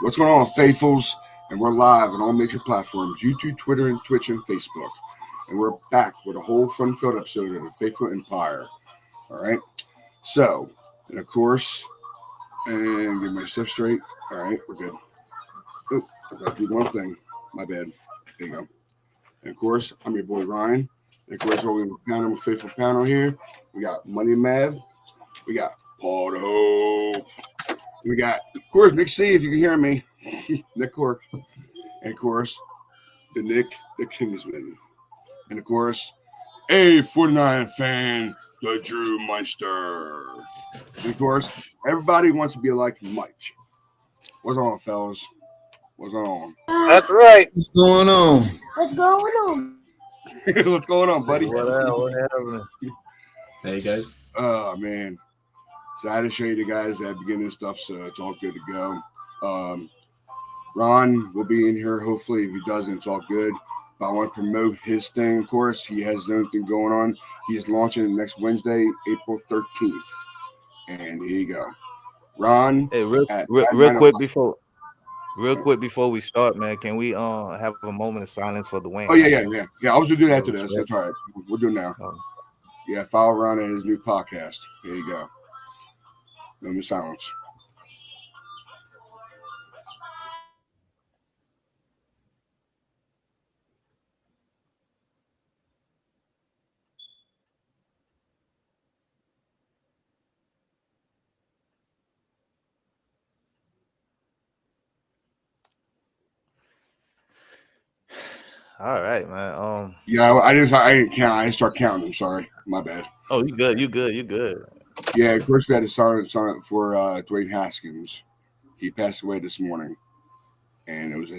What's going on, faithfuls? And we're live on all major platforms: YouTube, Twitter, and Twitch, and Facebook. And we're back with a whole fun-filled episode of the Faithful Empire. All right. So, and of course, and get my stuff straight. All right, we're good. Oh, I got to do one thing. My bad. There you go. And of course, I'm your boy Ryan. And of course, we're going to panel with Faithful Panel here. We got Money Mav. We got Paul the Hope. We got, of course, Nick C, if you can hear me. Nick Cork. And of course, the Nick the Kingsman. And of course, a 49 fan, the Drew Meister. And of course, everybody wants to be like Mike. What's on, fellas? What's on? That's right. What's going on? What's going on? What's going on, buddy? What happening? Hey, guys. Oh, man. So I had to show you the guys at the beginning and stuff, so it's all good to go. Ron will be in here, hopefully. If he doesn't, it's all good. But I want to promote his thing, of course. He has his own thing going on. He's launching next Wednesday, April 13th. And here you go. Ron. Hey, real quick before we start, man, can we have a moment of silence for Dwayne? Oh, yeah. I was going to do that after this. That's all right. We'll do it now. Yeah, follow Ron and his new podcast. Here you go. Let me silence. All right, man. Yeah, I didn't count. I didn't start counting. I'm sorry. My bad. Oh, you good. Yeah, of course we had to sign up for Dwayne Haskins. He passed away this morning, and it was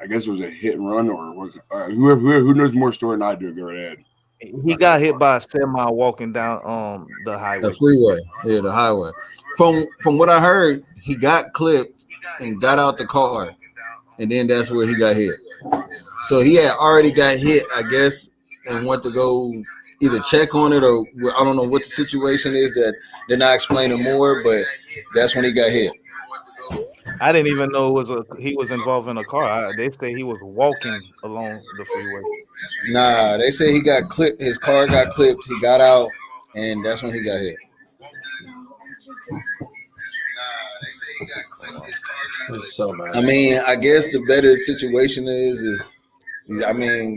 I guess it was a hit and run, or who knows more story than I do. Go ahead. He got hit by a semi walking down the highway. The freeway. Yeah, the highway. From what I heard, he got clipped and got out the car, and then that's where he got hit. So he had already got hit, I guess, and went to go either check on it, or I don't know what the situation is that they're not explaining more, but that's when he got hit. I didn't even know he was involved in a car. They say he was walking along the freeway. Nah, they say he got clipped. His car got clipped. He got out, and that's when he got hit. So bad. I mean, I guess the better situation is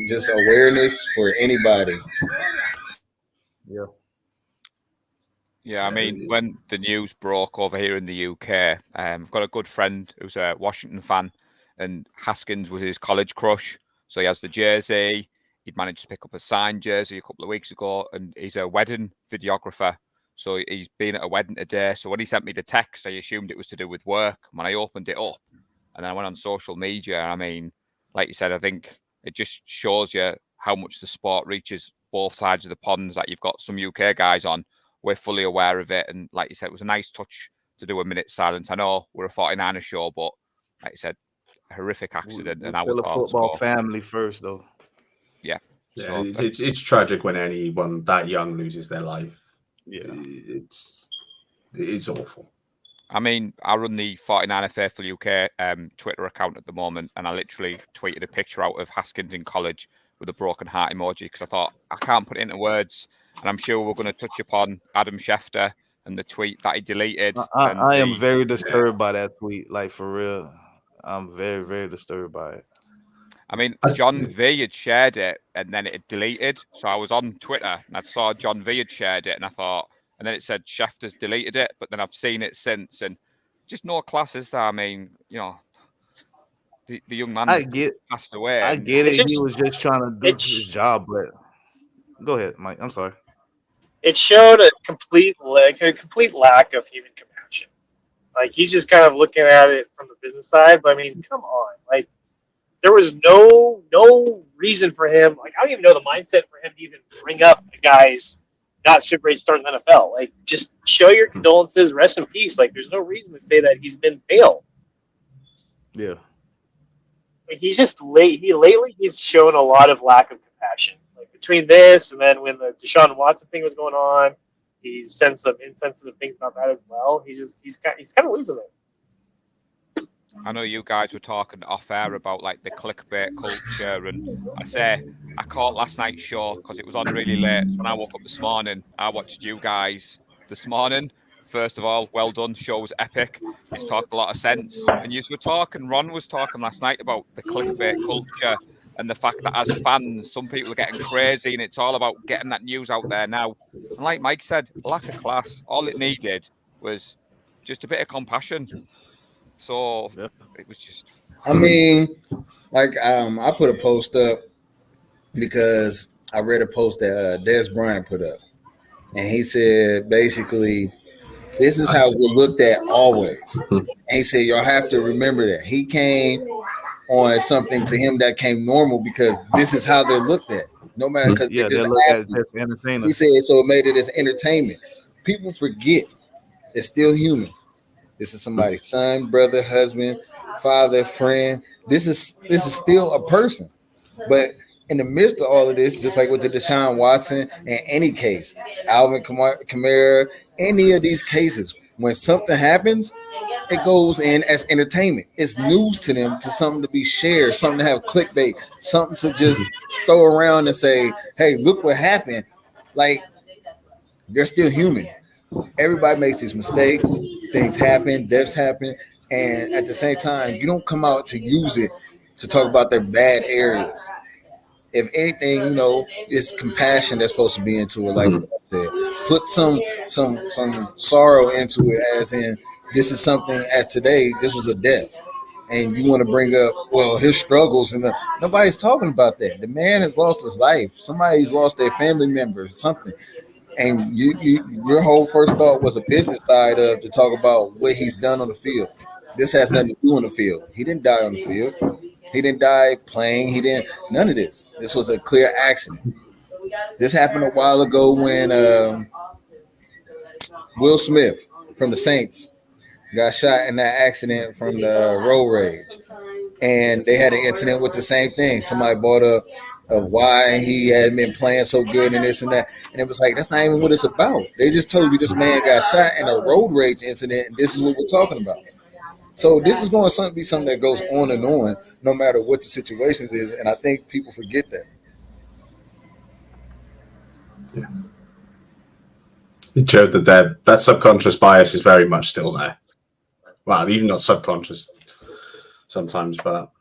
just awareness for anybody. Yeah, I mean, when the news broke over here in the UK, I've got a good friend who's a Washington fan, and Haskins was his college crush. So he has the jersey. He'd managed to pick up a signed jersey a couple of weeks ago, and he's a wedding videographer. So he's been at a wedding today. So when he sent me the text, I assumed it was to do with work. When I opened it up, and then I went on social media, I mean, like you said, I think it just shows you how much the sport reaches both sides of the ponds. That you've got some UK guys on. We're fully aware of it. And like you said, it was a nice touch to do a minute silence. I know we're a 49er show, but like you said, a horrific accident. We're still a football family first, though. Yeah. So, it's tragic when anyone that young loses their life. Yeah. It's awful. I mean, I run the 49er Faithful UK Twitter account at the moment, and I literally tweeted a picture out of Haskins in college with a broken heart emoji because I thought I can't put it into words. And I'm sure we're going to touch upon Adam Schefter and the tweet that he deleted. I am very disturbed by that tweet, like for real. I'm very, very disturbed by it. I mean, John V had shared it and then it had deleted. So I was on Twitter and I saw John V had shared it and I thought, and then it said Schefter's deleted it, but then I've seen it since and just no class is there. I mean, you know, the young man passed away. I get it. He was just trying to do his job, but go ahead, Mike. I'm sorry. It showed a complete lack of human compassion. Like he's just kind of looking at it from the business side, but I mean, come on, like there was no reason for him. Like I don't even know the mindset for him to even bring up the guy's not super great start in the NFL. Like just show your condolences, rest in peace. Like there's no reason to say that he's been failed. Yeah. Like, he's just lately he's shown a lot of lack of compassion. Like between this and then when the Deshaun Watson thing was going on, he said some insensitive things about that as well. He's kind of losing it. I know you guys were talking off air about like the clickbait culture, and I caught last night's show because it was on really late. So when I woke up this morning, I watched you guys this morning. First of all, well done. Show was epic. You talked a lot of sense, and you were talking. Ron was talking last night about the clickbait culture and the fact that as fans, some people are getting crazy, and it's all about getting that news out there now. And like Mike said, lack of class. All it needed was just a bit of compassion. So it was just. I mean, like I put a post up because I read a post that Des Bryant put up, and he said basically, this is how we're looked at always. And he said y'all have to remember that he came on something to him that came normal because this is how they're looked at. No matter because Yeah, they look at it as entertainment. He said so it made it as entertainment. People forget it's still human. This is somebody's son, brother, husband, father, friend. This is still a person. But in the midst of all of this, just like with the Deshaun Watson and any case, Alvin Kamara, any of these cases, when something happens, it goes in as entertainment. It's news to them, to something to be shared, something to have clickbait, something to just throw around and say, hey, look what happened. Like, they're still human. Everybody makes these mistakes. Things happen, deaths happen. And at the same time, you don't come out to use it to talk about their bad areas. If anything, it's compassion that's supposed to be into it. Like I said, put some sorrow into it, as in this is something. As today, this was a death, and you want to bring up his struggles, and nobody's talking about that. The man has lost his life. Somebody's lost their family member, something. And your whole first thought was a business side of to talk about what he's done on the field. This has nothing to do on the field. He didn't die on the field. He didn't die playing. He didn't. None of this. This was a clear accident. This happened a while ago when Will Smith from the Saints got shot in that accident from the road rage, and they had an incident with the same thing. Somebody brought up of why he had been playing so good and this and that. And it was like, that's not even what it's about. They just told you this man got shot in a road rage incident, and this is what we're talking about. So this is going to be something that goes on and on, no matter what the situations is. And I think people forget that. Yeah. It showed that subconscious bias is very much still there. Well, even not subconscious sometimes, but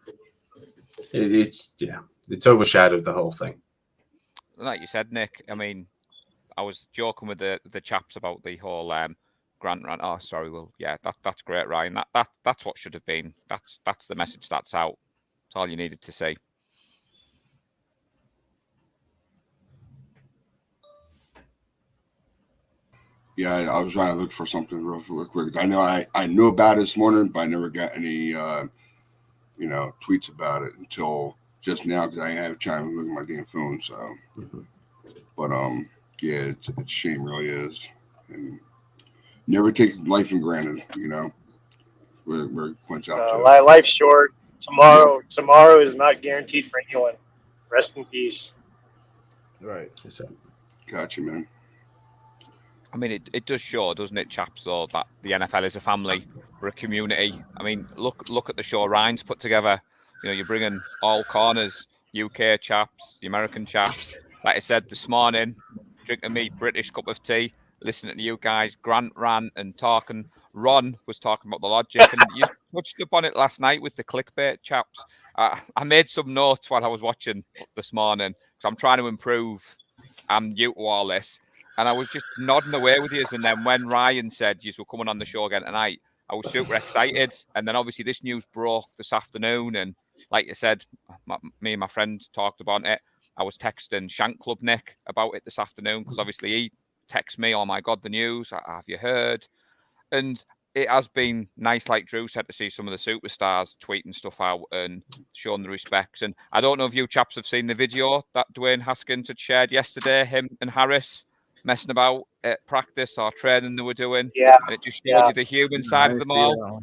it's overshadowed the whole thing. Like you said, Nick, I mean, I was joking with the chaps about the whole Grant rant. Oh, sorry, well, yeah, that's great, Ryan. That's what should have been. That's the message that's out. That's all you needed to say. Yeah, I was trying to look for something real quick. I know I knew about it this morning, but I never got any tweets about it until just now because I ain't have time to look at my damn phone. So, but yeah, it's a shame, really is, and never take life for granted. Where it points out to life's short. Tomorrow is not guaranteed for anyone. Rest in peace. Right. Gotcha, man. I mean, it does show, doesn't it, chaps, though, that the NFL is a family, we're a community. I mean, look at the show Ryan's put together. You're bringing all corners, UK chaps, the American chaps. Like I said this morning, drinking me British cup of tea, listening to you guys, Grant rant and talking. Ron was talking about the logic, and you touched upon it last night with the clickbait chaps. I made some notes while I was watching this morning because I'm trying to improve. I'm new to all this. And I was just nodding away with you. And then when Ryan said you were coming on the show again tonight, I was super excited. And then obviously this news broke this afternoon. And like you said, me and my friend talked about it. I was texting Shank Club Nick about it this afternoon because obviously he texted me, oh my God, the news. Have you heard? And it has been nice, like Drew said, to see some of the superstars tweeting stuff out and showing the respects. And I don't know if you chaps have seen the video that Dwayne Haskins had shared yesterday, him and Harris messing about at practice or training they were doing. Yeah. And it just showed you the human side of them all.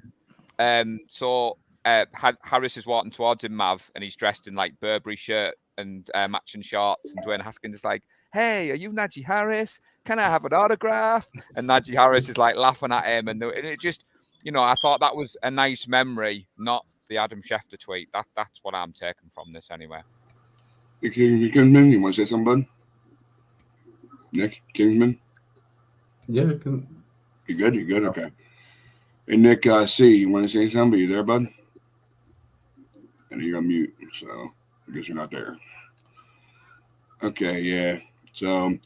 So Harris is walking towards him, Mav, and he's dressed in like Burberry shirt and matching shorts. And Dwayne Haskins is like, hey, are you Najee Harris? Can I have an autograph? And Najee Harris is like laughing at him. And it I thought that was a nice memory, not the Adam Schefter tweet. That's what I'm taking from this anyway. Kingsman, you want to say something, bud? Nick Kingsman? Yeah. You good? You good? Okay. Hey, Nick C, you want to say something? Are you there, bud? And you're on mute, so I guess you're not there. Okay, yeah. So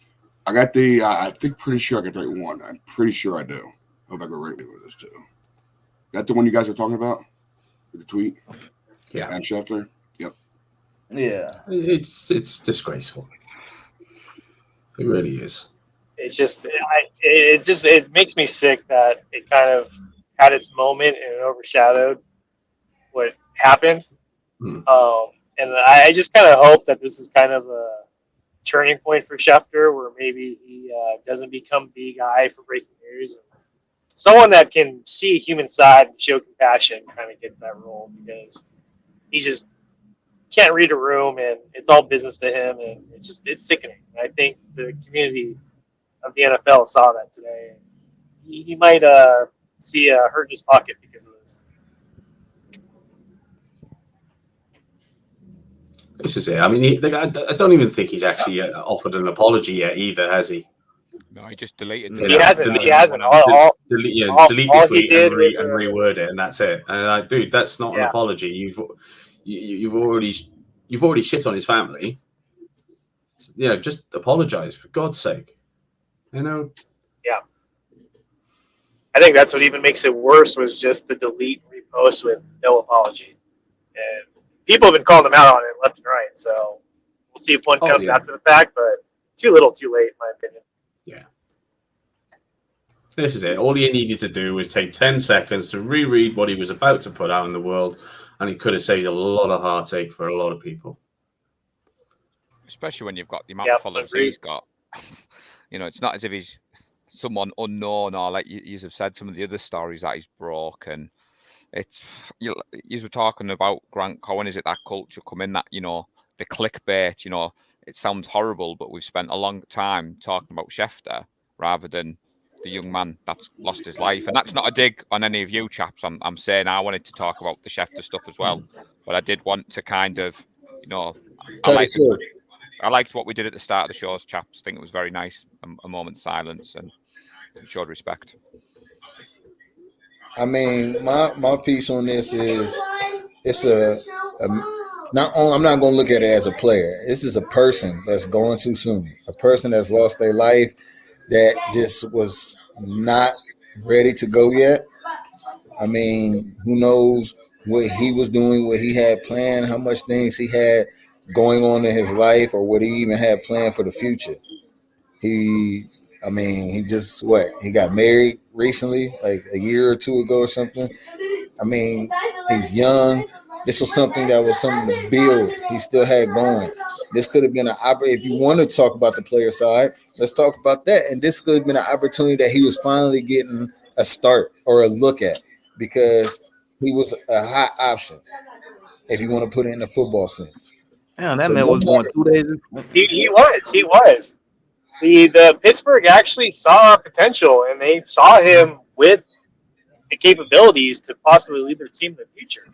I got the, I think pretty sure I got the right one. I'm pretty sure I do. Hope I go right with this too. That the one you guys are talking about? With the tweet? Yeah. Adam Schefter? Yep. Yeah. It's disgraceful. It really is. It's just, it makes me sick that it kind of had its moment and it overshadowed what happened. And I just kind of hope that this is kind of a turning point for Schefter, where maybe he doesn't become the guy for breaking news. Someone that can see a human side and show compassion kind of gets that role, because he just can't read a room and it's all business to him, and it's sickening. I think the community of the NFL saw that today. He might see a hurt in his pocket because of this. This is it. I mean, I don't even think he's actually offered an apology yet either, has he? No, he just deleted. He hasn't. Delete this tweet and reword it, and that's it. And dude, that's not an apology. You've already shit on his family. Just apologize for God's sake. Yeah. I think that's what even makes it worse, was just the delete and repost with no apology. And people have been calling him out on it left and right. So we'll see if one comes after the fact, but too little, too late, in my opinion. Yeah. This is it. All he needed to do was take 10 seconds to reread what he was about to put out in the world, and he could have saved a lot of heartache for a lot of people. Especially when you've got the amount of followers he's got. It's not as if he's someone unknown, or like you have said, some of the other stories that he's broke. And it's, you were talking about Grant Cohen. Is it that culture coming, that, the clickbait, it sounds horrible, but we've spent a long time talking about Schefter rather than the young man that's lost his life. And that's not a dig on any of you chaps. I'm saying I wanted to talk about the Schefter stuff as well, but I did want to kind of, I liked what we did at the start of the shows, chaps. I think it was very nice, a moment's silence, and showed respect. I mean, my piece on this is, it's not only, I'm not going to look at it as a player. This is a person that's going too soon, a person that's lost their life, that just was not ready to go yet. I mean, who knows what he was doing, what he had planned, how much things he had going on in his life, or what he even had planned for the future. He got married recently, like a year or two ago or something. I mean, he's young. This was something to build. He still had going. This could have been if you want to talk about the player side, let's talk about that. And this could have been an opportunity that he was finally getting a start or a look at, because he was a hot option, if you want to put it in the football sense. Damn, that man was going 2 days. He was. The Pittsburgh actually saw potential, and they saw him with the capabilities to possibly lead their team in the future.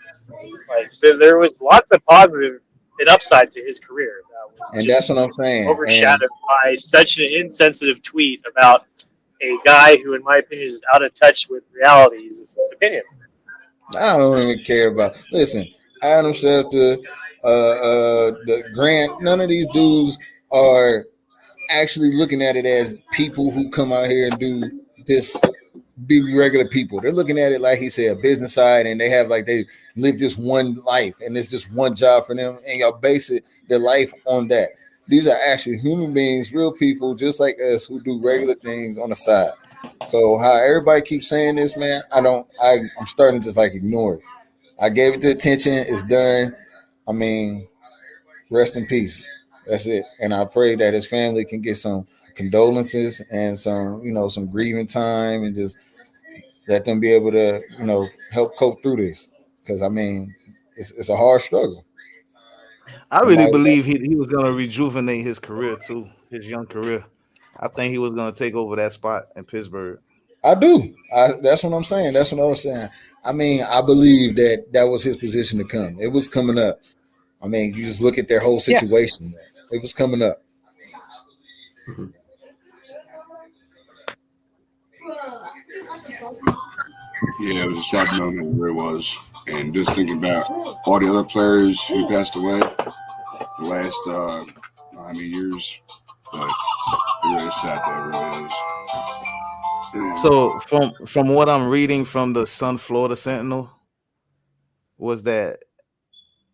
Like, there was lots of positive and upside to his career. And that's what I'm saying. Overshadowed by such an insensitive tweet about a guy who, in my opinion, is out of touch with realities. Is his opinion. I don't even care about. Listen, Adam Schefter, the Grant. None of these dudes are actually looking at it as people who come out here and do this, be regular people. They're looking at it, like he said, a business side, and they live this one life, and it's just one job for them, and y'all base their life on that. These are actually human beings, real people, just like us, who do regular things on the side. So how everybody keeps saying this, man, I'm starting to just ignore it. I gave it the attention. It's done. I mean, rest in peace. That's it. And I pray that his family can get some condolences and some grieving time, and just let them be able to, help cope through this. Because, I mean, it's a hard struggle. I really believe he was going to rejuvenate his career too, his young career. I think he was going to take over that spot in Pittsburgh. I do. That's what I'm saying. That's what I was saying. I mean, I believe that was his position to come. It was coming up. I mean, you just look at their whole situation. Yeah. It was coming up. Mm-hmm. Yeah, it was a sad moment. It really was. And just thinking about all the other players who passed away the last how many years, but it really sad. That really is. So from what I'm reading from the Sun Florida Sentinel was that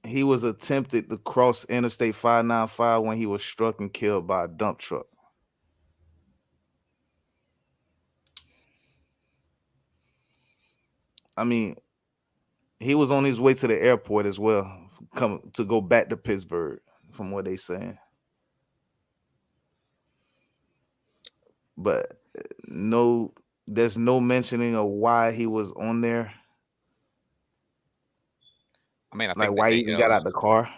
he was attempted to cross Interstate 595 when he was struck and killed by a dump truck. I mean, he was on his way to the airport as well, come to go back to Pittsburgh, from what they saying. But there's no mentioning of why he was on there. I mean, I like think why he even got out the car.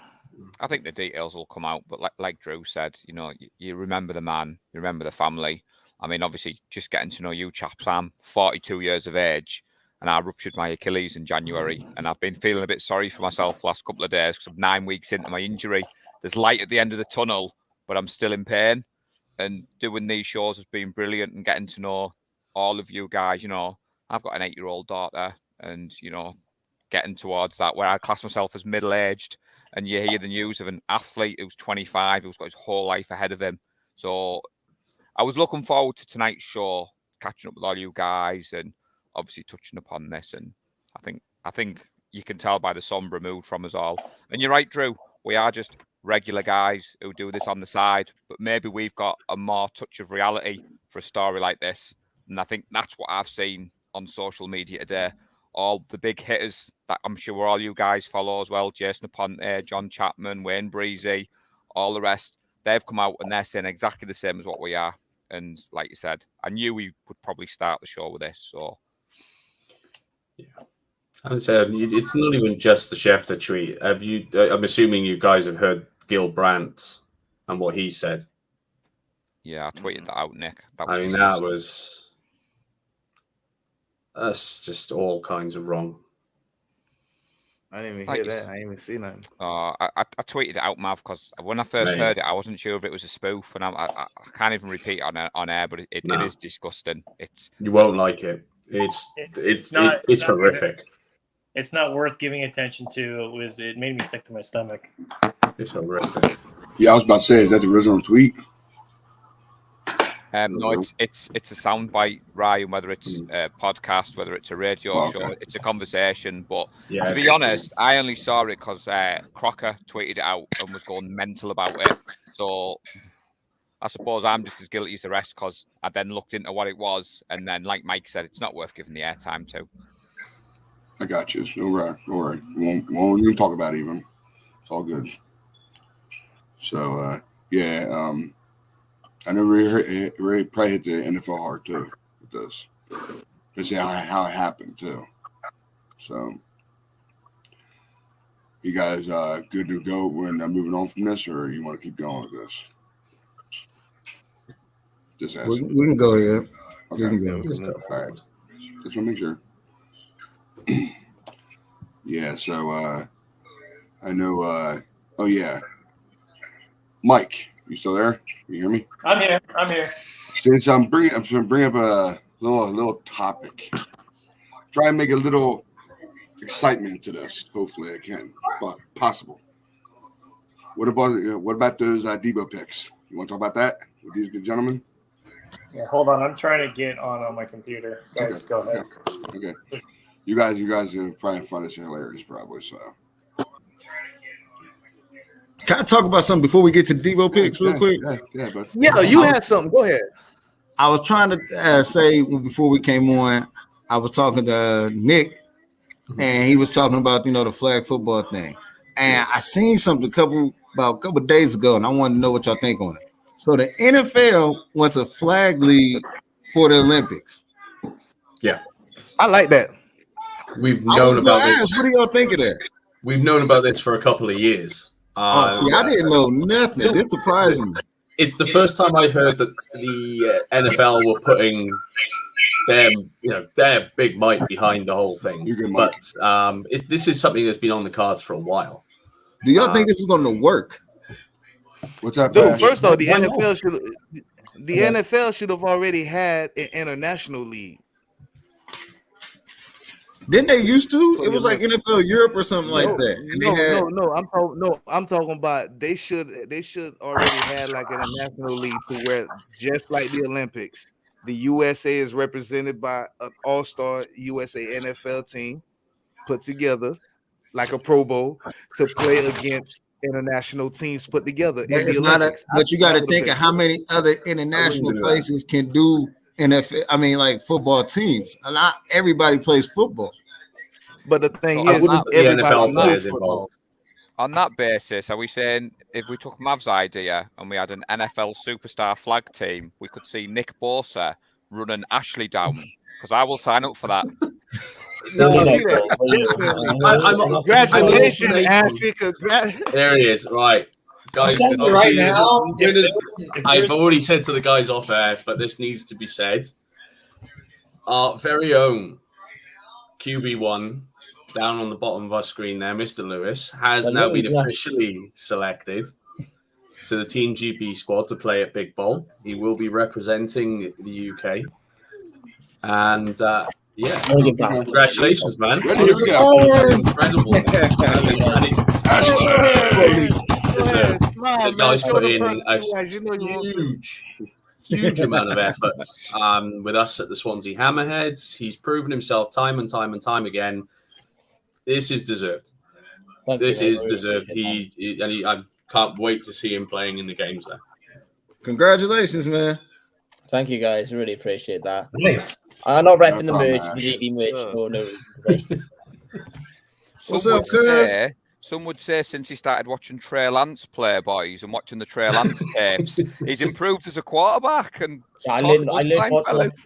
I think the details will come out, but like Drew said, you know, you remember the man, you remember the family. I mean, obviously, just getting to know you chaps. I'm 42 years of age, and I ruptured my Achilles in January, and I've been feeling a bit sorry for myself the last couple of days because I'm 9 weeks into my injury. There's light at the end of the tunnel, but I'm still in pain. And doing these shows has been brilliant, and getting to know all of you guys. You know, I've got an 8-year-old daughter, and you know, getting towards that where I class myself as middle-aged, and you hear the news of an athlete who's 25 who's got his whole life ahead of him. So I was looking forward to tonight's show, catching up with all you guys, and obviously touching upon this. And I think you can tell by the somber mood from us all. And you're right, Drew. We are just regular guys who do this on the side, but maybe we've got a more touch of reality for a story like this. And I think that's what I've seen on social media today. All the big hitters that I'm sure all you guys follow as well, Jason Aponte, John Chapman, Wayne Breezy, all the rest, they've come out and they're saying exactly the same as what we are. And like you said, I knew we would probably start the show with this. So, yeah. I would say it's not even just the Schefter tweet. Have you? I'm assuming you guys have heard Gil Brandt and what he said. Yeah, I tweeted that out, Nick. That's just all kinds of wrong. I didn't even hear that. I didn't even see nothing. I tweeted it out, Mav, because when I first heard it, I wasn't sure if it was a spoof, and I can't even repeat it on air, but it is disgusting. You won't like it. It's horrific. It's not worth giving attention to. It made me sick to my stomach. It's horrific. Yeah, I was about to say, is that the original tweet? No, it's a soundbite, Ryan. Whether it's a podcast, whether it's a radio show, it's a conversation. But to be honest, I only saw it because Crocker tweeted it out and was going mental about it. So I suppose I'm just as guilty as the rest because I then looked into what it was, and then, like Mike said, it's not worth giving the airtime to. I got you. All right. We won't even talk about it even. It's all good. So I know Ray probably hit the NFL hard too with this. To see how it happened too. So, you guys good to go when I'm moving on from this, or you want to keep going with this? Just asking. We can go here. Okay. We can go. All right. Just want to make sure. Yeah. So I know. Oh yeah. Mike, you still there? You hear me? I'm here. Since I'm bring up a little topic. Try and make a little excitement to this. Hopefully, I can, but possible. What about those Debo picks? You want to talk about that with these good gentlemen? Yeah, hold on. I'm trying to get on my computer. Guys, go ahead. Okay. You guys are probably find this hilarious, probably. So. Can I talk about something before we get to Devo picks real quick? Yeah, you had something. Go ahead. I was trying to say before we came on, I was talking to Nick, and he was talking about, the flag football thing. And I seen something about a couple of days ago, and I wanted to know what y'all think on it. So the NFL wants a flag league for the Olympics. Yeah. I like that. We've known about this. What do y'all think of that? We've known about this for a couple of years. I didn't know nothing. This surprised me. It's the first time I heard that the NFL were putting they're big might behind the whole thing. You're good, Mike. But this is something that's been on the cards for a while. Do y'all think this is going to work? What's up, Dude, Bash? first off, the NFL should have already had an international league. Didn't they used to? It was like NFL Europe or something like that. And I'm talking about they should already had like an international league to where just like the Olympics, the USA is represented by an all-star USA NFL team put together like a Pro Bowl to play against international teams put together. But it's not but you got to think of how many other international places can do NFL. I mean, like football teams. Not everybody plays football. But the thing is, everybody knows football. On that basis, are we saying if we took Mav's idea and we had an NFL superstar flag team, we could see Nick Bosa running Ashley down? Because I will sign up for that. Congratulations, Ashley. There he is. Right. Guys, right now, I've already said to the guys off air, but this needs to be said. Our very own QB1 down on the bottom of our screen there, Mr. Lewis, has now been officially selected to the Team GB squad to play at Big Bowl. He will be representing the UK. And congratulations, man. Incredible. The guys put in a huge amount of effort with us at the Swansea Hammerheads. He's proven himself time and time again. This is deserved. This is deserved. I can't wait to see him playing in the games there. Congratulations, man. Thank you, guys. Really appreciate that. Nice. I'm not repping the merch, the GB merch, for no reason today. What's up, cuz? Some would say since he started watching Trey Lance play, boys, and watching the Trey Lance tapes, he's improved as a quarterback. And I learned what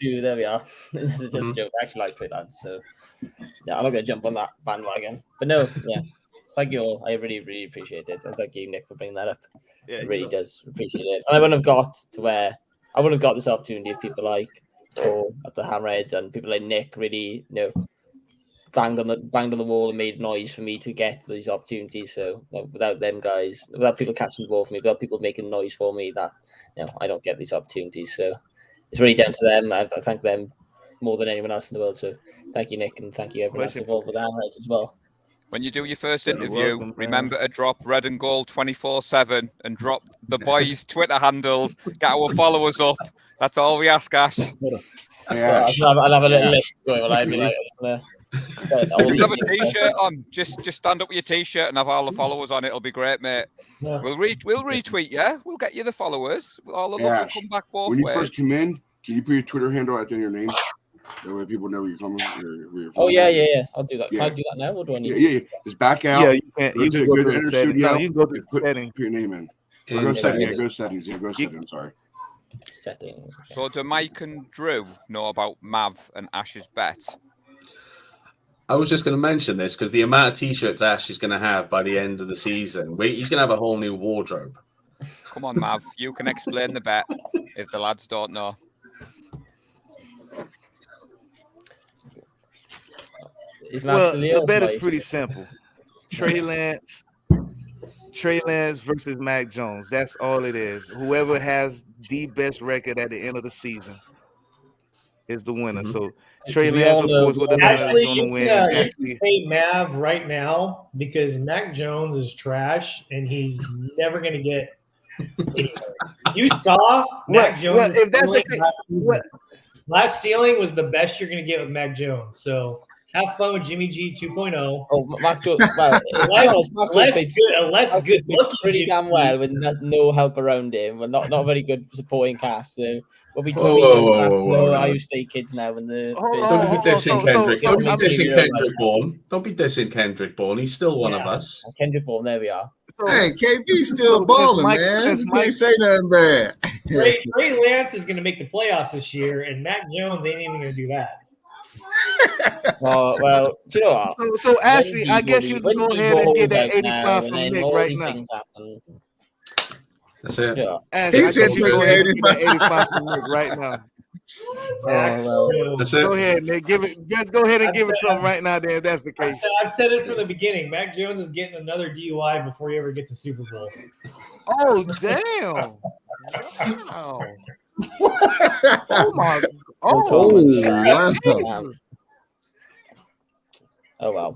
too. There we are. This is just a joke. I actually like Trey Lance, so yeah, I'm not gonna jump on that bandwagon. But no, yeah, thank you all. I really, really appreciate it, and thank you, Nick, for bringing that up. Yeah, it really does appreciate it. And I wouldn't have got to where I wouldn't have got this opportunity if people like Paul at the Hammerheads and people like Nick really, banged on the wall and made noise for me to get these opportunities. So without them guys, without people catching the ball for me, without people making noise for me, that I don't get these opportunities. So it's really down to them. I thank them more than anyone else in the world. So thank you, Nick, and thank you everyone else involved with the Hammerheads as well. When you do your first interview, remember to drop red and gold 24/7 and drop the boys' Twitter handles. Get our followers up. That's all we ask, Ash. I'll have a little list going on. I'd be like, you have a t-shirt on. Just stand up with your t-shirt and have all the followers on it. It'll be great, mate. Yeah. We'll retweet you. We'll get you the followers. All of them will come back both ways. When you ways. first come in, can you put your Twitter handle at the end of your name? That way people know where you're coming. Yeah. I'll do that. Can I do that now? What do I need? Yeah. Just back out. Yeah, you can. You can go to the settings. You can go to the settings. Put your name in. Go settings. Go settings. Yeah, go settings. Sorry. Settings. So do Mike and Drew know about Mav and Ash's bet? I was just going to mention this because the amount of t-shirts Ash is going to have by the end of the season, he's going to have a whole new wardrobe. Come on, Mav. You can explain the bet if the lads don't know. The bet is pretty simple. Trey Lance versus Mac Jones. That's all it is. Whoever has the best record at the end of the season is the winner. Mm-hmm. So Trey Lance, of course, with the Niners is going to win. You pay Mav right now because Mac Jones is trash and he's never going to get anywhere. You saw Mac Jones. If that's last ceiling was the best you're going to get with Mac Jones. So have fun with Jimmy G 2.0. Oh, Mac Jones. less good looking. Pretty damn well with no help around him. We're not very good supporting cast. So Ohio State kids now in the. Don't be dissing Kendrick. Don't be dissing Kendrick Bourne. Don't be dissing Kendrick Bourne. He's still one of us. Kendrick Bourne. There we are. Hey, KB's still balling, man. You can't say nothing bad. Trey Lance is going to make the playoffs this year, and Mac Jones ain't even going to do that. Well, you know what? So Ashley, I guess you can go ahead and get that 85 from Nick right now. That's it. Yeah. Ashley, I guess you go ahead and get that 85 from Nick right now. well. That's it. Go ahead, Nick. Just go ahead and give it something right now. Then, if that's the case. I've said it from the beginning. Mac Jones is getting another DUI before he ever gets a Super Bowl. Oh damn! Wow. Oh my! Oh, wow. Oh wow.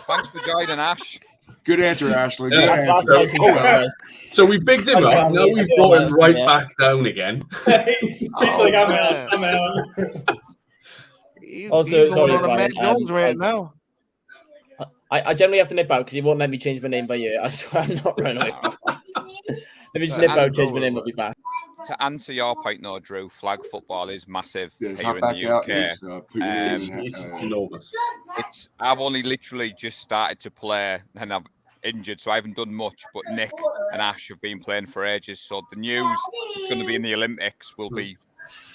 Thanks for joining, Ash. Good answer, Ashley. Yeah. Good answer. So we bigged him up. Now we brought him right back down again. He's like, I'm out. I'm out. He's Also, going on a Brian, Matt Jones right now. I generally have to nip out because he won't let me change my name by year. I swear I'm not running away from it. Let me just nip out, change my name, I'll be back. To answer your point, no, Drew, flag football is massive Yeah, here hop in back the out UK. and put your name in. It's enormous. I've only literally just started to play and I'm injured, so I haven't done much. But Nick and Ash have been playing for ages, so the news that's going to be in the Olympics will be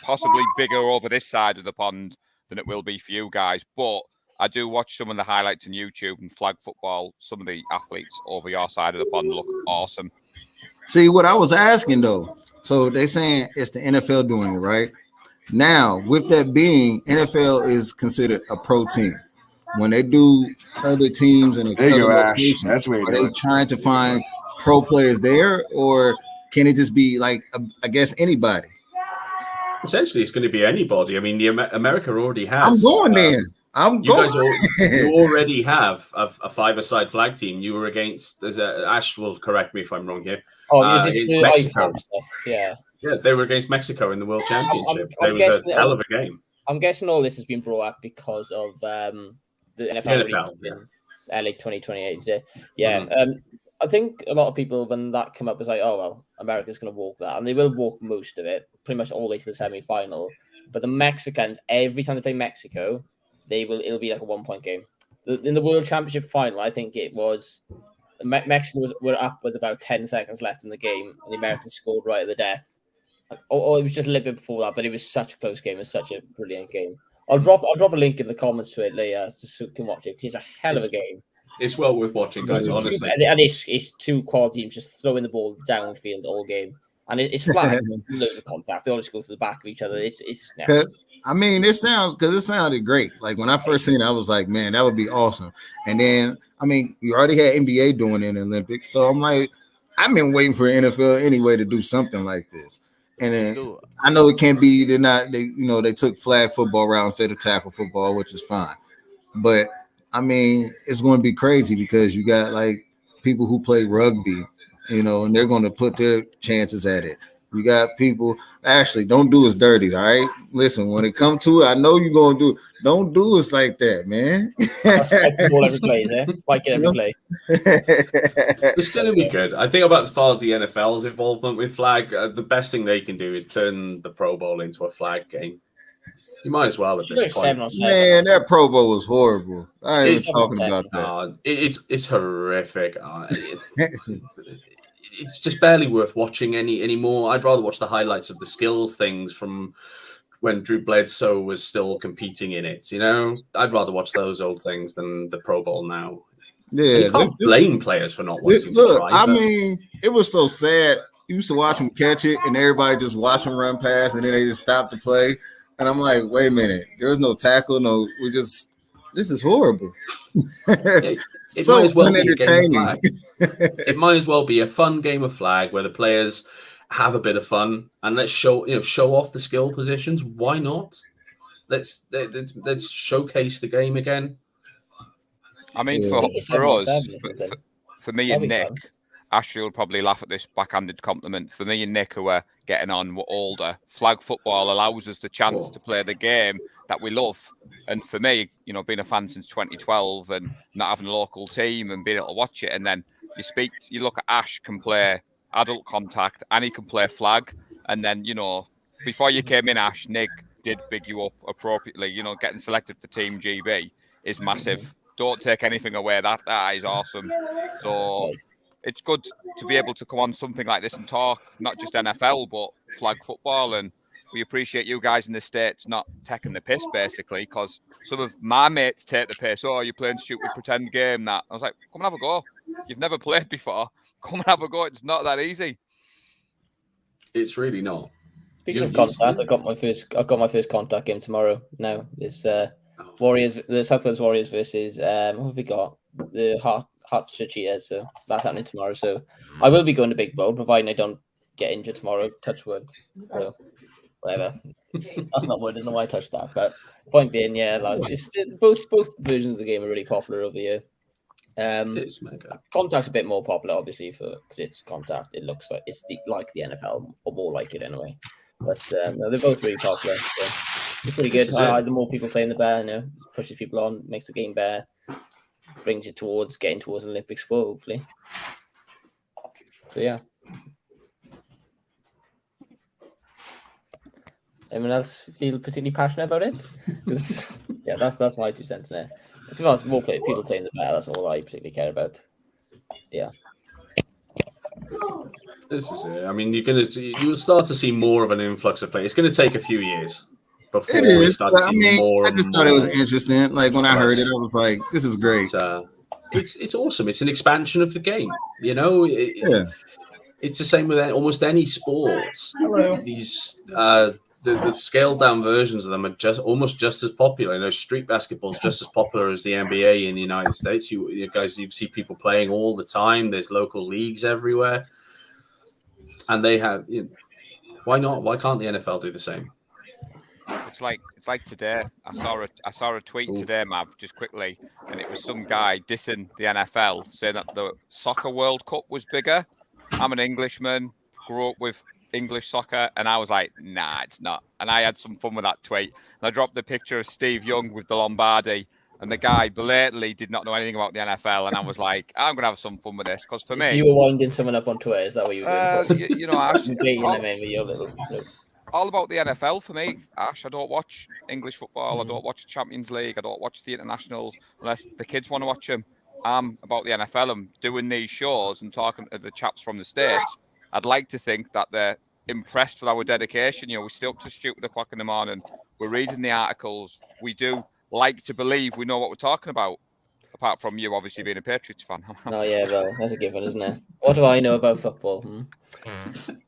possibly bigger over this side of the pond than it will be for you guys. But I do watch some of the highlights on YouTube and flag football. Some of the athletes over your side of the pond look awesome. See what I was asking though. So they saying it's the NFL doing it, right? Now, with that being, NFL is considered a pro team. When they do other teams and There you go, Ash. locations, That's where are they trying to find pro players there, or can it just be like I guess anybody? Essentially, it's going to be anybody. I mean, America already has. I'm going there. You already have a five-a-side flag team. You were against. Ash will correct me if I'm wrong here. Oh, this it's is Mexico. stuff. Yeah. Yeah, they were against Mexico in the World Championship. It was a hell of a game. I'm guessing all this has been brought up because of the NFL in LA 2028. Yeah. I think a lot of people, when that came up, was like, oh, well, America's going to walk that. And they will walk most of it, pretty much all the way to the semi-final. But the Mexicans, every time they play Mexico, it'll be like a 1-point game. In the World Championship final, I think it was Mexicans were up with about 10 seconds left in the game, and the Americans scored right at the death. Or it was just a little bit before that, but it was such a close game. It was such a brilliant game. I'll drop a link in the comments to it later so you can watch it. It's a hell of a game. It's well worth watching, guys. Honestly, and it's two quality teams just throwing the ball downfield all game, and it's flat. Loads of contact. They all just go to the back of each other. I mean, it sounded great. Like when I first seen it, I was like, man, that would be awesome. And then, I mean, you already had NBA doing it in the Olympics, so I'm like, I've been waiting for NFL anyway to do something like this. And then I know it can't be. They took flag football around instead of tackle football, which is fine. But I mean, it's going to be crazy because you got like people who play rugby, and they're going to put their chances at it. You got people. Ashley, don't do us dirty, all right? Listen, when it comes to it, I know you're going to do. Don't do us like that, man. Ball every play, there. Spike it every play. It's going to be good. I think about as far as the NFL's involvement with flag, the best thing they can do is turn the Pro Bowl into a flag game. You might as well at this point. Man, that Pro Bowl was horrible. I ain't even talking about that. It's horrific. It's just barely worth watching anymore. I'd rather watch the highlights of the skills things from when Drew Bledsoe was still competing in it. I'd rather watch those old things than the Pro Bowl now. Yeah, and you can't blame players for not wanting to try. I mean, it was so sad. You used to watch them catch it, and everybody just watch them run past, and then they just stop to play. And I'm like, wait a minute, there's no tackle, this is horrible. It So might as well unentertaining. It might as well be a fun game of flag where the players have a bit of fun and let's show off the skill positions. Why not? Let's showcase the game again. I mean, for us, for me and Nick, Ashley will probably laugh at this backhanded compliment. For me and Nick, who are getting on, we're older, flag football allows us the chance to play the game that we love. And for me, being a fan since 2012 and not having a local team and being able to watch it, and then you look at Ash can play adult contact and he can play flag. And then, before you came in, Ash, Nick did big you up appropriately. Getting selected for Team GB is massive. Don't take anything away. That is awesome. So it's good to be able to come on something like this and talk, not just NFL, but flag football. And we appreciate you guys in the States not taking the piss, basically, because some of my mates take the piss. Oh, you're playing stupid pretend game. That I was like, come and have a go. You've never played before. Come and have a go. It's not that easy. It's really not. Speaking of contact, I got my first contact game tomorrow. Now it's the South Wales Warriors versus what have we got? The Hertfordshire Cheetahs. So that's happening tomorrow. So I will be going to Big Bowl, providing I don't get injured tomorrow. Touch wood. So whatever. That's not wood. I don't know why I touched that. But point being, yeah, like both versions of the game are really popular over here. Contact's a bit more popular, obviously, because it's contact. It looks like it's like the NFL, or more like it anyway. But no, they're both really popular. So it's pretty good. The more people playing, the better. It pushes people on, makes the game better, brings you towards getting towards an Olympic sport, hopefully. So yeah. Anyone else feel particularly passionate about it? Yeah, that's my 2 cents there. To be honest, more people playing the better. That's all I particularly care about. Yeah. This is it. I mean, you'll start to see more of an influx of play. It's going to take a few years before we start seeing more. I just thought it was interesting. Like when I heard it, I was like, "This is great." It's awesome. It's an expansion of the game. It's the same with almost any sport. These the scaled down versions of them are almost just as popular. Street basketball is just as popular as the NBA in the United States. You see people playing all the time. There's local leagues everywhere, and they have. Why not? Why can't the NFL do the same? It's like today. I saw a tweet today, Mav, just quickly, and it was some guy dissing the NFL, saying that the Soccer World Cup was bigger. I'm an Englishman, grew up with English soccer, and I was like, nah, it's not. And I had some fun with that tweet. And I dropped the picture of Steve Young with the Lombardi, and the guy blatantly did not know anything about the NFL. And I was like, I'm going to have some fun with this. Because for me... So you were winding someone up on Twitter, is that what you were doing? Ash, all about the NFL for me, Ash. I don't watch English football. I don't watch Champions League. I don't watch the internationals unless the kids want to watch them. I'm about the NFL and doing these shows and talking to the chaps from the States. I'd like to think that they're impressed with our dedication. We stay up to stupid o'clock in the morning. We're reading the articles. We do like to believe we know what we're talking about. Apart from you, obviously, being a Patriots fan. Oh, yeah, well, that's a given, isn't it? What do I know about football?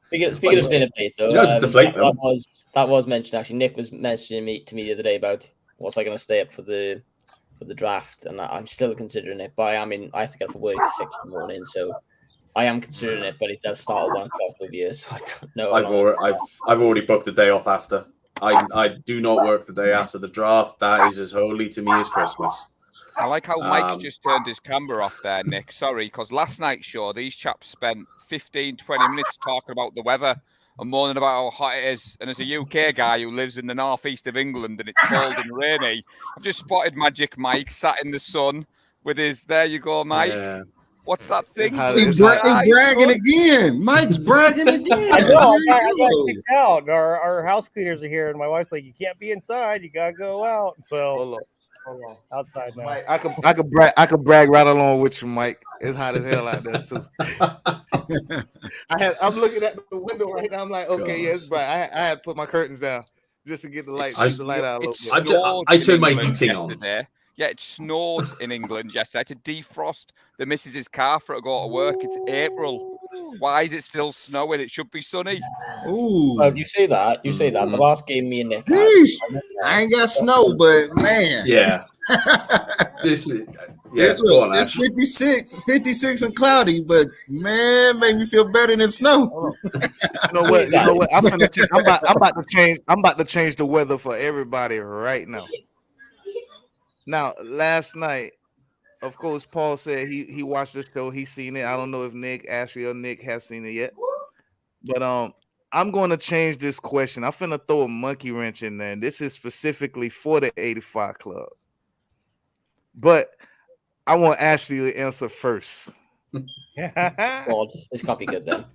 Speaking of staying up late, though, that was mentioned, actually. Nick was mentioning to me the other day about was I going to stay up for the draft, and I'm still considering it. But I have to get up for work at 6 in the morning, so I am considering it, but it does start at 1 o'clock of year, so I don't know. I've already booked the day off after. I do not work the day after the draft. That is as holy to me as Christmas. I like how Mike's just turned his camera off there, Nick. Sorry, because last night's show, these chaps spent 15, 20 minutes talking about the weather and moaning about how hot it is. And as a UK guy who lives in the northeast of England and it's cold and rainy, I've just spotted Magic Mike sat in the sun with his, there you go, Mike. Yeah. What's that thing? He's bragging again. Mike's bragging again. I know. I got kicked out. Our house cleaners are here, and my wife's like, "You can't be inside. You gotta go out." So hold on. Outside now. Mike, I could brag right along with you, Mike. It's hot as hell out there too. I'm looking at the window right now. I'm like, okay, yes, but I had to put my curtains down just to get the light out a little bit. I turned my heating on. Yeah, it snowed in England yesterday. To defrost the missus's car for her to go to work. It's April. Why is it still snowing? It should be sunny. Ooh. Well, you say that. The last game me and Nick had, I ain't got snow, but man. Yeah. It's 56 and cloudy, but man, made me feel better than snow. You know what? I'm about to change the weather for everybody right now. Now, last night, of course, Paul said he watched the show. He's seen it. I don't know if Nick, Ashley, or Nick have seen it yet. But I'm going to change this question. I'm finna throw a monkey wrench in there. And this is specifically for the 85 Club. But I want Ashley to answer first. God, this can't be good then.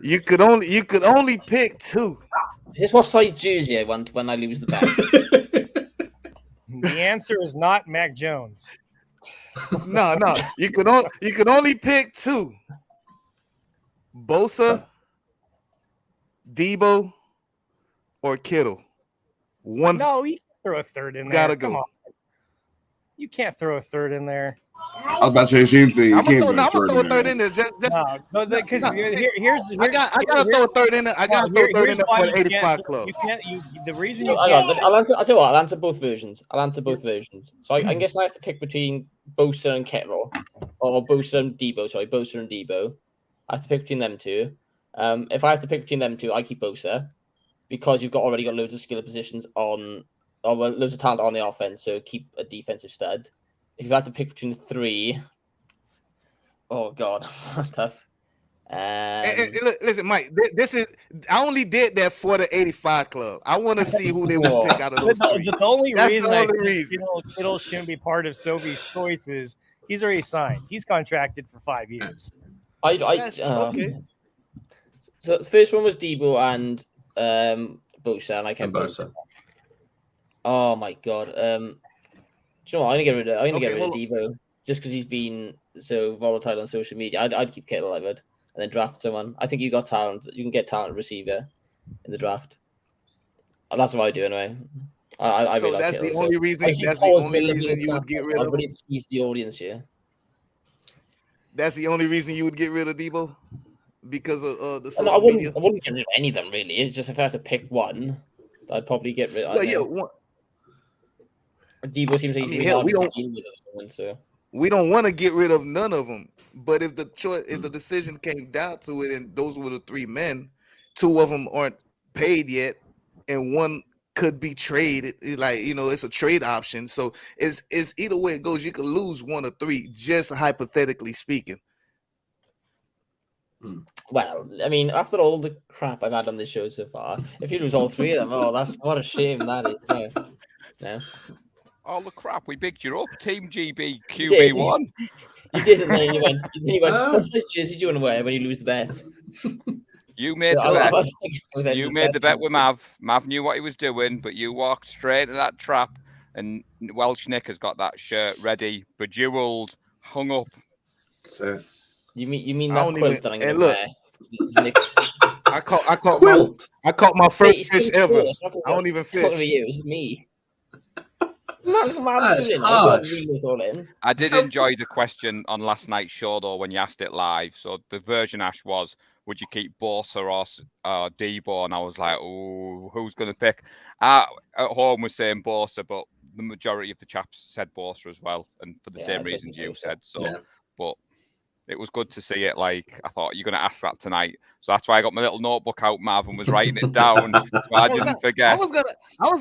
You could only pick 2. Is this what size jersey I want when I lose the bet? The answer is not Mac Jones. No. You could only pick 2. Bosa, Debo, or Kittle. No, you can't throw a third in there. Gotta go. Come on. You can't throw a third in there. I was about to say the same thing. I'm gonna throw a third in there. Just no, because here's I gotta throw a third in there. I gotta throw a third in there for the 85 club. The reason you can't. I'll tell you what. I'll answer both versions. So I guess I have to pick between Bosa and Kettle, or Bosa and Debo. Sorry, Bosa and Debo. I have to pick between them two. If I have to pick between them two, I keep Bosa because you've already got loads of skill positions on, or loads of talent on the offense. So keep a defensive stud. If you have to pick between the three, oh god, that's tough. Listen, Mike, I only did that for the 85 club. I want to see who they would pick out of those three. The only reason Kittle shouldn't be part of Sovi's choices, he's already signed. He's contracted for 5 years. Okay. So the first one was Debo and Bosa, and I kept Bosa. Oh my god. Do you know what? I'm gonna get rid of Debo just because he's been so volatile on social media. I'd keep Kittle, I would, and then draft someone. I think you got talent. You can get talent receiver in the draft. That's what I do anyway. I really like that's Kittle, the only reason. That's the only reason you would get rid of. I've really pleased the audience here. That's the only reason you would get rid of Debo because of the social media. I wouldn't get rid of any of them really. It's just if I had to pick one, I'd probably get rid. Debo seems like he's hard to deal with at the moment, so we don't want to get rid of none of them. But if the decision came down to it, and those were the three men, 2 of them aren't paid yet, and one could be traded. Like it's a trade option. So it's either way it goes. You could lose 1 or 3, just hypothetically speaking. Well, I mean, after all the crap I've had on this show so far, if you lose all 3 of them, that's what a shame that is. No. All the crap, we bigged you up, Team GB QB1. You did, and then you went, what's this jersey do you want to wear when you lose the bet? You made the bet. You made the bet with Mav. Mav knew what he was doing, but you walked straight into that trap, and Welsh Nick has got that shirt ready, bejeweled, hung up. So you mean that quilt that I'm going to wear? I caught my first fish ever. I don't even fish. It's me. I did enjoy the question on last night's show though when you asked it live. So the version Ash was, would you keep Bosa or Debo? And I was like, oh, who's going to pick? At home was saying Bosa, but the majority of the chaps said Bosa as well, and for the same reasons you said. So, but it was good to see it. Like, I thought you're going to ask that tonight. So that's why I got my little notebook out, Mav, and was writing it down so I didn't forget. I was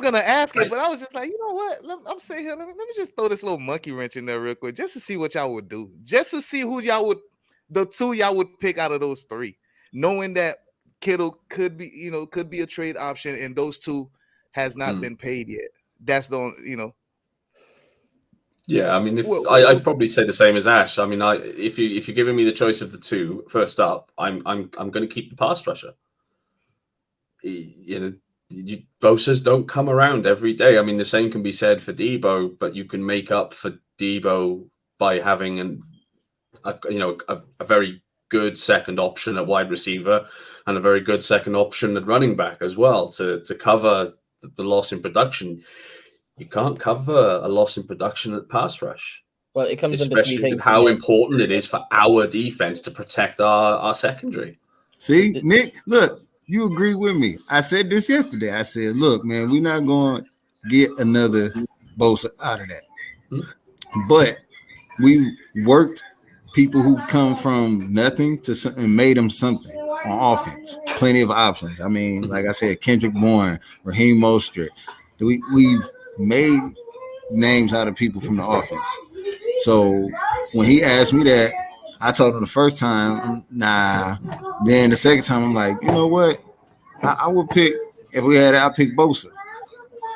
gonna ask it, but I was just like, you know what? I'm saying here, let me just throw this little monkey wrench in there real quick, just to see what y'all would do. Just to see who the 2 y'all would pick out of those 3. Knowing that Kittle could be a trade option, and those 2 has not been paid yet. That's the Yeah, I mean, I'd probably say the same as Ash. I mean, if you're giving me the choice of the 2, first up, I'm going to keep the pass rusher. Bosas don't come around every day. I mean, the same can be said for Debo, but you can make up for Debo by having a very good second option at wide receiver and a very good second option at running back as well to cover the loss in production. You can't cover a loss in production at pass rush. Well, it comes especially with how important it is for our defense to protect our secondary. See, Nick, look, you agree with me. I said this yesterday. I said, look, man, we're not going to get another Bosa out of that. But we worked people who've come from nothing to something and made them something on offense. Plenty of options. I mean, like I said, Kendrick Bourne, Raheem Mostert. We've made names out of people from the offense. So when he asked me that, I told him the first time, nah. Then the second time, I'm like, you know what? I would pick, if we had it, I'd pick Bosa.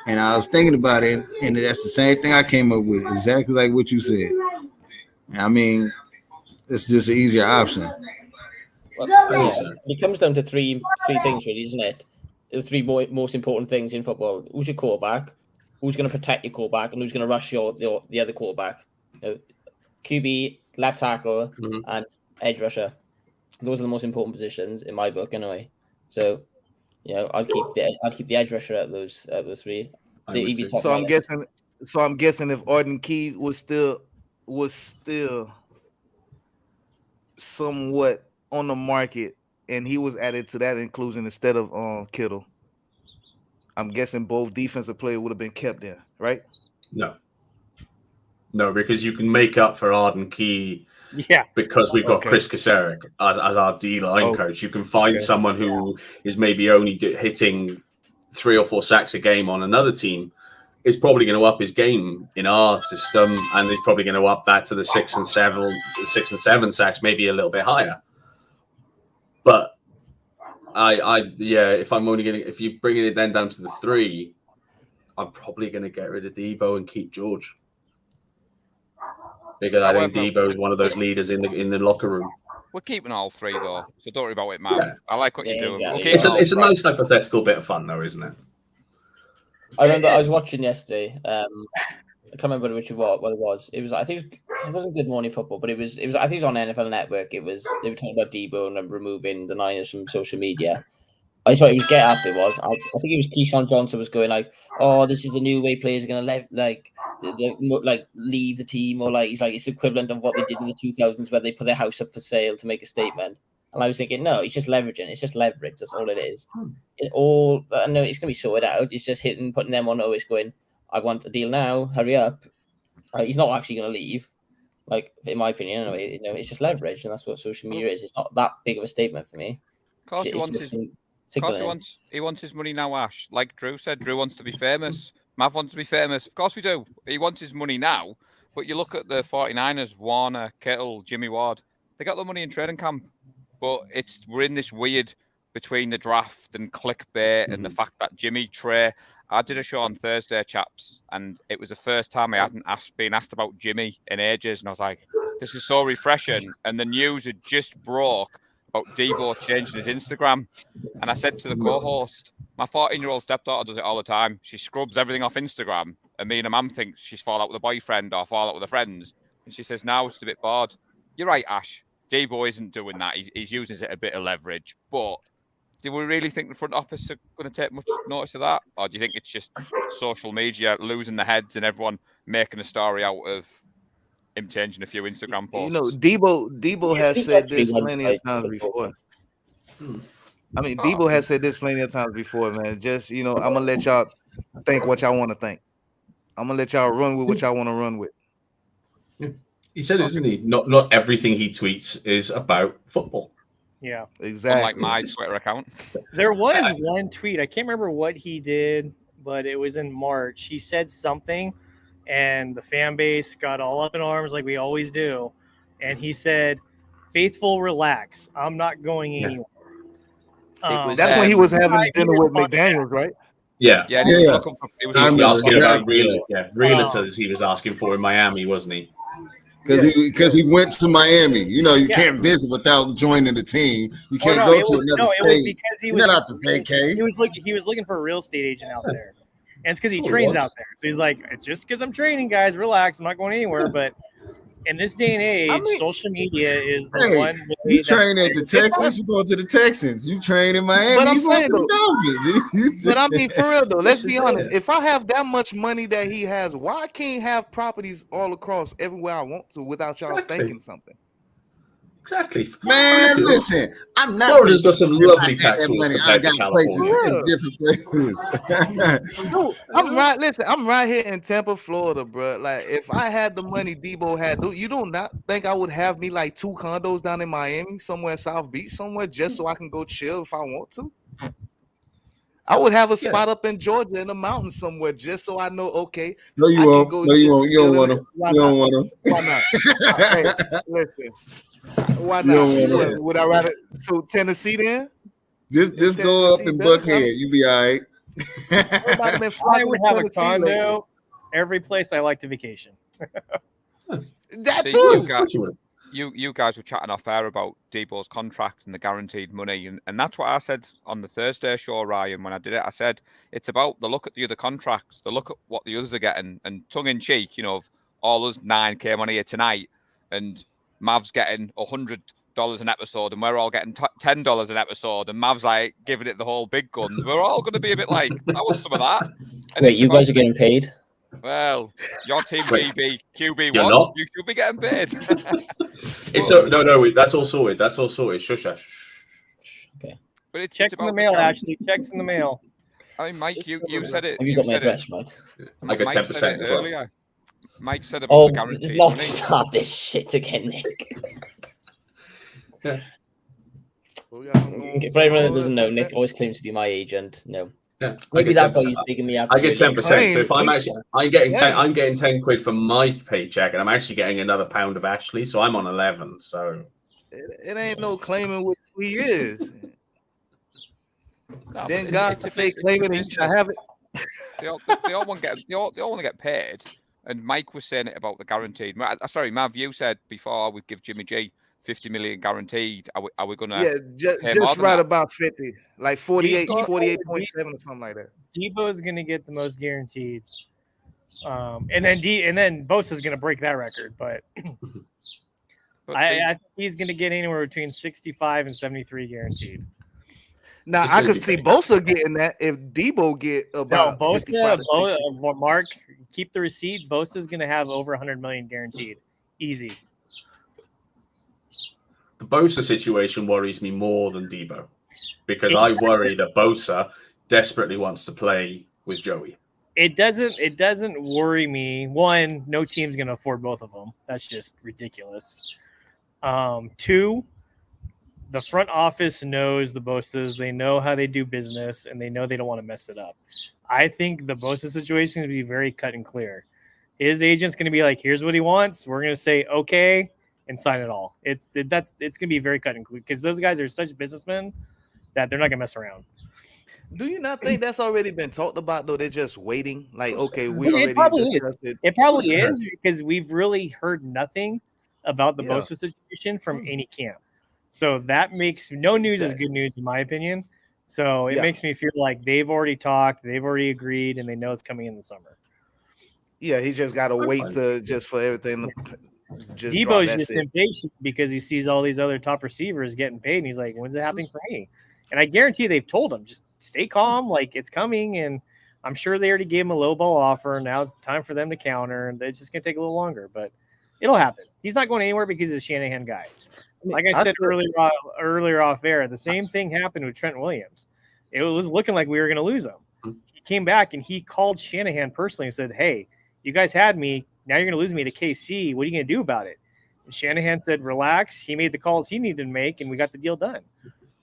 And I was thinking about it, and that's the same thing I came up with, exactly like what you said. I mean, it's just an easier option. Well, it comes down to three things, really, isn't it? The 3 most important things in football. Who's your quarterback? Who's going to protect your quarterback? And who's going to rush the other quarterback? QB, left tackle, and edge rusher. Those are the most important positions in my book, anyway. So, I'd keep the edge rusher at those 3. So I'm guessing if Arden Key was still was still somewhat on the market, and he was added to that inclusion instead of Kittle, I'm guessing both defensive players would have been kept there, right? No, because you can make up for Arden Key. Yeah, because we've got Chris Kaserik as our D-line coach. You can find someone who is maybe only hitting 3 or 4 sacks a game on another team, is probably going to up his game in our system, and he's probably going to up that to the 6 and 7 sacks, maybe a little bit higher. But if you're bringing it then down to the 3, I'm probably going to get rid of Debo and keep George. Because I think Debo is one of those leaders in the locker room. We're keeping all 3 though, so don't worry about it, man. Yeah. I like what you're doing. Exactly. It's a nice hypothetical bit of fun, though, isn't it? I remember I was watching yesterday. I can't remember what it was. It was, I think it wasn't Good Morning Football, but it was. I think it was on NFL Network. They were talking about Debo and removing the Niners from social media. I thought it was Get Up. It was. I think it was Keyshawn Johnson was going like, "Oh, this is the new way players are going to leave the team," or like it's equivalent of what they did in the 2000s where they put their house up for sale to make a statement. And I was thinking, no, it's just leveraging. It's just leverage. That's all it is. I know it's going to be sorted out. It's just putting them on notice, going, "I want a deal now. Hurry up." He's not actually going to leave. Like in my opinion, anyway, it's just leverage, and that's what social media is. It's not that big of a statement for me. Of course, he wants his money now, Ash. Like Drew said, Drew wants to be famous. Mav wants to be famous. Of course we do. He wants his money now. But you look at the 49ers, Warner, Kittle, Jimmy Ward. They got the money in training camp. But we're in this weird between the draft and clickbait and the fact that Jimmy Trey. I did a show on Thursday, chaps, and it was the first time I hadn't been asked about Jimmy in ages. And I was like, this is so refreshing. And the news had just broke about Debo changing his Instagram. And I said to the co-host, my 14-year-old stepdaughter does it all the time. She scrubs everything off Instagram. And me and her mum thinks she's fall out with a boyfriend or fall out with her friends. And she says, now she's a bit bored. You're right, Ash. Debo isn't doing that. He's using it a bit of leverage. But do we really think the front office are going to take much notice of that? Or do you think it's just social media losing their heads and everyone making a story out of him changing a few Instagram posts? Debo has said this plenty of times before. I mean, Debo has said this plenty of times before, man. Just, I'm going to let y'all think what y'all want to think. I'm going to let y'all run with what y'all want to run with. He said it, didn't he? Not everything he tweets is about football. Yeah, exactly. Like my Twitter account. There was one tweet. I can't remember what he did, but it was in March. He said something, and the fan base got all up in arms like we always do. And he said, "Faithful, relax. I'm not going anywhere." That's when he was having dinner with McDaniels, right? Yeah. He was asking about realtors he was asking for in Miami, wasn't he? Because he went to Miami. You can't visit without joining the team. You can't go to another state. You're not out to vacay. He was looking for a real estate agent out there. And it's because he trains out there. So he's like, it's just because I'm training, guys. Relax. I'm not going anywhere. But in this day and age, social media is the one. You train at the Texans, you go to the Texans. You train in Miami, but I'm saying, but I mean, for real though, let's be honest. If I have that much money that he has, why can't I have properties all across everywhere I want to without y'all thinking something? Exactly, man. Listen, I'm not. Florida's got some lovely tax rules. I got places in different places. Dude, I'm right here in Tampa, Florida, bro. Like, if I had the money Debo had, you do not think I would have me like 2 condos down in Miami, somewhere in South Beach, somewhere just so I can go chill if I want to. I would have a spot up in Georgia in the mountains somewhere just so I know. Okay, no, you won't. No, you won't. You don't want them. You don't want them. Why not? Hey, listen. Why not? Would I rather Tennessee then? Just go up in Buckhead. You be all right. I would have a condo every place I like to vacation. That's true. You guys were chatting off air about Debo's contract and the guaranteed money, and that's what I said on the Thursday show, Ryan. When I did it, I said it's about the look at the other contracts, the look at what the others are getting, and tongue in cheek, of all us 9 came on here tonight, and Mav's getting $100 an episode, and we're all getting $10 an episode, and Mav's like giving it the whole big guns. We're all going to be a bit like, I want some of that. And wait, you guys are getting paid? Well, your team Wait, QB1, you're not? you should be getting paid. No, that's all sorted. That's all sorted. Shush. Okay. But it's Checks in the mail, Ashley. Checks in the mail. I mean, Mike, you said it. Have you got my address right? I got 10% as well. Earlier. Mike said about the guaranteed let's not money. start this shit again, Nick. Yeah. For everyone that doesn't know, Nick always claims to be my agent. No. Yeah, maybe that's why he's digging me up. I get 10%. So if I'm getting 10 quid from my paycheck, and I'm actually getting another pound of Ashley, so I'm on 11. So it ain't no claiming what he is. No, then God say claiming he shall have it. They all want to get paid. And Mike was saying it about the guaranteed. Sorry, Mav, you said before we'd give Jimmy G 50 million guaranteed. Are we gonna? Yeah, just right about 50, like 48, 48.7 or something like that. Debo is gonna get the most guaranteed, and then Bosa's gonna break that record. But I think he's gonna get anywhere between 65 and 73 guaranteed. Now I could see Bosa getting that if Debo get about Mark, keep the receipt. Bosa's gonna have over 100 million guaranteed, easy. The Bosa situation worries me more than Debo, because I worry that Bosa desperately wants to play with Joey. It doesn't worry me. One, no team's gonna afford both of them. That's just ridiculous. Two, the front office knows the Bosas. They know how they do business, and they know they don't want to mess it up. I think the Bosa situation is going to be very cut and clear. His agent's going to be like, here's what he wants. We're going to say, okay, and sign it all. It's going to be very cut and clear because those guys are such businessmen that they're not going to mess around. Do you not think that's already been talked about, though? They're just waiting. Like, okay, we already discussed it. It probably is because we've really heard nothing about the Bosa situation from any camp. So that makes no news is good news, in my opinion. So it makes me feel like they've already talked, they've already agreed, and they know it's coming in the summer. Yeah, he's just got to wait for everything to Debo's just impatient because he sees all these other top receivers getting paid, and he's like, when's it happening for me? And I guarantee they've told him, just stay calm, like it's coming. And I'm sure they already gave him a low ball offer. Now it's time for them to counter, and it's just going to take a little longer, but it'll happen. He's not going anywhere because he's a Shanahan guy. Like I said earlier off air, the same thing happened with Trent Williams. It was looking like we were going to lose him. He came back and he called Shanahan personally and said, hey, you guys had me. Now you're going to lose me to KC. What are you going to do about it? And Shanahan said, relax. He made the calls he needed to make, and we got the deal done.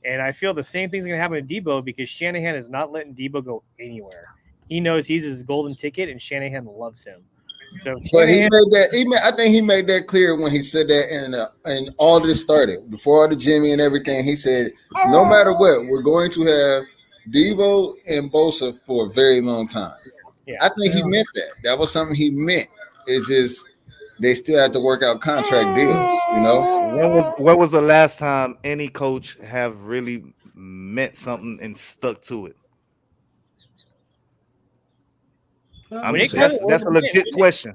And I feel the same thing's going to happen to Debo because Shanahan is not letting Debo go anywhere. He knows he's his golden ticket, and Shanahan loves him. So, but he made that. I think he made that clear when he said that, and all this started before all the Jimmy and everything. He said, no matter what, we're going to have Devo and Bosa for a very long time. Yeah. I think he meant that. That was something he meant. It's just they still have to work out contract deals. You know, when was the last time any coach have really meant something and stuck to it? That's a legit question.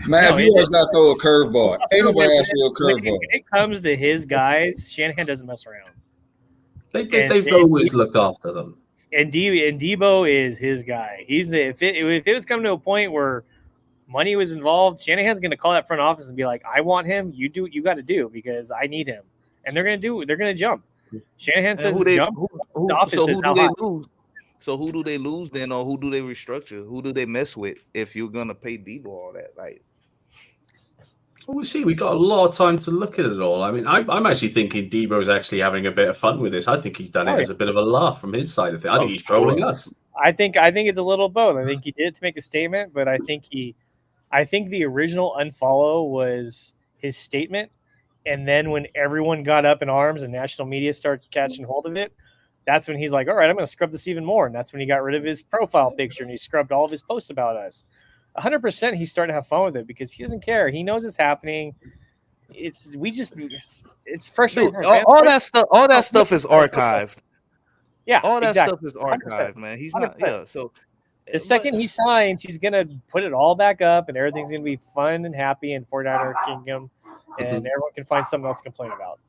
Man, you always got to throw a curveball. Ain't nobody asked for a curveball. When it comes to his guys, Shanahan doesn't mess around. They've always looked after them. And Debo is his guy. If it was coming to a point where money was involved, Shanahan's going to call that front office and be like, "I want him. You do what you got to do because I need him." And they're going to jump. Shanahan says, "Jump." So who do they lose then, or who do they restructure? Who do they mess with if you're gonna pay Debo all that? Like, well, we see we got a lot of time to look at it all. I mean, I'm actually thinking Debo's actually having a bit of fun with this. I think he's done it as a bit of a laugh from his side of it. I think he's trolling us. I think it's a little both. I think he did it to make a statement, but I think the original unfollow was his statement, and then when everyone got up in arms and national media started catching hold of it. That's when he's like, all right, I'm going to scrub this even more. And that's when he got rid of his profile picture and he scrubbed all of his posts about us. 100% he's starting to have fun with it because he doesn't care. He knows it's happening. It's frustrating. Dude, all that stuff is archived. Yeah, all that stuff is archived, 100%. Man. He's 100%. Not. Yeah, so the second he signs, he's going to put it all back up, and everything's going to be fun and happy in 49er Kingdom, and everyone can find something else to complain about.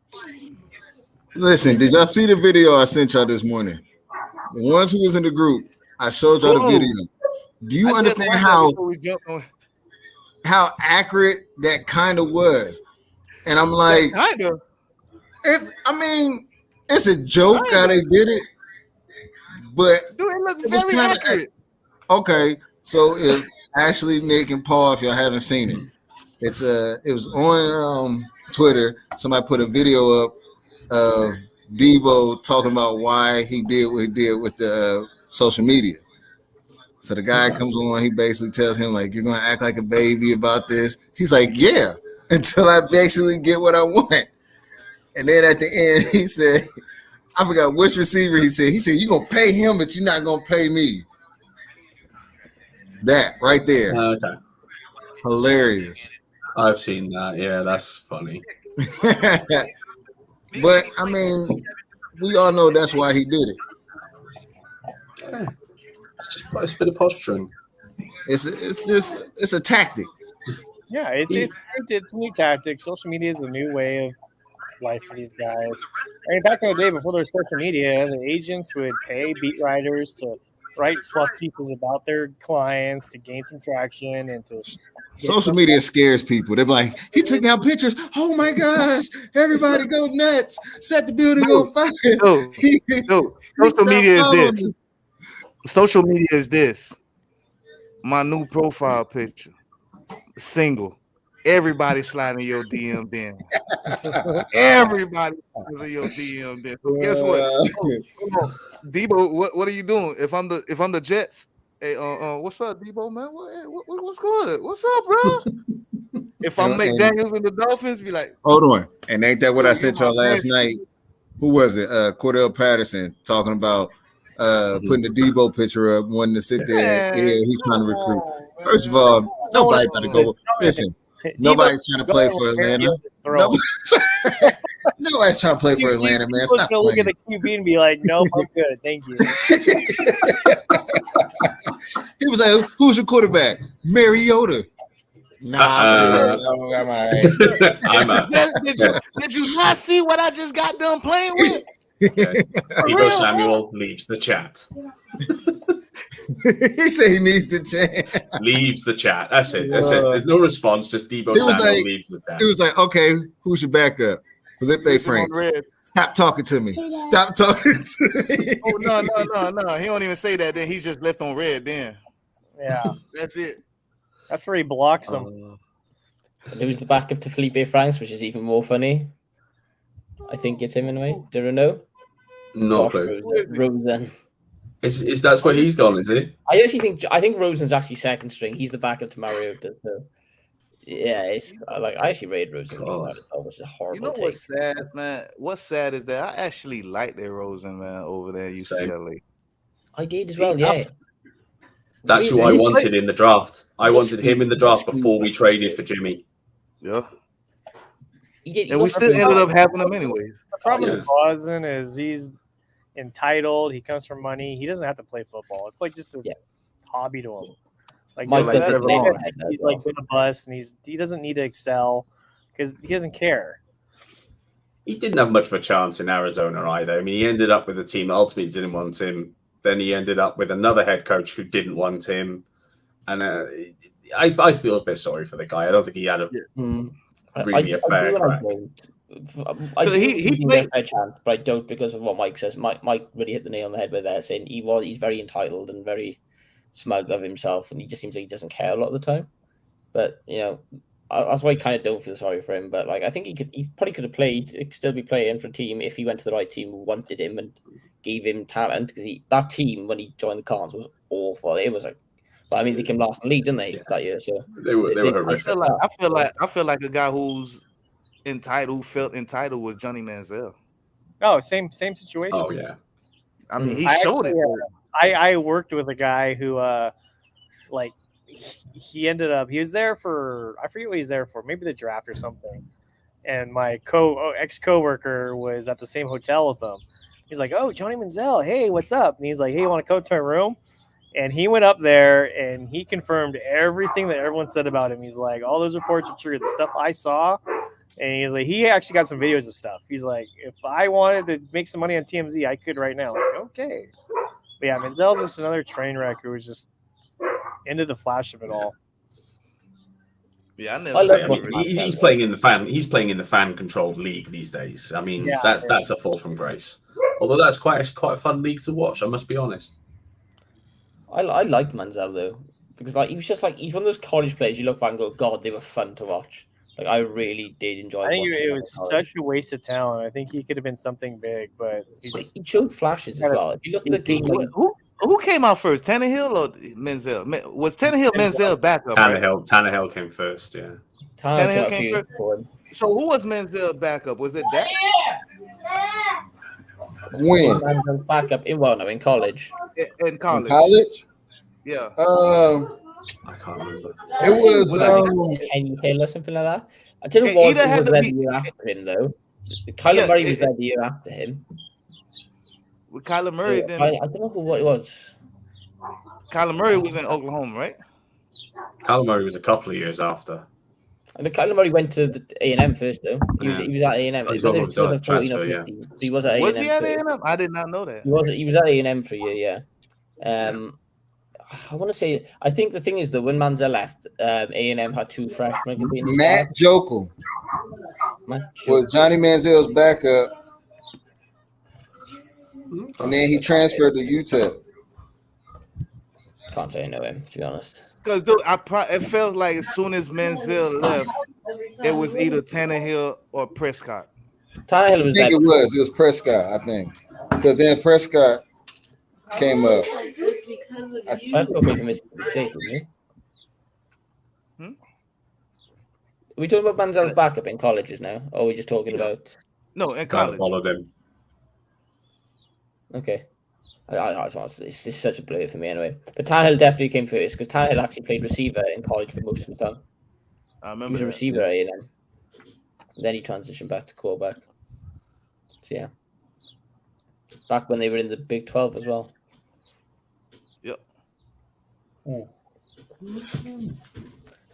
Listen, did y'all see the video I sent y'all this morning? The ones who was in the group, I showed y'all the video. Do you understand how accurate that kind of was? And I'm like, kind of. It's a joke how they did it, but dude, it looks very accurate. Okay, so if Ashley, Nick, and Paul, if y'all haven't seen it, it was on Twitter. Somebody put a video up of Debo talking about why he did what he did with the social media. So the guy comes on, he basically tells him, like, you're going to act like a baby about this. He's like, yeah, until I basically get what I want. And then at the end, he said, I forgot which receiver he said. He said, you're going to pay him, but you're not going to pay me. That right there. Okay. Hilarious. I've seen that. Yeah, that's funny. But, I mean, we all know that's why he did it. Yeah. It's a bit of posturing. It's a tactic. Yeah, it's a new tactic. Social media is the new way of life for these guys. I mean, back in the day before there was social media, the agents would pay beat writers to write fluff pieces about their clients to gain some traction and to. Social media scares people. They're like, he took down pictures. Oh my gosh! Everybody go nuts! Set the building on fire. Social media is this. Social media is this. My new profile picture. Single. Everybody sliding your DM then. Everybody is in your DM then. So guess what? Debo, what are you doing? If I'm the Jets, hey, what's up, Debo, man? What's good? What's up, bro? If I'm McDaniels and the Dolphins, be like, hold on. And ain't that what I sent y'all last night? Who was it? Cordell Patterson talking about putting the Debo picture up, wanting to sit there. Yeah, he's trying to recruit. First of all, nobody's trying to go. Listen, nobody's trying to play for Atlanta. Nobody's trying to play for Atlanta, man. Stop playing. Look at the QB and be like, nope, I'm good. Thank you. He was like, who's your quarterback? Mariota. Nah, I'm all right. Did you not see what I just got done playing with? Debo Samuel leaves the chat. He said he needs the chat. Leaves the chat. That's it. There's no response. Just Debo Samuel leaves the chat. He was like, okay, who's your backup? Felipe Franks. Stop talking to me. Stop talking to me. Oh, no. He don't even say that. Then he's just left on red then. Yeah. That's it. That's where he blocks him. And who's the backup to Felipe Franks, which is even more funny? I think it's him in a way. Do you know? No clue. Rosen. Is that's where he's gone? Is he? I think Rosen's actually second string. He's the backup to Mariota. So yeah, I actually rated Rosen, which is horrible. You know what's sad, man? What's sad is that I actually like that Rosen, man, over there at UCLA. I did as well. Yeah. That's who I wanted in the draft. I wanted him in the draft before we traded for Jimmy. Yeah. And we still ended up having him anyways. The problem with Rosen is he's entitled. He comes from money. He doesn't have to play football. It's like just a hobby to him. He's like been a bust, and he doesn't need to excel because he doesn't care. He didn't have much of a chance in Arizona either. I mean, he ended up with a team that ultimately didn't want him. Then he ended up with another head coach who didn't want him, and I feel a bit sorry for the guy. I don't think he had a really a fair crack. He played a chance, but I don't because of what Mike says. Mike really hit the nail on the head with that, saying he's very entitled and very smug of himself, and he just seems like he doesn't care a lot of the time. But that's why I kind of don't feel sorry for him. But I think he probably could have played. He could still be playing for a team if he went to the right team who wanted him and gave him talent. Because that team when he joined the Cardinals was awful. It was but I mean they came last in the league, didn't they, that year? So they were horrific. I feel like a guy who's felt entitled was Johnny Manziel. Oh, same situation. Oh yeah. I mean, he showed it. I worked with a guy who he ended up, he was there for, I forget what he's there for, maybe the draft or something. And my ex-coworker was at the same hotel with him. He's like, oh, Johnny Manziel, hey, what's up? And he's like, hey, you want to come to my room? And he went up there and he confirmed everything that everyone said about him. He's like, all those reports are true. The stuff I saw. And he's like, he actually got some videos of stuff. He's like, if I wanted to make some money on TMZ, I could right now. I'm like, okay. But yeah, Manziel's just another train wreck who was just into the flash of it all. Yeah, he's playing in the fan. He's playing in the fan-controlled league these days. I mean, that's a fall from grace. Although that's quite a fun league to watch. I must be honest. I liked Manziel though, because like he's one of those college players you look back and go, God, they were fun to watch. Like I really did enjoy. I think it was such a waste of talent. I think he could have been something big, but he showed flashes as well. If you look at the game, who came out first, Tannehill or Manziel? Was Tannehill Manziel backup? Tannehill came first. Yeah. Tannehill came first. So who was Manziel backup? Was it that? When backup in college. In college. Yeah. I can't remember. It was Kenny Hill or something like that. I don't know what was there the year after him though. Kyler Murray was there the year after him. With Kyler Murray, then I don't know what it was. Kyler Murray was in Oklahoma, right? Kyler Murray was a couple of years after. I mean, Kyler Murray went to the A&M first, though. He was at A&M. He was at A&M. He was at A&M. Was he at A&M? I did not know that. He was at A&M for a year, yeah. I want to say, I think the thing is that when Manziel left, A&M had two freshmen. Matt Jokel was Johnny Manziel's backup, and then he transferred to UTEP. Can't say I know him, to be honest. Because it felt like as soon as Manziel left, it was either Tannehill or Prescott. Tannehill was. I think it was Prescott. I think because then Prescott came up. Prescott came from Mississippi State, didn't he? Are we talking about Manziel's backup in colleges now, or are we just talking about? No, in college. Followed him. Okay. It's just such a blur for me anyway. But Tannehill definitely came first because Tannehill actually played receiver in college for most of the time. I remember he was a receiver at A&M. Then he transitioned back to quarterback. So yeah, back when they were in the Big 12 as well. Yep.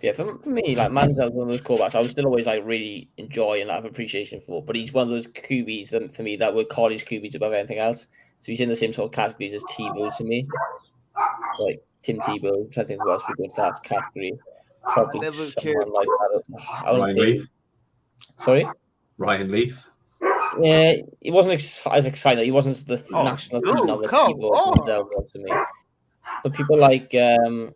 Yeah, for me, like Manziel's one of those quarterbacks I would still always like really enjoy and have appreciation for. But he's one of those QBs, and for me, that were college QBs above anything else. So he's in the same sort of categories as Tebow to me. Like Tim Tebow, which I think who else would go into that category. Probably never cared. Like that. Ryan Leaf. Sorry? Ryan Leaf. Yeah, it wasn't as exciting. He wasn't the national team of the Tebow was to me. But people like what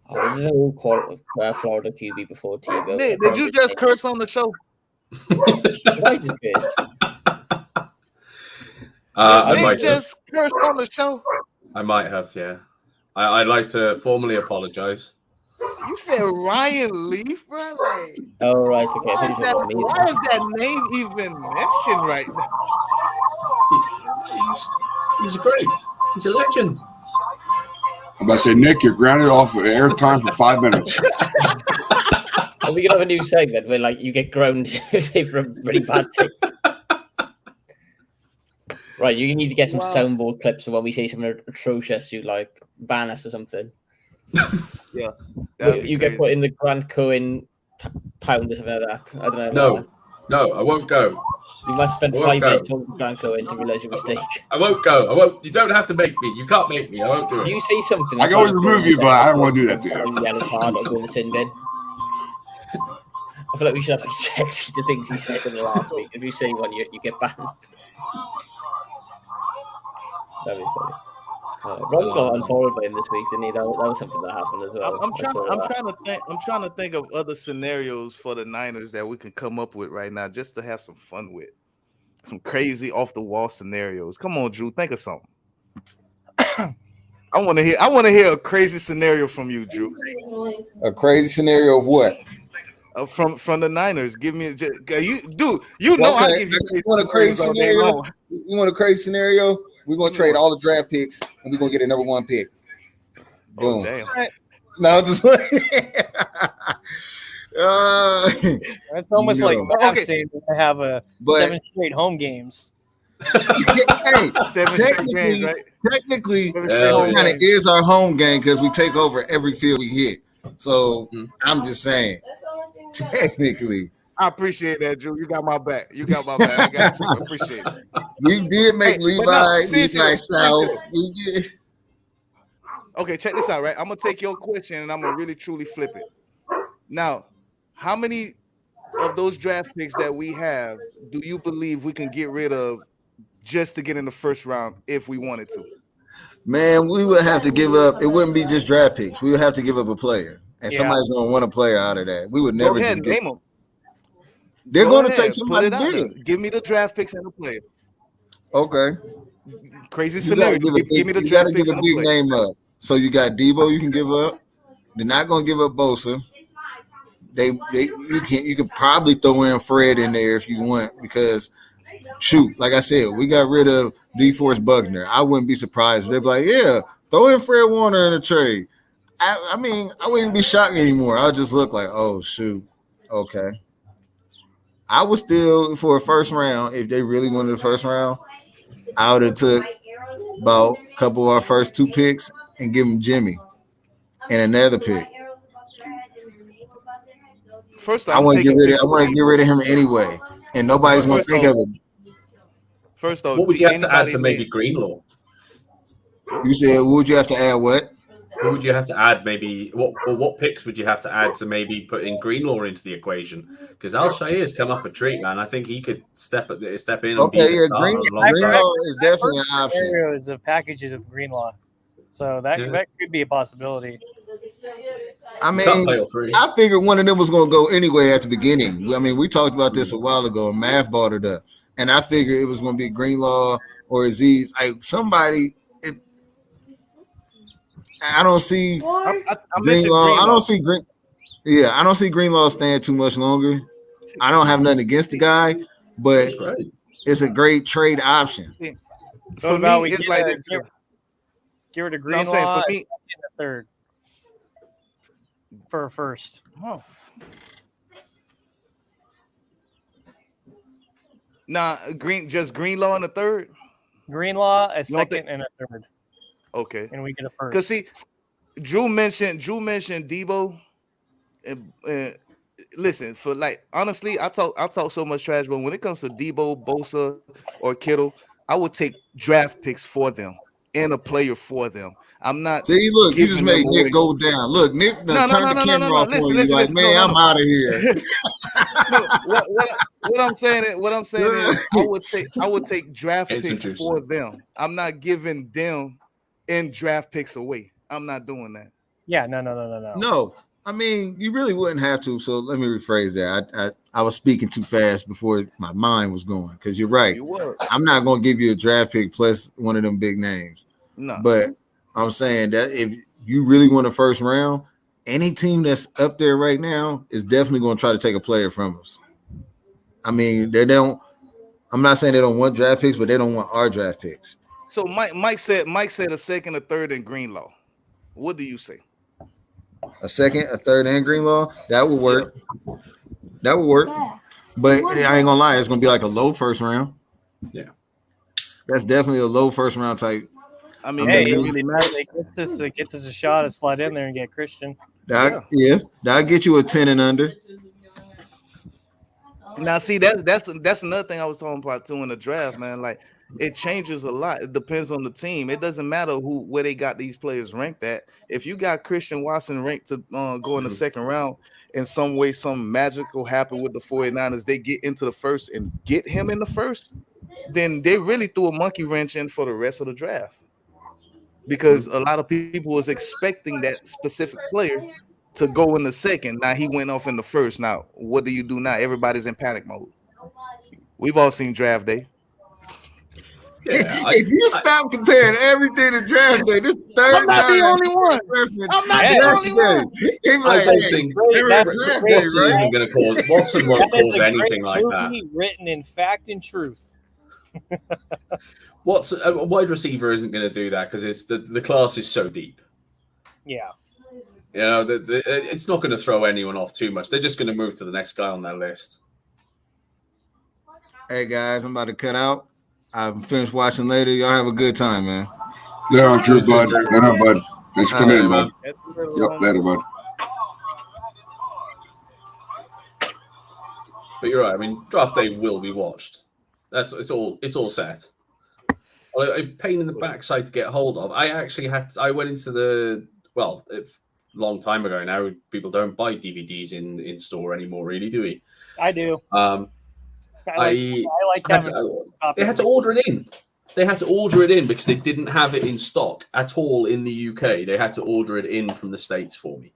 was it old Florida QB before Tebow? Nick, did you just curse on the show? I just cursed. I just cursed on the show. I might have, yeah. I'd like to formally apologize. You said Ryan Leaf, bro? Like, oh, right, okay. Why is that name even mentioned right now? He's great. He's a legend. I'm about to say, Nick, you're grounded off of airtime for 5 minutes. Are we gonna have a new segment where, like, you get grounded for a really bad take? Right, you need to get some soundboard clips of when we say something atrocious, you like ban us or something. Yeah, you get put in the Grant Cohen pound or something like that. I don't know. No, I won't go. You must spend 5 minutes talking to Grant Cohen to realize your mistake. I won't go. I won't. You don't have to make me. You can't make me. I won't do it. You say something. I can always remove you, but I don't want to do that to you. Yellow card or go in the sin bin. I feel like we should have to check the things he said in the last week. If you say one, you get banned. That'd be funny. Ron got unfollowed by him this week, didn't he? That was something that happened as well. I'm trying to think of other scenarios for the Niners that we can come up with right now, just to have some fun with. Some crazy off the wall scenarios. Come on, Drew, think of something. I want to hear a crazy scenario from you, Drew. A crazy scenario of what? From the Niners. Give me you know I give you want a crazy scenario. You want a crazy scenario? We're gonna trade all the draft picks and we're gonna get a number 1 pick. Boom. Damn. No, just that's almost like saying I have 7 straight home games. Hey, 7 straight games, right? Technically, it kind of is our home game because we take over every field we hit. So I'm just saying, technically. I appreciate that, Drew. You got my back. I got you. I appreciate it. We did make Levi South. We did. Okay, check this out, right? I'm gonna take your question and I'm gonna really truly flip it. Now, how many of those draft picks that we have do you believe we can get rid of just to get in the first round if we wanted to? Man, we would have to give up. It wouldn't be just draft picks. We would have to give up a player, and somebody's going to want a player out of that. We would never Go ahead, just name them. They're Go going to ahead, take somebody put it out big. there. Give me the draft picks and the player. Okay. Crazy scenario. Give me the you draft gotta picks give a and the big player. name up. So you got Debo. You can give up. They're not going to give up Bosa. You could probably throw in Fred in there if you want because. Shoot, like I said, we got rid of DeForest Buckner. I wouldn't be surprised. They'd be like, yeah, throw in Fred Warner in a trade. I mean, I wouldn't be shocked anymore. I'll just look like, oh, shoot, okay. I would still, for a first round, if they really wanted the first round, I would have took about a couple of our first 2 picks and give them Jimmy and another pick. First, I want to get rid of him anyway, and nobody's going to think of it. First off, what would you have to add to maybe Greenlaw? You said, what would you have to add? What would you have to add? Maybe what picks would you have to add to maybe put in Greenlaw into the equation? Because Al-Shair's come up a treat, man. I think he could step in and be the starter. Greenlaw is definitely an option. Scenarios of packages with Greenlaw, so that could be a possibility. I mean, I figured one of them was going to go anyway at the beginning. I mean, we talked about this a while ago, and Math brought it up. And I figured it was going to be Greenlaw or Aziz. Somebody. I don't see Greenlaw. I don't see Green. Yeah, I don't see Greenlaw staying too much longer. I don't have nothing against the guy, but it's a great trade option. So about we it's like get rid of Greenlaw for me in the third for a first. Oh. Nah, Greenlaw in the third. Greenlaw a second and a third. Okay, and we get a first. Cause see, Drew mentioned Debo. And listen, for like honestly, I talk so much trash, but when it comes to Debo, Bosa, or Kittle, I would take draft picks for them and a player for them. I'm not. See, look, you just made Nick go down. Look, Nick turned the camera off on you. Like, man, I'm out of here. What I'm saying is, I would take draft picks for them. I'm not giving them in draft picks away. I'm not doing that. Yeah, no. No, I mean, you really wouldn't have to. So let me rephrase that. I was speaking too fast before my mind was going because you're right. I'm not going to give you a draft pick plus one of them big names. No, but I'm saying that if you really want a first round, any team that's up there right now is definitely going to try to take a player from us. I mean, I'm not saying they don't want draft picks, but they don't want our draft picks. So Mike said a second, a third, and Greenlaw. What do you say? A second, a third, and Greenlaw? That would work. That would work. But I ain't gonna lie, it's gonna be like a low first round. Yeah. That's definitely a low first round type. I mean, hey, it really matters. It gets us a shot to slide in there and get Christian. That'll get you a 10 and under. Now, see, that's another thing I was talking about too in the draft, man. Like, it changes a lot. It depends on the team. It doesn't matter where they got these players ranked at. If you got Christian Watson ranked to go in the second round, in some way, some magical happen with the 49ers, they get into the first and get him in the first, then they really threw a monkey wrench in for the rest of the draft. Because a lot of people was expecting that specific player to go in the second. Now he went off in the first. Now, what do you do now? Everybody's in panic mode. We've all seen draft day. Yeah, if you stop comparing everything to draft day, this third I'm not the only one. I'm not the only one. I don't think Watson isn't going to cause. Watson won't cause anything like that. Written in fact and truth. A wide receiver isn't going to do that because the class is so deep. Yeah. You know, it's not going to throw anyone off too much. They're just going to move to the next guy on their list. Hey guys, I'm about to cut out. I'm finished watching later. Y'all have a good time, man. Yeah, true, bud. Later, bud. Thanks for coming in, bud. Yep, later, bud. But you're right. I mean, draft day will be watched. It's all set. a pain in the backside to get hold of. I went into the long time ago now. People don't buy DVDs in store anymore, really, do we? I do. They had to order it in. They had to order it in because they didn't have it in stock at all in the UK. They had to order it in from the States for me.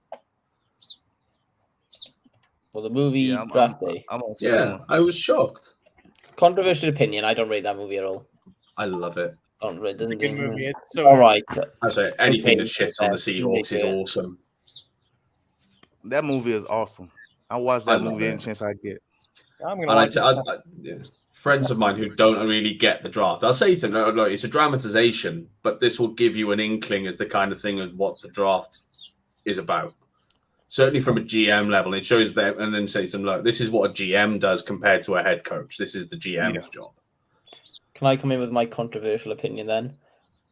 Well, the movie Draft Day. I was shocked. Controversial opinion. I don't rate that movie at all. I love it. Don't rate. It's a good movie. It's so all right. I say anything that shits on the Seahawks is awesome. That movie is awesome. I watch that movie any chance I get. I'm gonna watch friends of mine who don't really get the draft, I'll say to them, no, it's a dramatization, but this will give you an inkling as the kind of thing of what the draft is about. Certainly from a GM level, it shows them, and then say to them, look, this is what a GM does compared to a head coach. This is the GM's job. Can I come in with my controversial opinion then?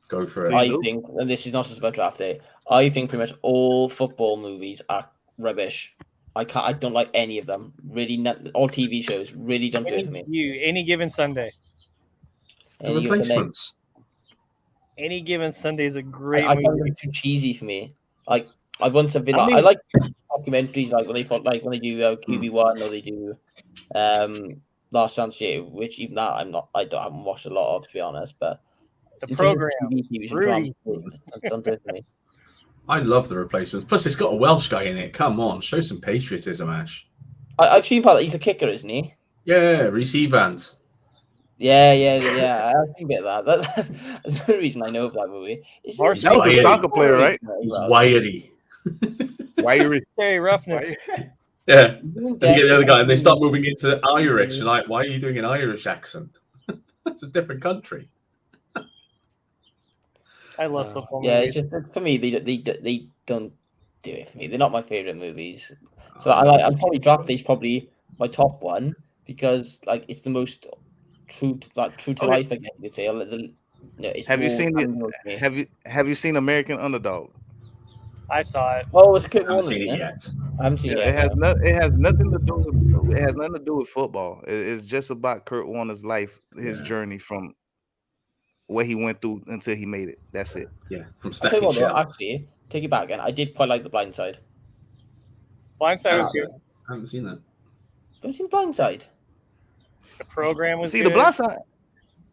Go for it. I think, and this is not just about draft day, I think pretty much all football movies are rubbish. I don't like any of them. Really, all TV shows really don't do it for me. Any Given Sunday. The Replacements. Any Given Sunday is a great I movie. find them too cheesy for me. Like I once have been. I like documentaries like when they do QB1 or they do Last Chance U, which even that I haven't watched a lot of, to be honest. But the program, don't do it for me. I love The Replacements. Plus, it's got a Welsh guy in it. Come on, show some patriotism, Ash. I've seen part. He's a kicker, isn't he? Yeah, Reece Evans. Yeah. I've seen a bit of that. That's the reason I know of that movie. That was a soccer player, right? He's wiry. Very roughness. Yeah. And you get the other guy, and they start moving into Irish. And like, why are you doing an Irish accent? It's a different country. I love football movies. Yeah, it's just for me. They don't do it for me. They're not my favorite movies. So I'm probably Draft Day's probably my top one because like it's the most true to life. I guess you could say. Have you seen American Underdog? I saw it. Oh, it's Kurt I haven't Warner, seen it isn't yet. I haven't seen it. It has nothing to do with football. It's just about Kurt Warner's life, his journey from what he went through until he made it. That's it. Yeah, from I'll tell you what, though, actually, take it back again. I did quite like The Blind Side. Blind Side was good. I haven't seen that. Have you seen Blind Side? The program was good. The Blind Side.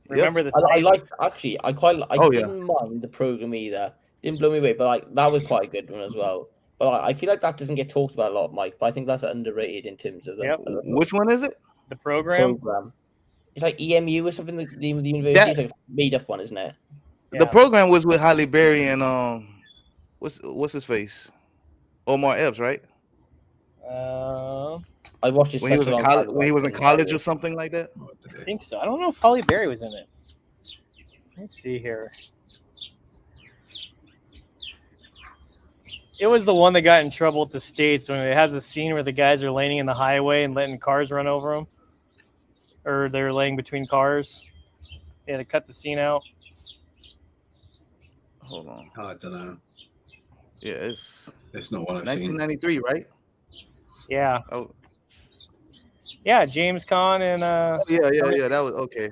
Remember the I liked actually. I didn't mind the program either. Didn't blow me away, but like that was quite a good one as well. But I feel like that doesn't get talked about a lot, Mike. But I think that's underrated in terms of the. Which one is it? The program. It's like EMU or something. The name of the university. It's like a made up one, isn't it? The program was with Halle Berry and what's his face, Omar Epps, right? I watched it when he was in college or something like that. I think so. I don't know if Halle Berry was in it. Let's see here. It was the one that got in trouble at the States when it has a scene where the guys are laying in the highway and letting cars run over them, or they're laying between cars. They had to cut the scene out. Hold on. I don't know. Yeah, it's not what I've 1993, seen. right? Yeah. Oh. Yeah, James Caan and Yeah. That was okay.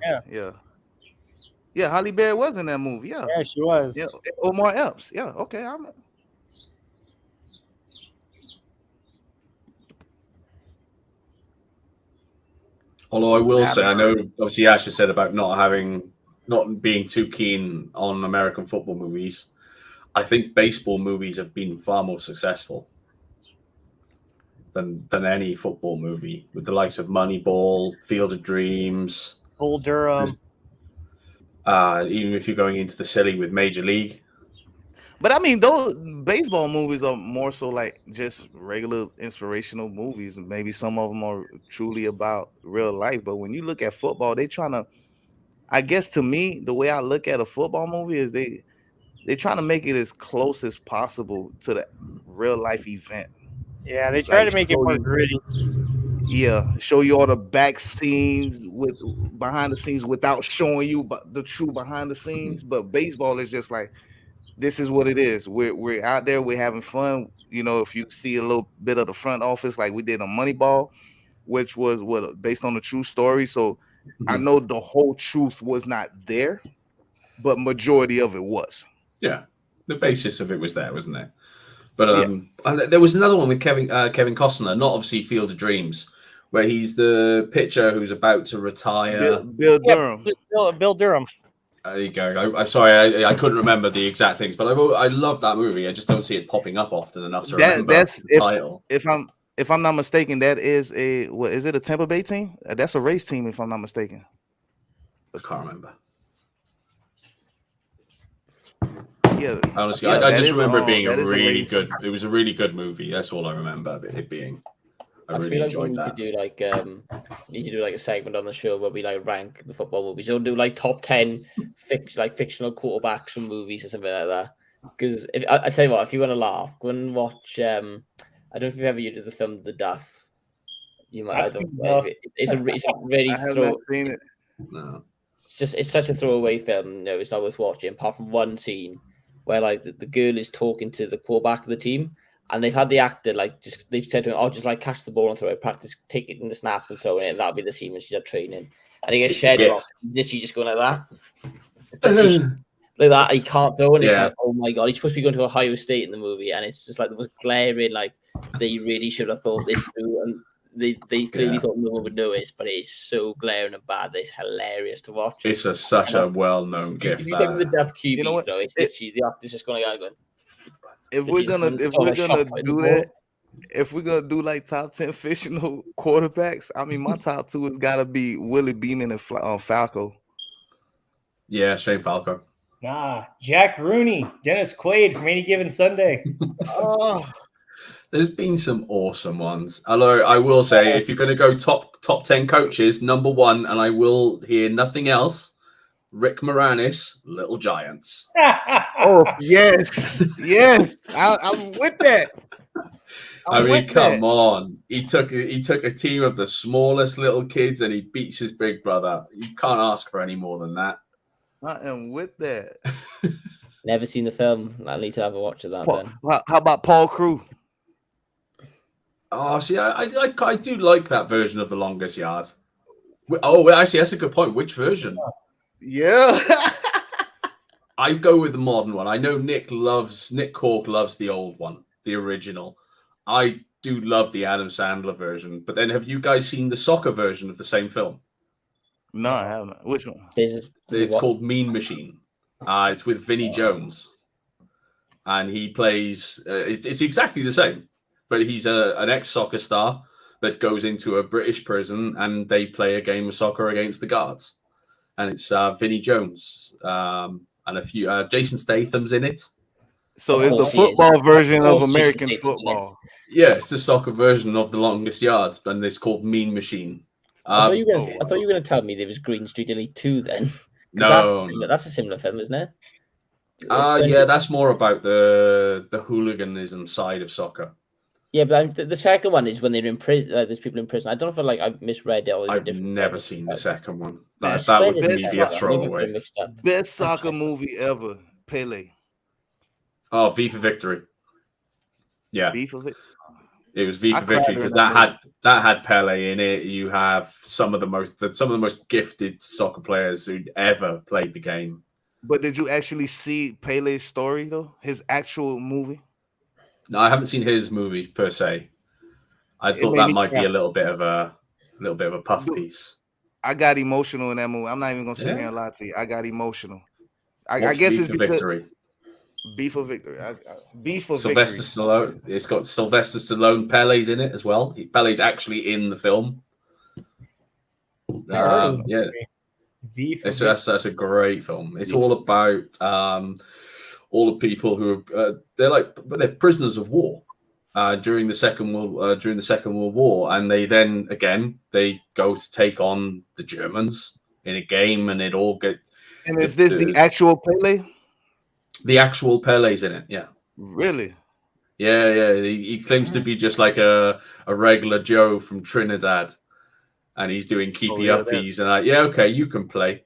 Yeah. Halle Berry was in that movie. Yeah. Yeah, she was. Yeah. Omar Epps. Yeah. Okay. Although I will say, I know obviously Ash has said about not being too keen on American football movies. I think baseball movies have been far more successful than any football movie, with the likes of Moneyball, Field of Dreams, Bull Durham. Even if you're going into the silly with Major League. But I mean, those baseball movies are more so like just regular inspirational movies. Maybe some of them are truly about real life. But when you look at football, they trying to, I guess to me, the way I look at a football movie is they're trying to make it as close as possible to the real life event. Yeah, they try to make it more gritty. Yeah, show you all the back scenes behind the scenes without showing you the true behind the scenes. But baseball is just like, this is what it is. We're out there. We're having fun. You know, if you see a little bit of the front office, like we did on Moneyball, which was based on a true story. So I know the whole truth was not there, but majority of it was. Yeah, the basis of it was there, wasn't it? But there was another one with Kevin Costner, not obviously Field of Dreams, where he's the pitcher who's about to retire. Bill Durham. Bill Durham. There you go. I'm sorry, I couldn't remember the exact things, but I love that movie. I just don't see it popping up often enough to remember the title. If I'm not mistaken, that is is it a Tampa Bay team? That's a race team, if I'm not mistaken. I can't remember. Yeah, honestly, I just remember it being a really good. It was a really good movie. That's all I remember it being. I really enjoyed that. We need to do like a segment on the show where we like rank the football movies. Don't do like top 10 fictional quarterbacks from movies or something like that. Because I tell you what, if you want to laugh, go and watch. I don't know if you've ever used the film The Duff. You might. I don't know. It's a really. I have not seen it. No. It's such a throwaway film. No, it's not worth watching. Apart from one scene where like the girl is talking to the quarterback of the team, and they've had the actor they've said to him, "Oh, just like catch the ball and throw it, practice taking the snap and throwing it." And that'll be the scene when she's at training, and he gets shed off. Literally just going like that, like that. He can't throw, and it's like, oh my god, he's supposed to be going to Ohio State in the movie, and it's just like the most glaring. Like they really should have thought this through, and they clearly thought no one would know it, but it's so glaring and bad. It's hilarious to watch. It's such a well-known gift. If you think of the Duff QB throw, it's literally the actor's just going to go. If we're gonna do that, if we're gonna do like top 10 fictional quarterbacks, I mean, my top 2 has got to be Willie Beeman and Falco. Yeah, Shane Falco. Nah, Jack Rooney, Dennis Quaid from Any Given Sunday. There's been some awesome ones. Although I will say, if you're going to go top 10 coaches, number 1, and I will hear nothing else, Rick Moranis, Little Giants. Oh yes, I'm with that. I mean, come on. He took a team of the smallest little kids and he beats his big brother. You can't ask for any more than that. I am with that. Never seen the film. I need to have a watch of that. Then. How about Paul Crewe? Oh, see, I do like that version of The Longest Yard. Oh, actually, that's a good point. Which version? Yeah. I go with the modern one. I know Nick Cork loves the old one, the original. I do love the Adam Sandler version. But then have you guys seen the soccer version of the same film? No, I haven't. Which one? It's called Mean Machine. It's with Vinnie Jones. And he plays... it's exactly the same. But he's an ex-soccer star that goes into a British prison and they play a game of soccer against the guards. And it's Vinnie Jones and a few... Jason Statham's in it. So it's the football version of American football. Yeah, it's the soccer version of The Longest Yard, and it's called Mean Machine. I thought you were going to tell me there was Green Street Elite 2 then. No. That's a similar film, isn't it? Yeah, that's more about the hooliganism side of soccer. Yeah, but the second one is when they're in prison. There's people in prison. I don't know if I misread it. Or I've never seen the second one. That would be a throwaway. Best soccer movie ever, Pele. Oh, V for Victory. Yeah, V for Victory. It was V for Victory because that had Pele in it. You have some of the most gifted soccer players who'd ever played the game. But did you actually see Pele's story though? His actual movie? No, I haven't seen his movie per se. I thought that might be a little bit of a puff piece. I got emotional in that movie. I'm not even gonna sit here and lie to you. I got emotional. I guess it's because Victory. B for Victory. B for Sylvester Victory. Stallone. It's got Sylvester Stallone. Pele's in it as well. Pele's actually in the film. Yeah, that's a great film. It's all about all the people who are they're prisoners of war during the Second World War, and they then again they go to take on the Germans in a game, and it all get. And is this the actual Pele? The actual Pele's in it, yeah. Really? Yeah. He claims to be just like a regular Joe from Trinidad, and he's doing keepy uppies, and okay, you can play.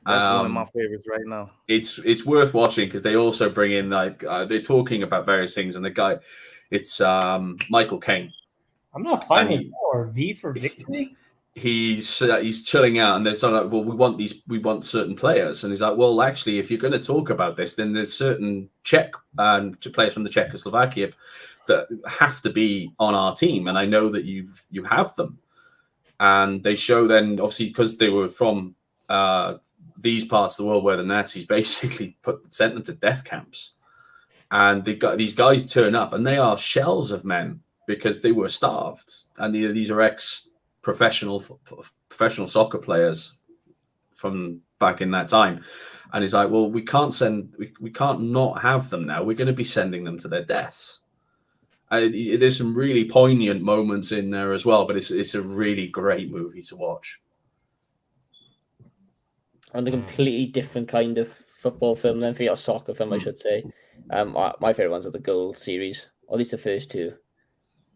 That's one of my favorites right now. It's worth watching because they also bring in they're talking about various things, and the guy, it's Michael Caine. I'm not finding this. Or V for Victory. he's chilling out, and they're sort of like, well, we want certain players, and he's like, well, actually, if you're going to talk about this, then there's certain Czech players from the Czechoslovakia that have to be on our team, and I know that you have them. And they show then, obviously, because they were from these parts of the world where the Nazis basically sent them to death camps. And these guys turn up, and they are shells of men because they were starved. And these are ex-professional soccer players from back in that time. And he's like, well, we can't not have them now. We're going to be sending them to their deaths. There's some really poignant moments in there as well, but it's a really great movie to watch. And a completely different kind of football film than for your soccer film, I should say. My favorite ones are the Goal series, or at least the first two.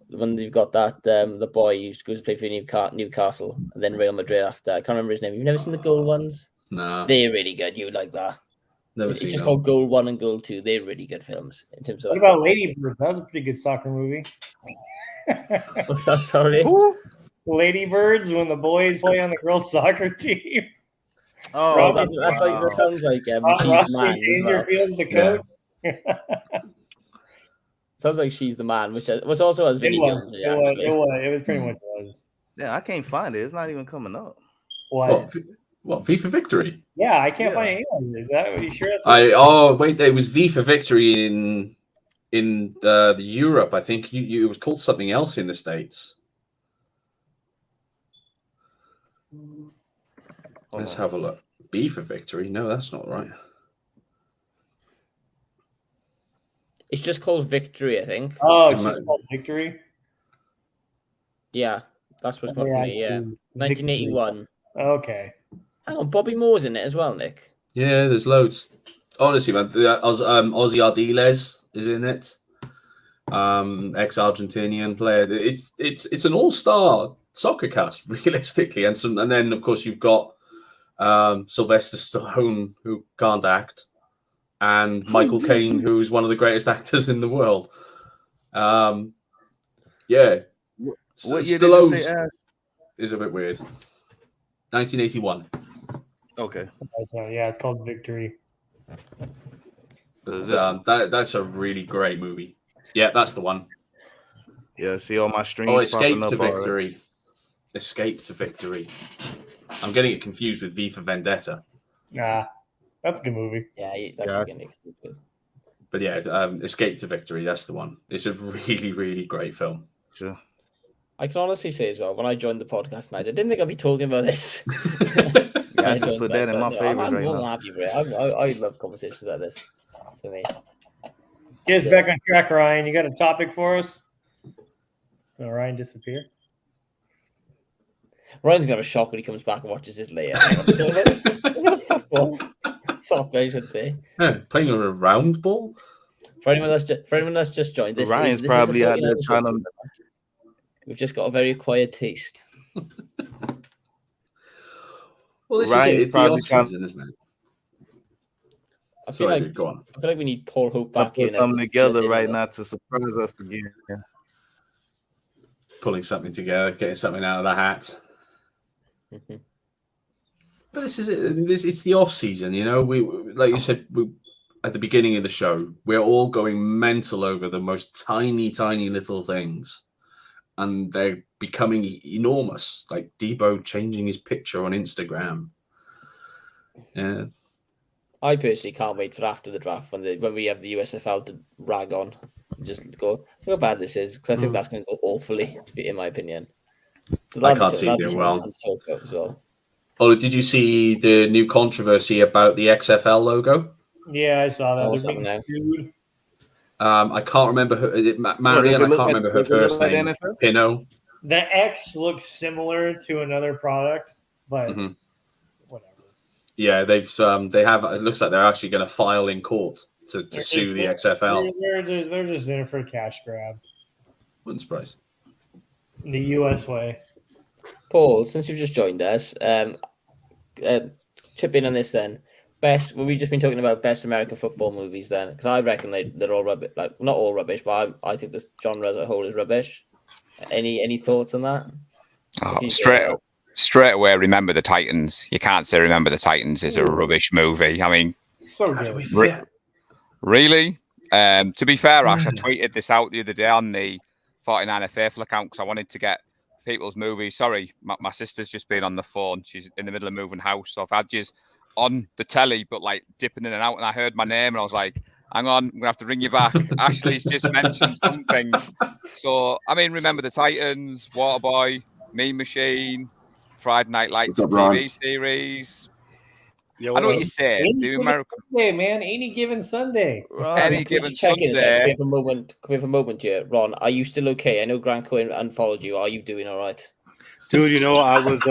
The one you've got that the boy who goes to play for Newcastle and then Real Madrid after. I can't remember his name. You've never seen the Goal ones? No, they're really good. You would like that. It's just called Goal 1 and Goal 2. They're really good films in terms of. What about Lady Birds? That was a pretty good soccer movie. What's that? Sorry. Lady Birds, when the boys play on the girls' soccer team. Oh, that sounds like She's the Man. Dangerfield's the coach. Yeah. Sounds like She's the Man, which also has Vinny Jones. It was pretty much was. Yeah, I can't find it. It's not even coming up. What, V for Victory? Yeah, I can't find anyone. Is that what you sure? Wait, it was V for Victory in the Europe. I think it was called something else in the States. Let's have a look. B for Victory? No, that's not right. It's just called Victory, I think. Oh, it's just called Victory? Yeah, that's what's called for me, yeah. 1981. Okay. Hang on, Bobby Moore's in it as well, Nick. Yeah, there's loads. Honestly, man, Ozzy Ardiles is in it. Ex-Argentinian player. It's an all-star soccer cast, realistically, and then of course you've got Sylvester Stallone, who can't act, and Michael Caine, who's one of the greatest actors in the world. Yeah. What year did you say, Ash? Is a bit weird. 1981. Okay. Yeah, it's called Victory. But, that's a really great movie. Yeah, that's the one. Yeah, see all my streams. Escape to Victory. Already. Escape to Victory. I'm getting it confused with V for Vendetta. Nah, that's a good movie. Yeah, that's good. But yeah, Escape to Victory, that's the one. It's a really, really great film. Sure. I can honestly say as well, when I joined the podcast tonight, I didn't think I'd be talking about this. I just put that in my favorites right now. Happy, I love conversations like this. For me. Get us back on track, Ryan. You got a topic for us? Did Ryan disappear? Ryan's gonna have a shock when he comes back and watches this later. Football. Soft, I should say. Yeah, playing on a round ball. For anyone that's just joined, Ryan's probably out there trying to. We've just got a very quiet taste. Well, this is the off-season, isn't it? I feel like we need Paul Hope back in. Put something together right now to surprise us again. Yeah. Pulling something together, getting something out of the hat. Mm-hmm. But this is it. It's the off-season, you know. We like you said at the beginning of the show, we're all going mental over the most tiny little things. And they're becoming enormous, like Debo changing his picture on Instagram. Yeah, I personally can't wait for after the draft when we have the USFL to rag on, just go look how bad this is, because I think that's going to go awfully, in my opinion. So I can't see it doing well. As well. Oh, did you see the new controversy about the XFL logo? Yeah, I saw that. I can't remember her. Is it Marion? I can't remember her first name. Pino. The X looks similar to another product, but whatever. Yeah, they have. It looks like they're actually going to file in court to sue the XFL. They're just in it for a cash grab. Wouldn't surprise. The US way. Paul, since you've just joined us, chip in on this then. We've just been talking about best American football movies then, because I reckon they're all rubbish. Like, not all rubbish, but I think this genre as a whole is rubbish. Any thoughts on that? straight away, Remember the Titans. You can't say Remember the Titans is a rubbish movie. I mean, so good. Really? To be fair, Ash, I tweeted this out the other day on the 49er Faithful account because I wanted to get people's movies. Sorry, my sister's just been on the phone. She's in the middle of moving house. So I've had you on the telly, but like dipping in and out, and I heard my name and I was like, hang on, I'm going to have to ring you back. Ashley's just mentioned something. So, I mean, Remember the Titans, Waterboy, Mean Machine, Friday Night Lights TV series. Yo, I know what you're saying. The American Sunday, man. Any given Sunday. Any given Sunday. Can we have a moment here, Ron? Are you still okay? I know Grant Cohen unfollowed you. Are you doing all right? Dude, you know, I was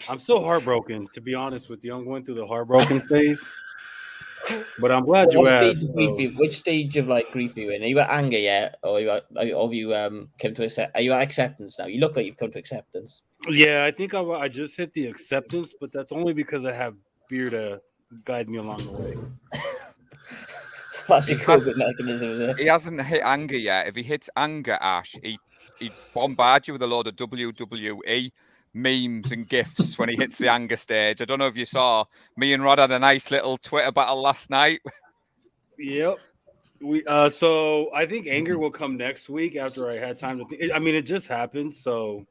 I'm still heartbroken, to be honest with you. I'm going through the heartbroken phase. But I'm glad you asked. Which stage of like grief are you in? Are you at anger yet? Or have you come to accept? Are you at acceptance now? You look like you've come to acceptance. Yeah, I think I just hit the acceptance, but that's only because I have beer to guide me along the way. That's your coping mechanism, is it? He hasn't hit anger yet. If he hits anger, Ash, he bombards you with a load of WWE memes and gifs when he hits the anger stage. I don't know if you saw, me and Rod had a nice little Twitter battle last night. Yep. So I think anger will come next week after I had time to think. I mean, it just happened, so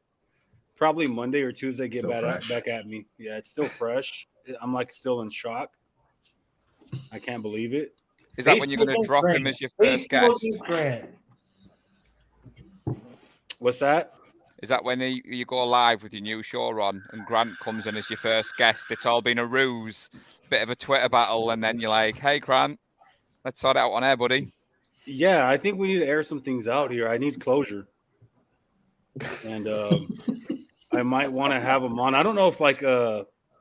probably Monday or Tuesday get back at me. Yeah, it's still fresh. I'm like still in shock. I can't believe it. Is that when you're going to drop him as your first guest? What's that? Is that when you go live with your new show on and Grant comes in as your first guest? It's all been a ruse, bit of a Twitter battle, and then you're like, hey, Grant, let's sort it out on air, buddy. Yeah, I think we need to air some things out here. I need closure. And I might want to have him on. I don't know if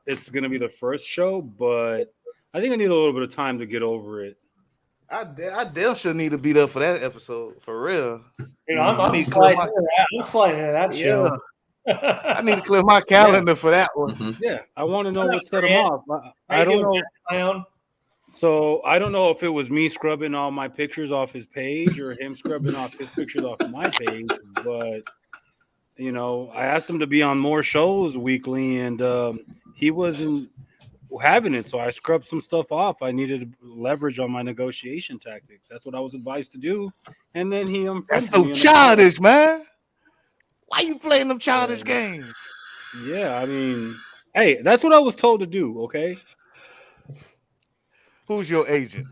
it's going to be the first show, but I think I need a little bit of time to get over it. I damn sure need to be there for that episode, for real. You know, I'm sliding into that show. I need to clear my calendar for that one. Mm-hmm. Yeah, I want to know what set him off. I don't know. So I don't know if it was me scrubbing all my pictures off his page or him scrubbing off his pictures off my page. But, you know, I asked him to be on more shows weekly, and he wasn't having it. So I scrubbed some stuff off. I needed leverage on my negotiation tactics. That's what I was advised to do. And then he That's so childish, man. Why you playing them childish games? Yeah, I mean, hey, that's what I was told to do, okay? Who's your agent?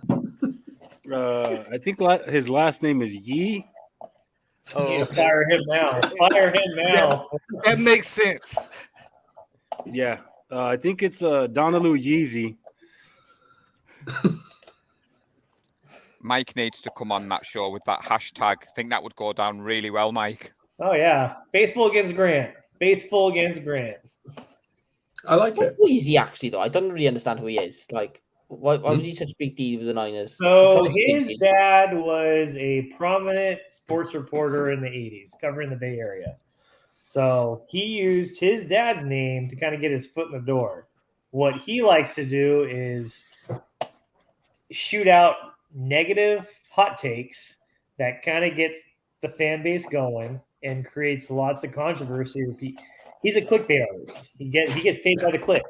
I think his last name is Yee. Oh, yeah, fire him now. Fire him now. That makes sense. Yeah. I think it's Donaloo Yeezy. Mike needs to come on that show with that hashtag. I think that would go down really well, Mike. Oh, yeah. Faithful against Grant. Faithful against Grant. I like it. Who is he actually, though? I don't really understand who he is. Like, why was he such a big deal with the Niners? So his dad was a prominent sports reporter in the 80s, covering the Bay Area. So he used his dad's name to kind of get his foot in the door. What he likes to do is shoot out negative hot takes that kind of gets the fan base going and creates lots of controversy. He's a clickbait artist. He gets paid by the click.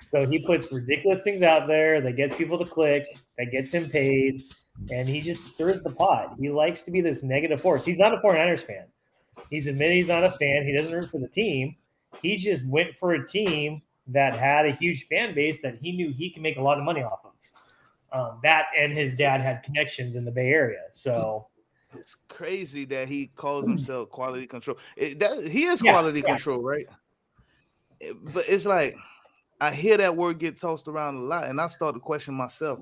So he puts ridiculous things out there that gets people to click, that gets him paid, and he just stirs the pot. He likes to be this negative force. He's not a 49ers fan. He's admitted he's not a fan. He doesn't root for the team. He just went for a team that had a huge fan base that he knew he could make a lot of money off of. That and his dad had connections in the Bay Area. So it's crazy that he calls himself quality control. He is quality control, right? But it's like I hear that word get tossed around a lot, and I start to question myself.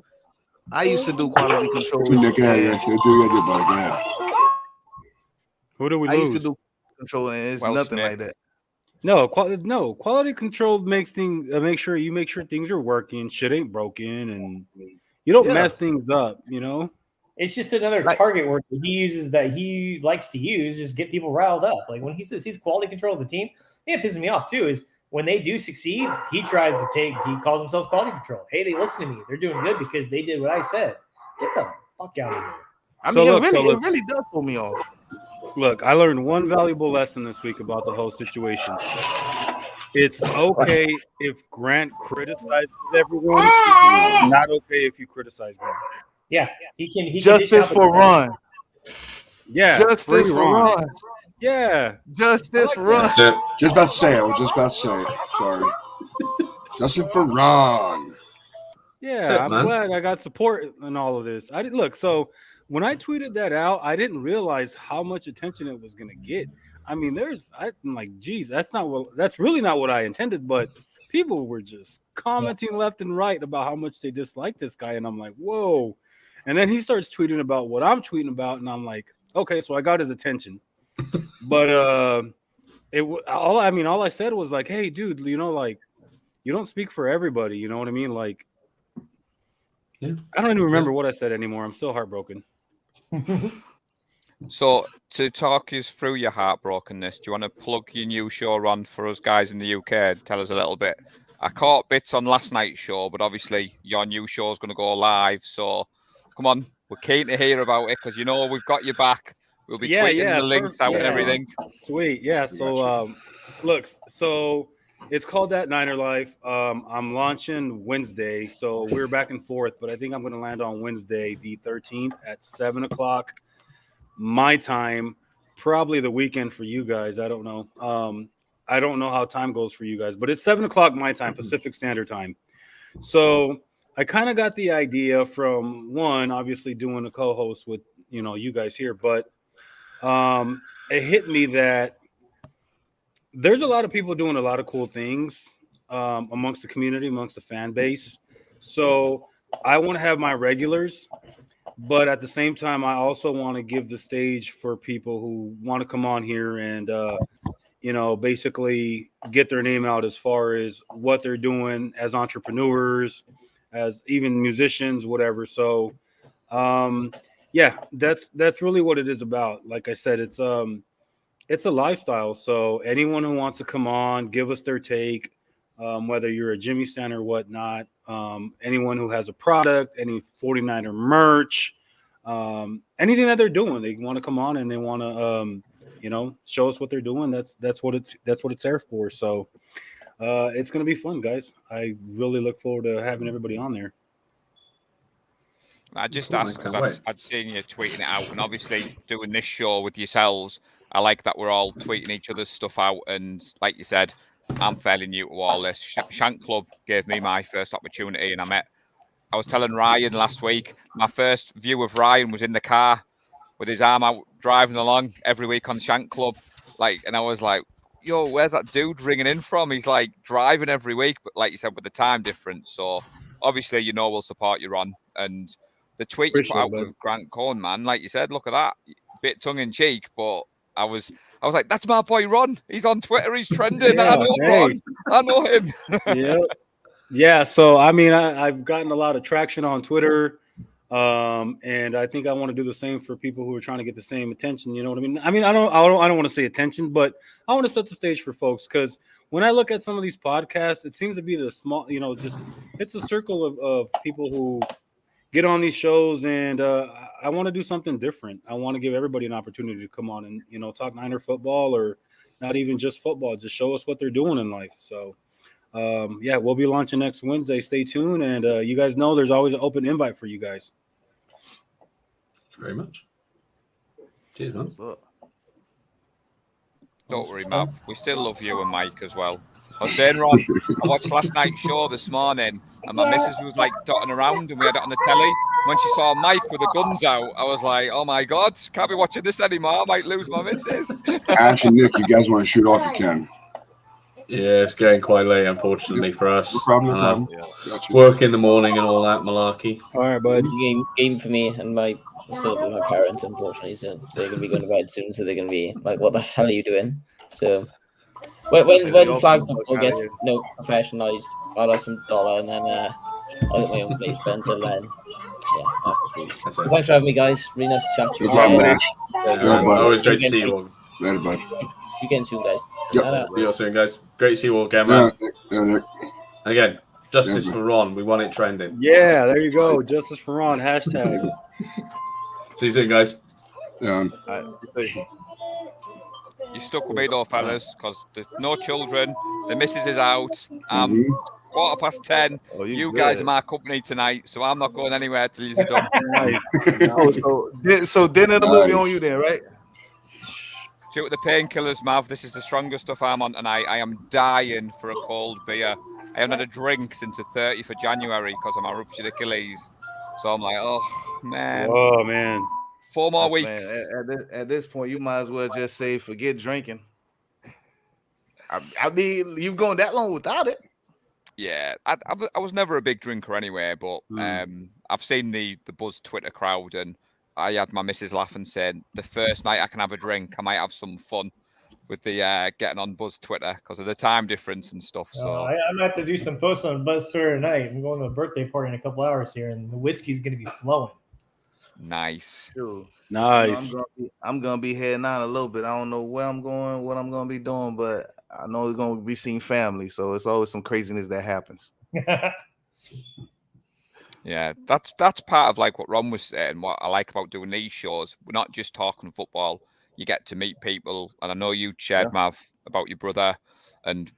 I used to do quality control. Who do we I lose? used to do control, and it's nothing like that. No, quality control makes things make sure things are working, shit ain't broken, and you don't mess things up. You know, it's just another target word that he uses that he likes to use, just get people riled up. Like when he says he's quality control of the team, the thing that pisses me off too is when they do succeed, he calls himself quality control. Hey, they listen to me. They're doing good because they did what I said. Get the fuck out of here. I mean, it really does pull me off. Look, I learned one valuable lesson this week about the whole situation. It's okay if Grant criticizes everyone. Not okay if you criticize Grant. Yeah, he can. Justice for Ron. Yeah, Justice for Ron. Yeah, justice for Ron. Just about to say it. I was just about to say it. Sorry. Justice for Ron. Yeah, I'm glad I got support in all of this. I didn't look. So when I tweeted that out, I didn't realize how much attention it was going to get. I mean, I'm like, geez, that's really not what I intended. But people were just commenting left and right about how much they dislike this guy, and I'm like, whoa. And then he starts tweeting about what I'm tweeting about, and I'm like, okay, so I got his attention. But all I said was like, hey, dude, like, you don't speak for everybody. You know what I mean? Like, yeah. I don't even remember what I said anymore. I'm still heartbroken. So to talk us through your heartbrokenness, do you want to plug your new show, Ron, for us guys in the UK? Tell us a little bit. I caught bits on last night's show, but obviously your new show is going to go live. So come on, we're keen to hear about it because we've got your back. We'll be tweeting the links out and everything. Sweet, yeah. So so it's called That Niner Life. I'm launching Wednesday, so we're back and forth, but I think I'm going to land on Wednesday, the 13th at 7:00 my time. Probably the weekend for you guys. I don't know. I don't know how time goes for you guys, but it's 7:00 my time, Pacific Standard Time. So I kind of got the idea from one, obviously doing a co-host with you guys here, but it hit me that there's a lot of people doing a lot of cool things amongst the community, amongst the fan base. So I want to have my regulars, but at the same time, I also want to give the stage for people who want to come on here and, basically get their name out as far as what they're doing as entrepreneurs, as even musicians, whatever. So, that's really what it is about. Like I said, it's a lifestyle. So anyone who wants to come on, give us their take, whether you're a Jimmy stan or whatnot, anyone who has a product, any 49er merch, anything that they're doing, they want to come on and they want to, show us what they're doing. That's what it's there for. So it's going to be fun, guys. I really look forward to having everybody on there. I just asked because I've seen you tweeting it out, and obviously doing this show with yourselves, I like that we're all tweeting each other's stuff out. And like you said, I'm fairly new to all this. Shank Club gave me my first opportunity, and I was telling Ryan last week, my first view of Ryan was in the car with his arm out driving along every week on Shank Club. And I was like, yo, where's that dude ringing in from? He's like driving every week, but like you said, with the time difference. So obviously, we'll support you, Ron. And the tweet you put out with Grant Cohn, man, like you said, look at that. Bit tongue in cheek, but I was like, that's my boy Ron. He's on Twitter. He's trending. Yeah, Ron. I know him. Yeah. So I've gotten a lot of traction on Twitter, and I think I want to do the same for people who are trying to get the same attention. You know what I mean? I don't want to say attention, but I want to set the stage for folks because when I look at some of these podcasts, it seems to be the small, just it's a circle of people who get on these shows, and I want to do something different. I want to give everybody an opportunity to come on and talk Niner football, or not even just football, just show us what they're doing in life. So we'll be launching next Wednesday. Stay tuned, and you guys know there's always an open invite for you guys. Very much. Cheers, man. Don't worry, Mav. We still love you and Mike as well. I was saying, Ron, I watched last night's show this morning, and my missus was like dotting around, and we had it on the telly. When she saw Mike with the guns out, I was like, oh my God, can't be watching this anymore. I might lose my missus. Ash and Nick, you guys want to shoot off, you can. Yeah, it's getting quite late, unfortunately, for us. No problem. Work in the morning and all that malarkey. All right, bud. Game for me and my parents, unfortunately. So they're going to be going to bed soon. So they're going to be like, what the hell are you doing? So when flag football gets professionalized, I'll have some dollar and then I'll get my own place spent until then. So thanks for having me, guys. Really nice to chat to you. No problem, Ash. Always great to see you all. Later, bud. See you again soon, guys. Yep. See you all soon, guys. Great to see you all again, man. Nick. And again, justice for Ron. We want it trending. Yeah, there you go. Justice for Ron. Hashtag. See you soon, guys. You stuck with me though, fellas, because there's no children. The missus is out. 10:15. Oh, you good. guys are my company tonight, so I'm not going anywhere till you're done. So dinner the movie on you then, right? Shoot with the painkillers, Mav. This is the strongest stuff I'm on tonight. I am dying for a cold beer. I haven't had a drink since the 30th of January because of my ruptured Achilles. So I'm like, oh, man. Oh, man. 4 more weeks. Man, at this point, you might as well just say, forget drinking. I mean, you've gone that long without it. Yeah, I was never a big drinker anyway, but I've seen the Buzz Twitter crowd, and I had my missus laughing, saying the first night I can have a drink, I might have some fun with the getting on Buzz Twitter because of the time difference and stuff. So I'm gonna have to do some posts on Buzz Twitter tonight. I'm going to a birthday party in a couple hours here, and the whiskey's gonna be flowing. Nice. Dude, nice. I'm gonna be heading out a little bit. I don't know where I'm going, what I'm gonna be doing, but I know we're gonna be seeing family, so it's always some craziness that happens. Yeah, that's part of like what Ron was saying. What I like about doing these shows, we're not just talking football. You get to meet people, and I know you shared, Mav, about your brother, and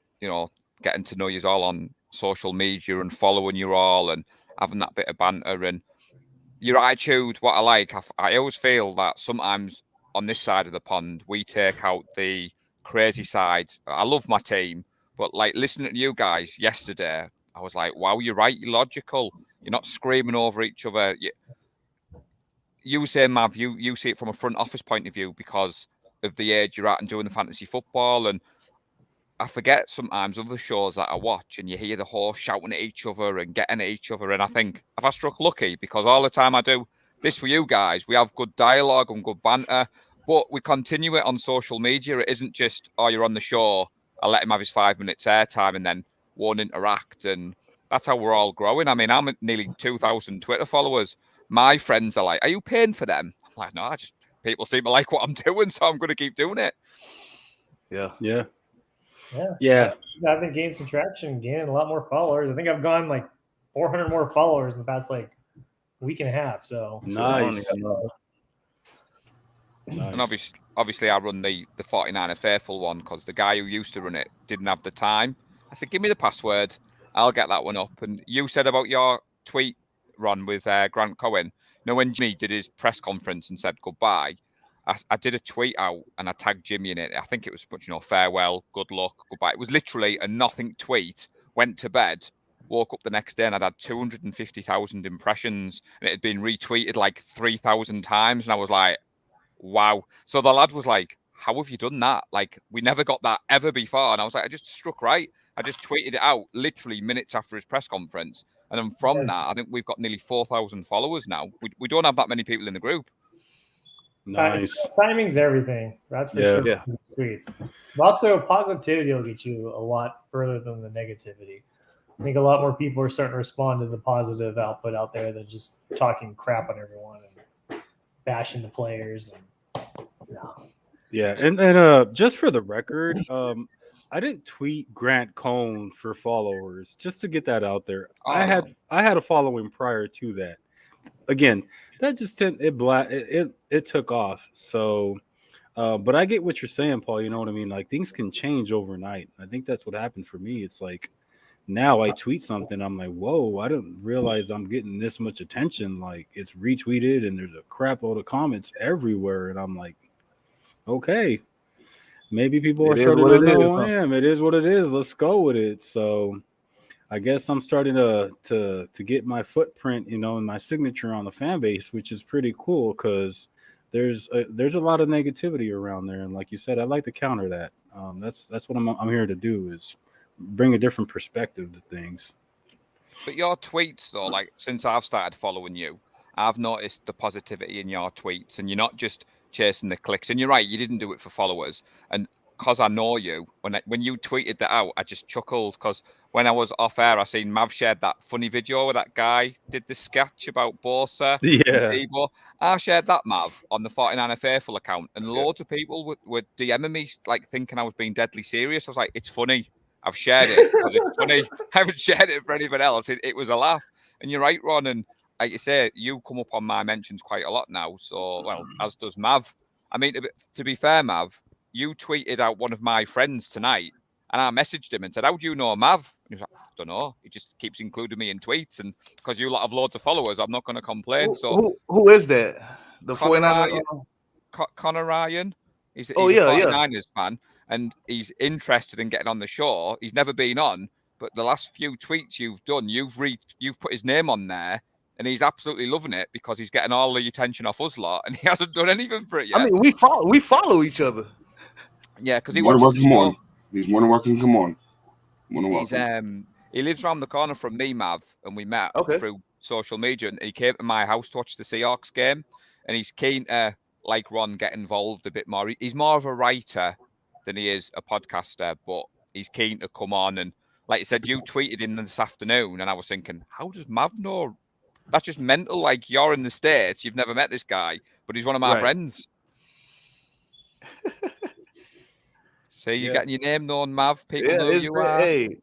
getting to know you all on social media and following you all and having that bit of banter and your attitude. What I like, I always feel that sometimes on this side of the pond we take out the crazy side. I love my team, but like listening to you guys yesterday, I was like, wow, you're right, you're logical. You're not screaming over each other. You say, Mav, you see it from a front office point of view because of the age you're at and doing the fantasy football. And I forget sometimes other shows that I watch and you hear the horse shouting at each other and getting at each other. And I think, have I struck lucky? Because all the time I do this for you guys, we have good dialogue and good banter, but we continue it on social media. It isn't just, oh, you're on the show, I'll let him have his 5 minutes airtime and then won't interact. And that's how we're all growing. I mean, I'm at nearly 2,000 Twitter followers. My friends are like, are you paying for them? I'm like, no, people seem to like what I'm doing, so I'm going to keep doing it. Yeah. I've been gaining some traction, gaining a lot more followers. I think I've gone like 400 more followers in the past like week and a half. So nice. And obviously I run the 49er Faithful one because the guy who used to run it didn't have the time. I said, give me the password. I'll get that one up. And you said about your tweet, Ron, with Grant Cohen. When Jimmy did his press conference and said goodbye, I did a tweet out and I tagged Jimmy in it. I think it was much, farewell, good luck, goodbye. It was literally a nothing tweet. Went to bed, woke up the next day and I'd had 250,000 impressions and it had been retweeted like 3,000 times. And I was like, wow. So the lad was like, how have you done that? Like, we never got that ever before. And I was like, I just struck right. I just tweeted it out literally minutes after his press conference. And then from that, I think we've got nearly 4,000 followers now. We don't have that many people in the group. Nice. Timing's everything. That's for sure. Yeah. Tweets. But also, positivity will get you a lot further than the negativity. I think a lot more people are starting to respond to the positive output out there than just talking crap on everyone and bashing the players. Yeah, and just for the record, I didn't tweet Grant Cohn for followers, just to get that out there. Oh. I had a following prior to that. Again, that just it took off. So, but I get what you're saying, Paul. You know what I mean? Like, things can change overnight. I think that's what happened for me. It's like now I tweet something, I'm like, whoa, I didn't realize I'm getting this much attention. Like, it's retweeted and there's a crap load of comments everywhere, and I'm like, okay, maybe people are starting to know who I am. It is what it is. Let's go with it. So I guess I'm starting to get my footprint, and my signature on the fan base, which is pretty cool because there's a lot of negativity around there. And like you said, I'd like to counter that. That's what I'm here to do, is bring a different perspective to things. But your tweets, though, like since I've started following you, I've noticed the positivity in your tweets, and you're not just chasing the clicks. And you're right, you didn't do it for followers. And because I know you, when you tweeted that out, I just chuckled because when I was off air, I seen Mav shared that funny video where that guy did the sketch about Bosa. Yeah. I shared that, Mav, on the 49er Faithful account, and loads of people were DMing me, like thinking I was being deadly serious. I was like, it's funny. I've shared it because it's funny. I haven't shared it for anyone else. It was a laugh. And you're right, Ron. And like you say, you come up on my mentions quite a lot now. So, well, as does Mav. I mean, to be fair, Mav, you tweeted out one of my friends tonight, and I messaged him and said, "How do you know Mav?" And he was like, "I don't know. He just keeps including me in tweets, and because you lot have loads of followers, I'm not going to complain." Who is that? The Connor 49ers? Ryan. Connor Ryan. He's a 49ers fan, and he's interested in getting on the show. He's never been on, but the last few tweets you've done, you've put his name on there, and he's absolutely loving it because he's getting all the attention off us lot, and he hasn't done anything for it yet. I mean, we follow each other. Yeah, because he watches the show. He's more than welcome. Come on. He's he lives around the corner from me, Mav, and we met through social media, and he came to my house to watch the Seahawks game, and he's keen to, like Ron, get involved a bit more. He's more of a writer than he is a podcaster, but he's keen to come on. And like I said, you tweeted him this afternoon, and I was thinking, how does Mav know? That's just mental. Like, you're in the States, you've never met this guy, but he's one of my friends. So you're getting your name known, Mav. People know who you are. Hey,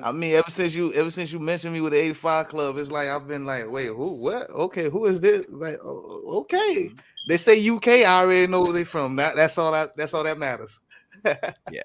I mean, ever since you mentioned me with the 85 Club, it's like I've been like, wait, who? What? Okay, who is this? Like, okay. They say UK, I already know where they're from. That's all that matters. Yeah.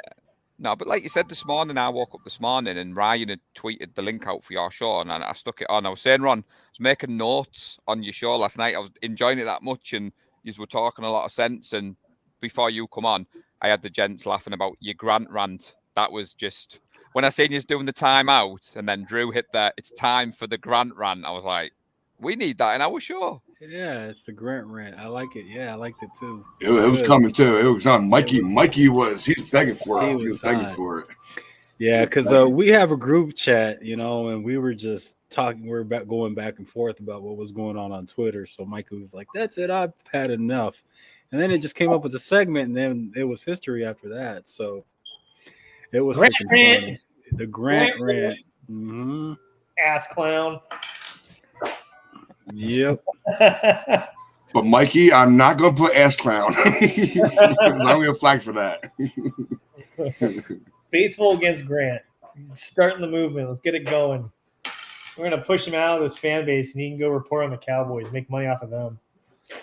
No, but like you said this morning, I woke up this morning and Ryan had tweeted the link out for your show, and I stuck it on. I was saying, Ron, I was making notes on your show last night. I was enjoying it that much, and you were talking a lot of sense. And before you come on, I had the gents laughing about your Grant rant. That was just, when I seen you doing the timeout, and then Drew hit that, it's time for the Grant rant. I was like, we need that in our show. Yeah, it's the Grant rant. I like it. Yeah, I liked it too. It was coming too. It was on Mikey. He's begging for it. He was begging for it. Yeah, because we have a group chat, and we were just talking. We were going back and forth about what was going on Twitter. So Mikey was like, "That's it. I've had enough." And then it just came up with a segment, and then it was history after that. So it was funny. The Grant rant. Mm-hmm. Ass clown. Yep. But Mikey, I'm not gonna put ass clown. I'm gonna flag for that. Faithful against Grant. Starting the movement. Let's get it going. We're gonna push him out of this fan base, and he can go report on the Cowboys, make money off of them.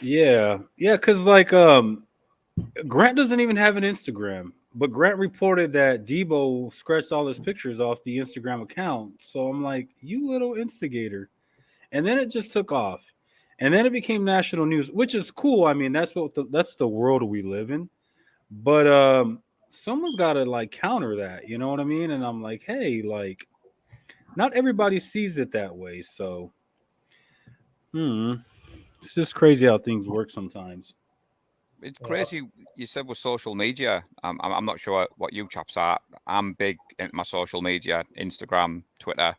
Yeah, because Grant doesn't even have an Instagram, but Grant reported that Debo scratched all his pictures off the Instagram account. So I'm like, you little instigator. And then it just took off, and then it became national news, which is cool. I mean, that's the world we live in. But someone's got to counter that, you know what I mean? And I'm like, hey, not everybody sees it that way. So, it's just crazy how things work sometimes. It's crazy. You said with social media. I'm not sure what you chaps are. I'm big into my social media, Instagram, Twitter,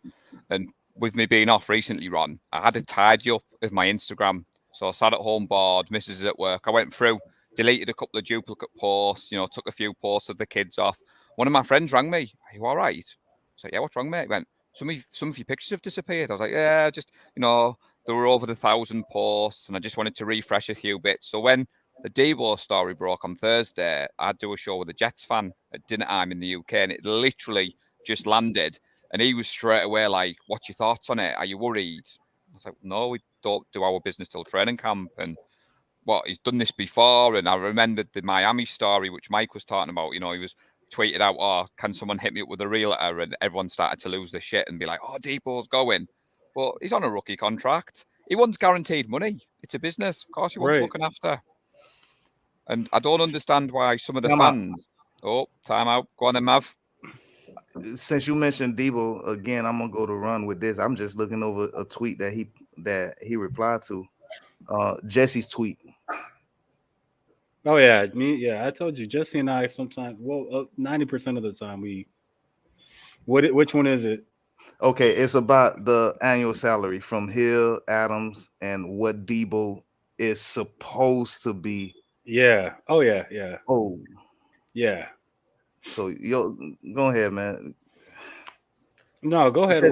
and with me being off recently, Ron, I had to tidy up with my Instagram. So I sat at home bored, missus is at work. I went through, deleted a couple of duplicate posts, took a few posts of the kids off. One of my friends rang me. Are you all right? I was like, yeah, what's wrong, mate? He went, some of your pictures have disappeared. I was like, yeah, just, there were over 1,000 posts, and I just wanted to refresh a few bits. So when the Debo story broke on Thursday, I'd do a show with a Jets fan at dinner time in the UK, and it literally just landed. And he was straight away like, what's your thoughts on it? Are you worried? I was like, no, we don't do our business till training camp. And he's done this before. And I remembered the Miami story, which Mike was talking about. He was tweeted out, oh, can someone hit me up with a realtor? And everyone started to lose their shit and be like, oh, Debo's going. But he's on a rookie contract. He wants guaranteed money. It's a business. Of course he wants looking after. And I don't understand why some of the fans... Oh, time out. Go on then, Mav. Since you mentioned Debo again, I'm gonna go to run with this. I'm just looking over a tweet that he replied to, Jesse's tweet. Oh yeah, I told you, Jesse and I sometimes, 90% of the time which one is it? Okay, it's about the annual salary from Hill, Adams, and what Debo is supposed to be. Yeah. Oh yeah. Oh yeah. So go ahead, man. No, go ahead.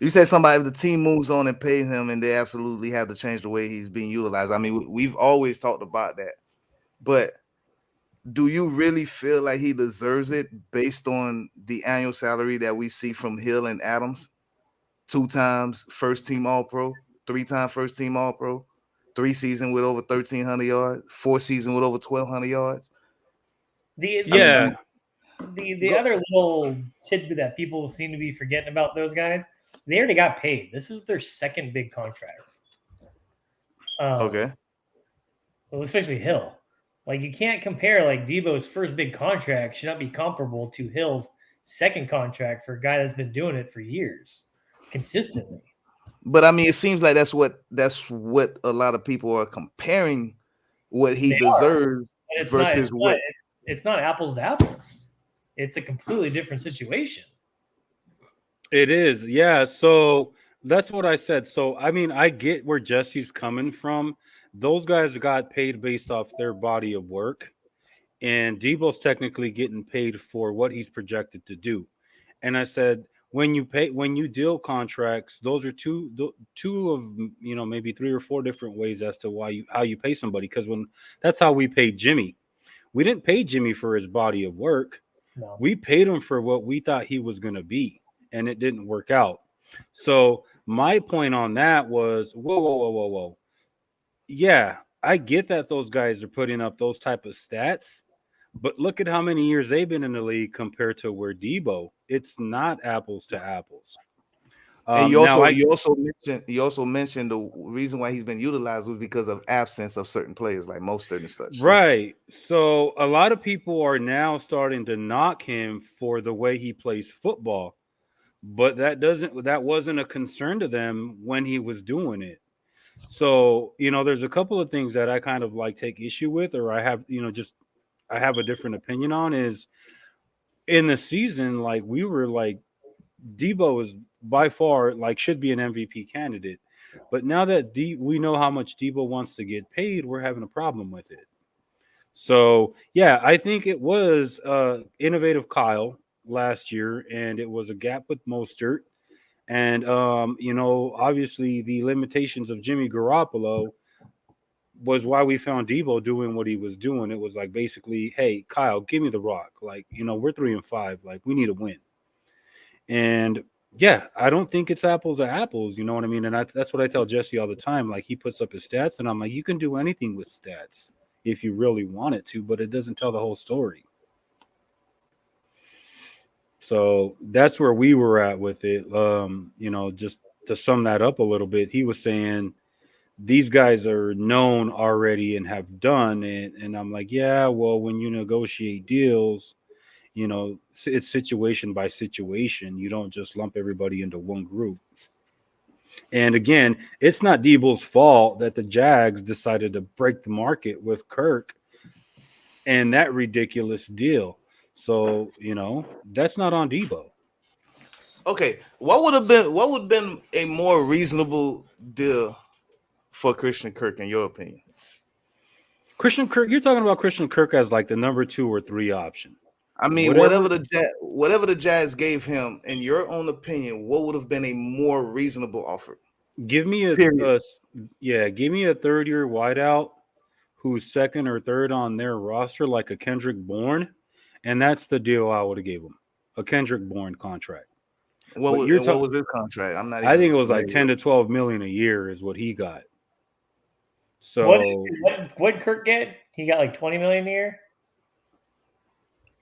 You said somebody, if the team moves on and pays him, and they absolutely have to change the way he's being utilized. I mean, we've always talked about that. But do you really feel like he deserves it based on the annual salary that we see from Hill and Adams? 2 times first team All-Pro, 3 times first team All-Pro, 3 seasons with over 1,300 yards, 4 seasons with over 1,200 yards. The other little tidbit that people seem to be forgetting about those guys, they already got paid. This is their second big contracts. Okay. Well, especially Hill. Like, you can't compare, like, Debo's first big contract should not be comparable to Hill's second contract for a guy that's been doing it for years consistently. But I mean, it seems like that's what a lot of people are comparing what he deserves versus what. It's not apples to apples. It's a completely different situation. It is, yeah. So that's what I said. So I mean, I get where Jesse's coming from. Those guys got paid based off their body of work, and Debo's technically getting paid for what he's projected to do. And I said, when you deal contracts, those are two of, you know, maybe 3 or 4 different ways as to how you pay somebody. Because that's how we paid Jimmy. We didn't pay Jimmy for his body of work. No. We paid him for what we thought he was going to be, and it didn't work out. So my point on that was, whoa. Yeah, I get that those guys are putting up those type of stats, but look at how many years they've been in the league compared to where Debo. It's not apples to apples. And you also mentioned the reason why he's been utilized was because of absence of certain players like Mostert and such. Right. So a lot of people are now starting to knock him for the way he plays football, but that wasn't a concern to them when he was doing it. So, you know, there's a couple of things that I kind of like take issue with, or I have a different opinion on. Is in the season, like, we were like, Debo is by far like should be an MVP candidate, but now that we know how much Debo wants to get paid, we're having a problem with it. So yeah, I think it was innovative Kyle last year, and it was a gap with Mostert, and you know, obviously the limitations of Jimmy Garoppolo was why we found Debo doing what he was doing. It was like, basically, hey, Kyle, give me the rock. Like, you know, we're 3-5. Like, we need a win. And yeah, I don't think it's apples to apples. You know what I mean? And that's what I tell Jesse all the time. Like, he puts up his stats, and I'm like, you can do anything with stats if you really want it to, but it doesn't tell the whole story. So that's where we were at with it. You know, just to sum that up a little bit, he was saying these guys are known already and have done it. And I'm like, yeah, well, when you negotiate deals, you know, it's situation by situation. You don't just lump everybody into one group. And again, it's not Debo's fault that the Jags decided to break the market with Kirk and that ridiculous deal. So, you know, that's not on Debo. Okay, what would have been a more reasonable deal for Christian Kirk, in your opinion? Christian Kirk, you're talking about Christian Kirk as like the number 2 or 3 option. I mean, whatever the Jazz gave him, in your own opinion, what would have been a more reasonable offer? Give me a 3rd-year wideout who's 2nd or 3rd on their roster, like a Kendrick Bourne, and that's the deal I would have gave him, a Kendrick Bourne contract. What was his contract? I think it was like 10 to 12 million a year is what he got. So what did Kirk get? He got like 20 million a year.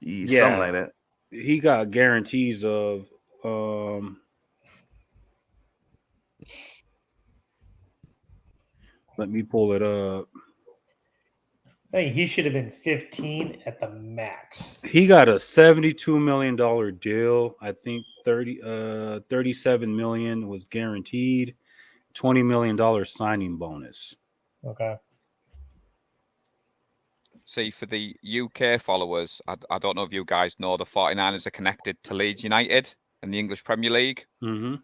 Yeah, something like that. He got guarantees of let me pull it up. I think he should have been 15 at the max. He got a $72 million deal. I think 37 million was guaranteed, $20 million signing bonus. Okay. See, for the UK followers, I don't know if you guys know, the 49ers are connected to Leeds United in the English Premier League. Mm-hmm.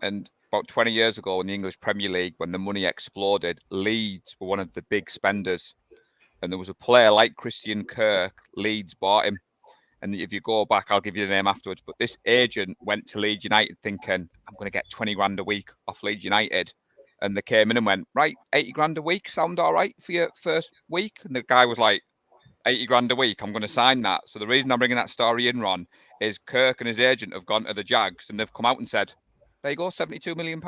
And about 20 years ago in the English Premier League, when the money exploded, Leeds were one of the big spenders. And there was a player like Christian Kirk, Leeds bought him. And if you go back, I'll give you the name afterwards. But this agent went to Leeds United thinking, I'm going to get 20 grand a week off Leeds United. And they came in and went, right, 80 grand a week, sound all right for your first week? And the guy was like, 80 grand a week, I'm going to sign that. So the reason I'm bringing that story in, Ron, is Kirk and his agent have gone to the Jags and they've come out and said, there you go, £72 million.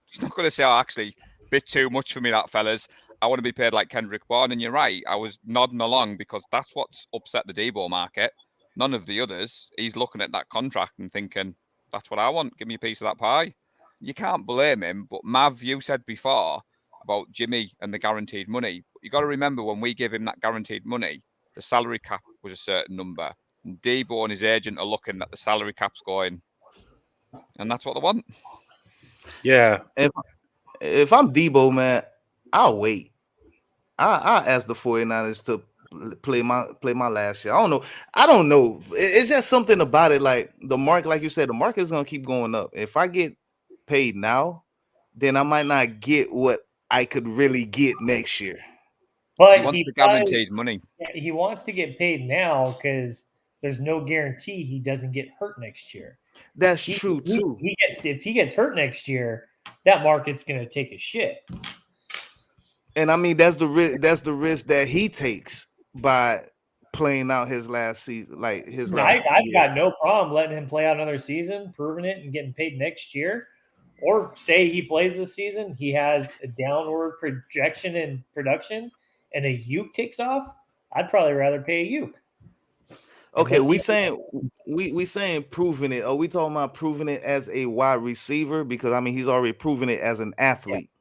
He's not going to say, oh, actually, a bit too much for me, that fellas. I want to be paid like Kendrick Bourne. And you're right. I was nodding along because that's what's upset the Debo market. None of the others. He's looking at that contract and thinking, that's what I want. Give me a piece of that pie. You can't blame him. But Mav, you said before about Jimmy and the guaranteed money. You got to remember when we give him that guaranteed money, the salary cap was a certain number. And Debo and his agent are looking at the salary caps going, and that's what they want. Yeah. If I'm Debo, man, I'll wait. I ask the 49ers to play my last year. I don't know. It's just something about it. Like the market, like you said, the market is gonna keep going up. If I get paid now, then I might not get what I could really get next year. But he wants the guaranteed money. He wants to get paid now because there's no guarantee he doesn't get hurt next year. That's true too. If he gets hurt next year, that market's going to take a shit. And I mean that's the risk that he takes by playing out his last season, like his last. I've got no problem letting him play out another season, proving it, and getting paid next year. Or say he plays this season, he has a downward projection in production, and a Uke takes off. I'd probably rather pay a Uke. Okay, we saying proving it. Are we talking about proving it as a wide receiver? Because I mean, he's already proven it as an athlete.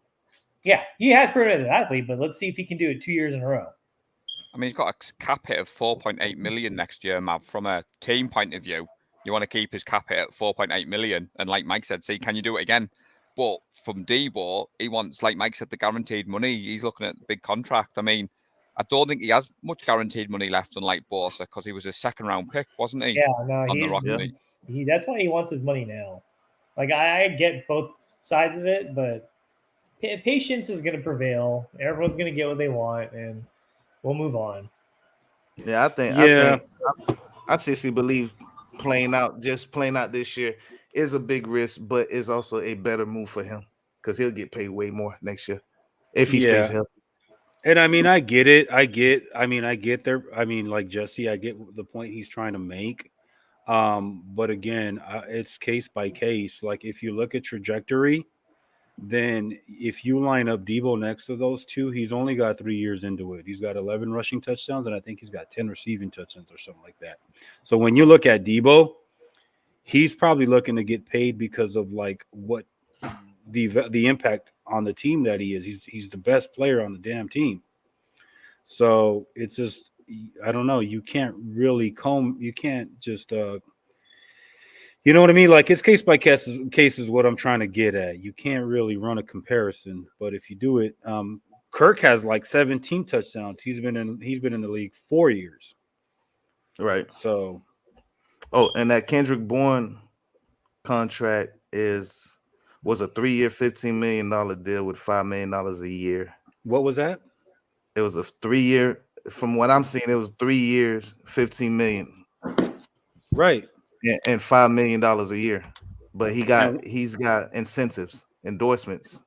Yeah, he has proven it as an athlete, but let's see if he can do it 2 years in a row. I mean, he's got a cap hit of 4.8 million next year, Mav. From a team point of view, you want to keep his cap hit at 4.8 million. And like Mike said, see, can you do it again? But from Debo, he wants, like Mike said, the guaranteed money. He's looking at the big contract. I mean, I don't think he has much guaranteed money left, unlike Bosa, because he was a second-round pick, wasn't he? Yeah, no, that's why he wants his money now. Like, I get both sides of it, but patience is going to prevail. Everyone's going to get what they want, and we'll move on. Yeah, I seriously believe playing out this year is a big risk, but it's also a better move for him because he'll get paid way more next year if he stays healthy. And I mean, I get it. I get there. I mean, like Jesse, I get the point he's trying to make. But again, it's case by case. Like if you look at trajectory, then if you line up Debo next to those two, he's only got 3 years into it. He's got 11 rushing touchdowns, and I think he's got 10 receiving touchdowns or something like that. So when you look at Debo, he's probably looking to get paid because of like what the impact on the team that he is. He's the best player on the damn team. So it's just, I don't know. You can't really you can't just you know what I mean? Like it's case by case is what I'm trying to get at. You can't really run a comparison, but if you do it, Kirk has like 17 touchdowns. He's been in the league 4 years. Right. So and that Kendrick Bourne contract was a 3-year, $15 million deal with $5 million a year. What was that? It was a 3-year. From what I'm seeing, it was 3 years, $15 million. Right. And $5 million a year. But he's got incentives, endorsements.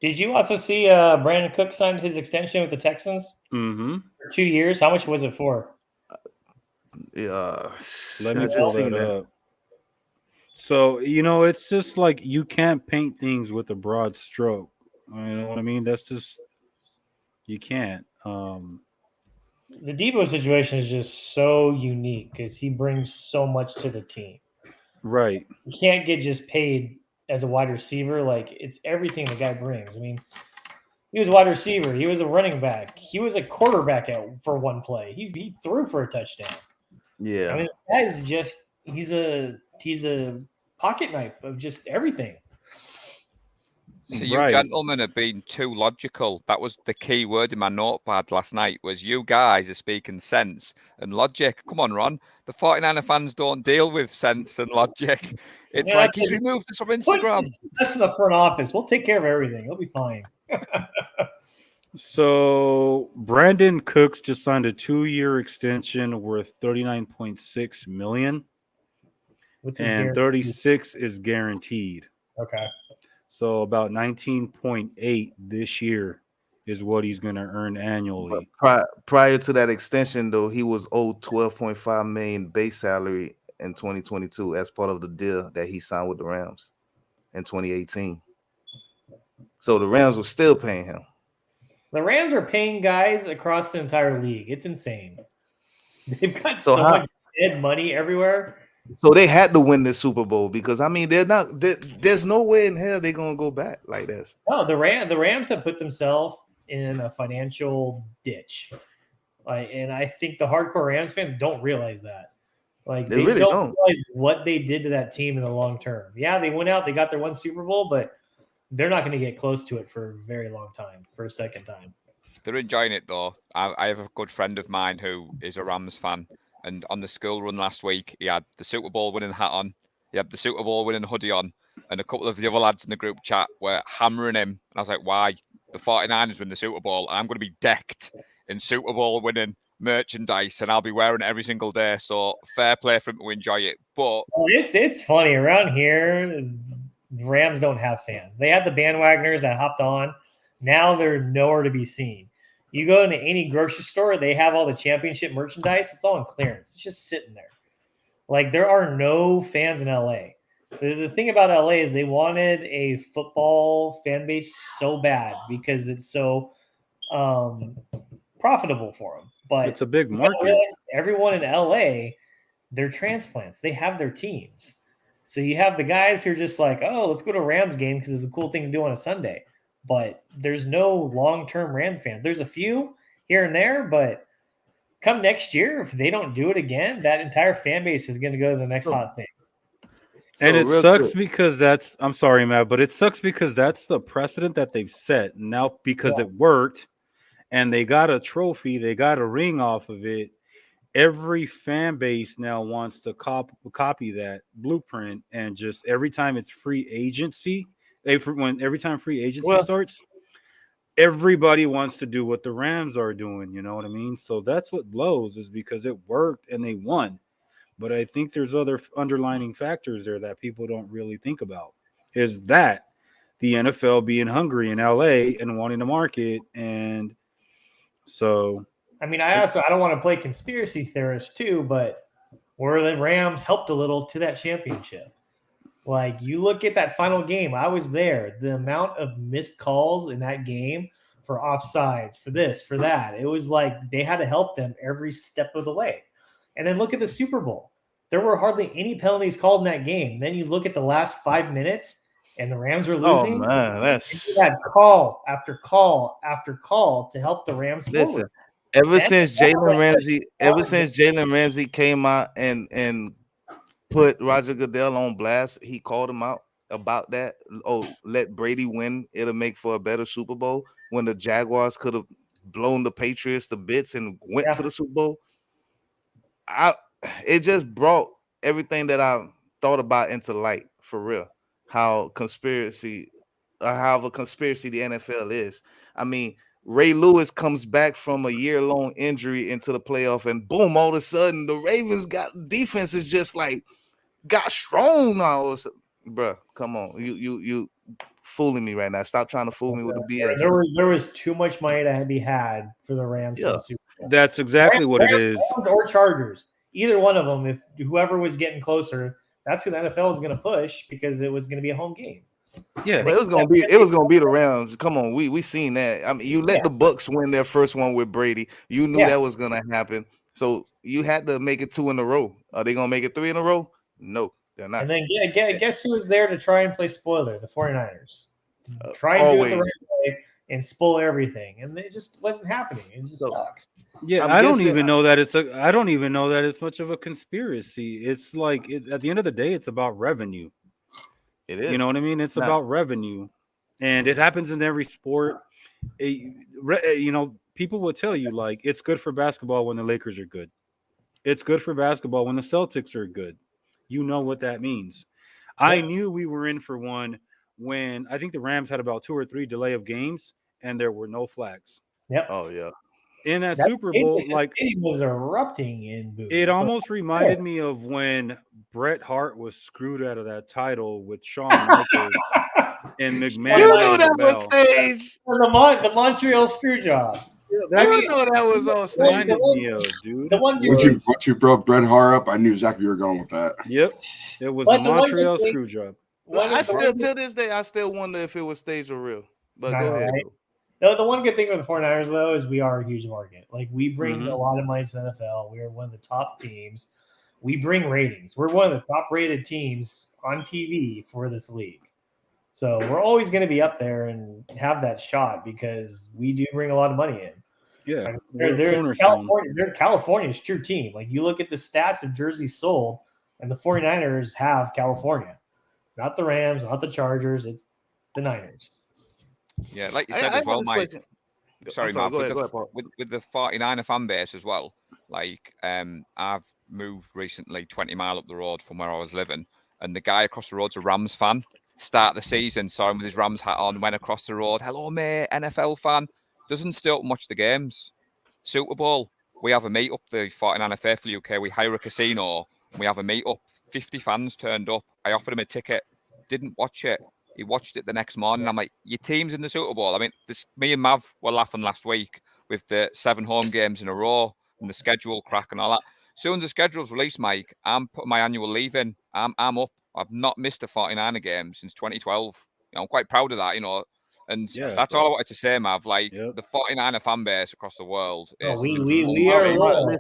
Did you also see Brandon Cook signed his extension with the Texans for 2 years? How much was it for? Let me pull that up. So, you know, it's just like you can't paint things with a broad stroke. You know what I mean? That's just, you can't. The Debo situation is just so unique because he brings so much to the team. Right. You can't get just paid as a wide receiver. Like, it's everything the guy brings. I mean, he was a wide receiver. He was a running back. He was a quarterback for one play. He threw for a touchdown. Yeah. I mean, this guy is just he's a pocket knife of just everything. So you gentlemen have been too logical. That was the key word in my notepad last night, was you guys are speaking sense and logic. Come on, Ron. The 49er fans don't deal with sense and logic. It's like he's removed us from Instagram. That's in the front office. We'll take care of everything. It'll be fine. So Brandon Cooks just signed a 2-year extension worth $39.6 million. And 36 is guaranteed. Okay. So about 19.8 this year is what he's going to earn annually. Prior to that extension, though, he was owed $12.5 million base salary in 2022 as part of the deal that he signed with the Rams in 2018. So the Rams were still paying him. The Rams are paying guys across the entire league. It's insane. They've got so much dead money everywhere. So they had to win this Super Bowl because I mean there's no way in hell they're gonna go back like this. No, the Rams have put themselves in a financial ditch. And I think the hardcore Rams fans don't realize that. Like they really don't realize what they did to that team in the long term. Yeah, they went out, they got their one Super Bowl, but they're not going to get close to it for a very long time, for a second time. They're enjoying it though. I have a good friend of mine who is a Rams fan. And on the school run last week, he had the Super Bowl winning hat on. He had the Super Bowl winning hoodie on. And a couple of the other lads in the group chat were hammering him. And I was like, why? The 49ers win the Super Bowl. I'm going to be decked in Super Bowl winning merchandise. And I'll be wearing it every single day. So fair play for him to enjoy it. But it's funny. Around here, the Rams don't have fans. They had the bandwagoners that hopped on. Now they're nowhere to be seen. You go into any grocery store, they have all the championship merchandise. It's all on clearance. It's just sitting there. Like, there are no fans in LA. The thing about LA is they wanted a football fan base so bad because it's so profitable for them. But it's a big market. Everyone in LA, they're transplants. They have their teams. So you have the guys who are just like, oh, let's go to a Rams game because it's a cool thing to do on a Sunday. But there's no long-term Rams fans. There's a few here and there, but come next year, if they don't do it again, that entire fan base is going to go to the next hot thing. And it sucks because I'm sorry, Matt, but it sucks because that's the precedent that they've set. Now, because it worked and they got a trophy, they got a ring off of it, every fan base now wants to copy that blueprint, and just every time it's free agency, every time free agency starts, everybody wants to do what the Rams are doing. You know what I mean? So that's what blows, is because it worked and they won. But I think there's other underlining factors there that people don't really think about. Is that the NFL being hungry in LA and wanting to market, and so. I mean, I don't want to play conspiracy theorist too, but where the Rams helped a little to that championship. Like, you look at that final game, I was there. The amount of missed calls in that game for offsides, for this, for that, it was like they had to help them every step of the way. And then look at the Super Bowl. There were hardly any penalties called in that game. Then you look at the last 5 minutes, and the Rams are losing. Oh, man, that's... You had call after call after call to help the Rams forward. Ever since Jalen Ramsey came out and put Roger Goodell on blast, he called him out about that. Oh, let Brady win. It'll make for a better Super Bowl. When the Jaguars could have blown the Patriots to bits and went to the Super Bowl. It just brought everything that I thought about into light, for real. How of a conspiracy the NFL is. I mean, Ray Lewis comes back from a year-long injury into the playoff, and boom, all of a sudden, the Ravens defense is just like got strong now. Bruh, come on. You fooling me right now. Stop trying to fool me with the BS. There was too much money to be had for the Rams. Yeah, that's exactly what it is. Or Chargers. Either one of them, if whoever was getting closer, that's who the NFL was going to push because it was going to be a home game. Yeah, but it was gonna be the Rams. Come on, we seen that. I mean, you let the Bucs win their first one with Brady. You knew that was gonna happen. So you had to make it 2 in a row. Are they gonna make it 3 in a row? No, they're not. And then guess who was there to try and play spoiler? The 49ers. To try and do it the right way and spoil everything. And it just wasn't happening. It just sucks. Yeah, I don't even know that it's much of a conspiracy. It's like at the end of the day, it's about revenue. It is. You know what I mean? It's about revenue, and it happens in every sport. People will tell you, like, it's good for basketball when the Lakers are good. It's good for basketball when the Celtics are good. You know what that means. Yeah. I knew we were in for one when I think the Rams had about 2 or 3 delay of games, and there were no flags. Yep. Oh, yeah. In that Super Bowl, like it was erupting in booze. It almost reminded me of when Bret Hart was screwed out of that title with Shawn Michaels and McMahon. You knew that was stage. The Montreal screw job. You know that was on stage. Dude. Once you brought Bret Hart up, I knew exactly where you were going with that. Yep, it was the Montreal screw job. To this day, I still wonder if it was staged or real. But go ahead. The one good thing for the 49ers, though, is we are a huge market. Like, we bring a lot of money to the NFL. We are one of the top teams. We bring ratings. We're one of the top-rated teams on TV for this league. So we're always going to be up there and have that shot because we do bring a lot of money in. Yeah, they're California's true team. Like, you look at the stats of jerseys sold, and the 49ers have California. Not the Rams, not the Chargers. It's the Niners. Yeah, like you said as well, Mike. Sorry, Matt. With the 49er fan base as well, like I've moved recently 20 miles up the road from where I was living, and the guy across the road's a Rams fan. Start the season, saw him with his Rams hat on, went across the road. Hello, mate, NFL fan. Doesn't stay up and watch the games. Super Bowl, we have a meet up, the 49er Faithful UK. We hire a casino, and we have a meet up. 50 fans turned up. I offered him a ticket, didn't watch it. He watched it the next morning. I'm like, your team's in the Super Bowl. I mean, me and Mav were laughing last week with the 7 home games in a row and the schedule crack and all that. Soon as the schedule's released, Mike, I'm putting my annual leave in. I'm up. I've not missed a 49er game since 2012. I'm quite proud of that, And that's all I wanted to say, Mav. Like, the 49er fan base across the world is... we are...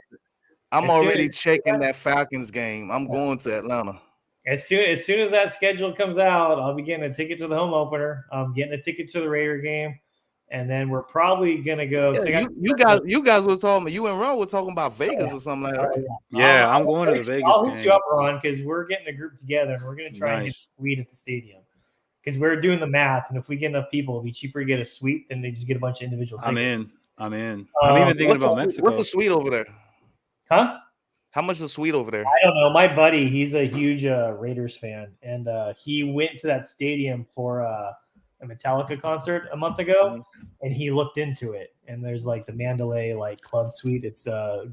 I'm already checking that Falcons game. I'm going to Atlanta. As soon as that schedule comes out, I'll be getting a ticket to the home opener. I'm getting a ticket to the Raider game, and then we're probably gonna go. Yeah, you guys were talking. You and Ron were talking about Vegas or something like that. Yeah, I'm going to the Vegas. I'll hook you up, Ron, because we're getting a group together, and we're gonna try and get a suite at the stadium. Because we're doing the math, and if we get enough people, it'll be cheaper to get a suite than to just get a bunch of individual tickets. I'm in. I'm even thinking about Mexico. What's the suite over there? Huh? How much is the suite over there? I don't know. My buddy, he's a huge Raiders fan, and he went to that stadium for a Metallica concert a month ago, and he looked into it. And there's like the Mandalay club suite. It's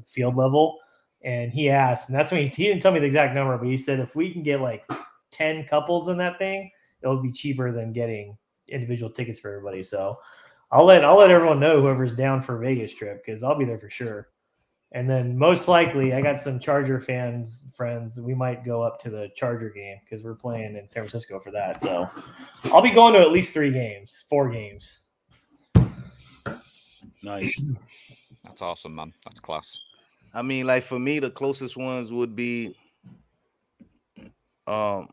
field level, and he asked, and that's when he didn't tell me the exact number, but he said if we can get 10 couples in that thing, it'll be cheaper than getting individual tickets for everybody. So I'll let everyone know, whoever's down for a Vegas trip, because I'll be there for sure. And then most likely, I got some Charger friends. We might go up to the Charger game because we're playing in San Francisco for that. So I'll be going to at least 4 games. Nice. That's awesome, man. That's class. I mean, for me, the closest ones would be the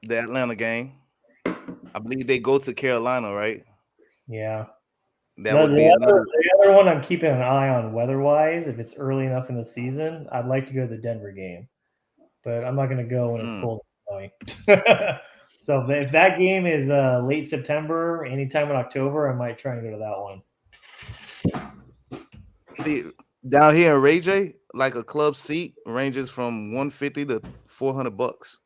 Atlanta game. I believe they go to Carolina, right? Yeah. That would be another. The other one I'm keeping an eye on weather-wise. If it's early enough in the season, I'd like to go to the Denver game, but I'm not going to go when it's cold and snowy. So if that game is late September, anytime in October, I might try and go to that one. See, down here in Ray J, a club seat ranges from $150 to $400.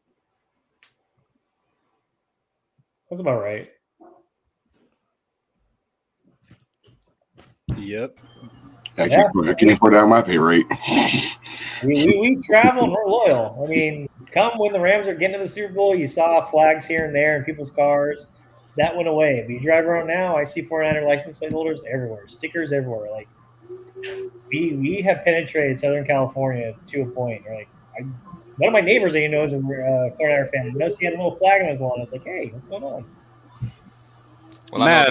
That's about right. Yep. I can't afford down my pay rate. we travel and we're loyal. I mean, come when the Rams are getting to the Super Bowl, you saw flags here and there in people's cars. That went away. But you drive around now, I see 49er license plate holders everywhere, stickers everywhere. We have penetrated Southern California to a point. One of my neighbors that is a 49er fan. I noticed he had a little flag on his lawn. I was like, hey, what's going on? Well, Matt.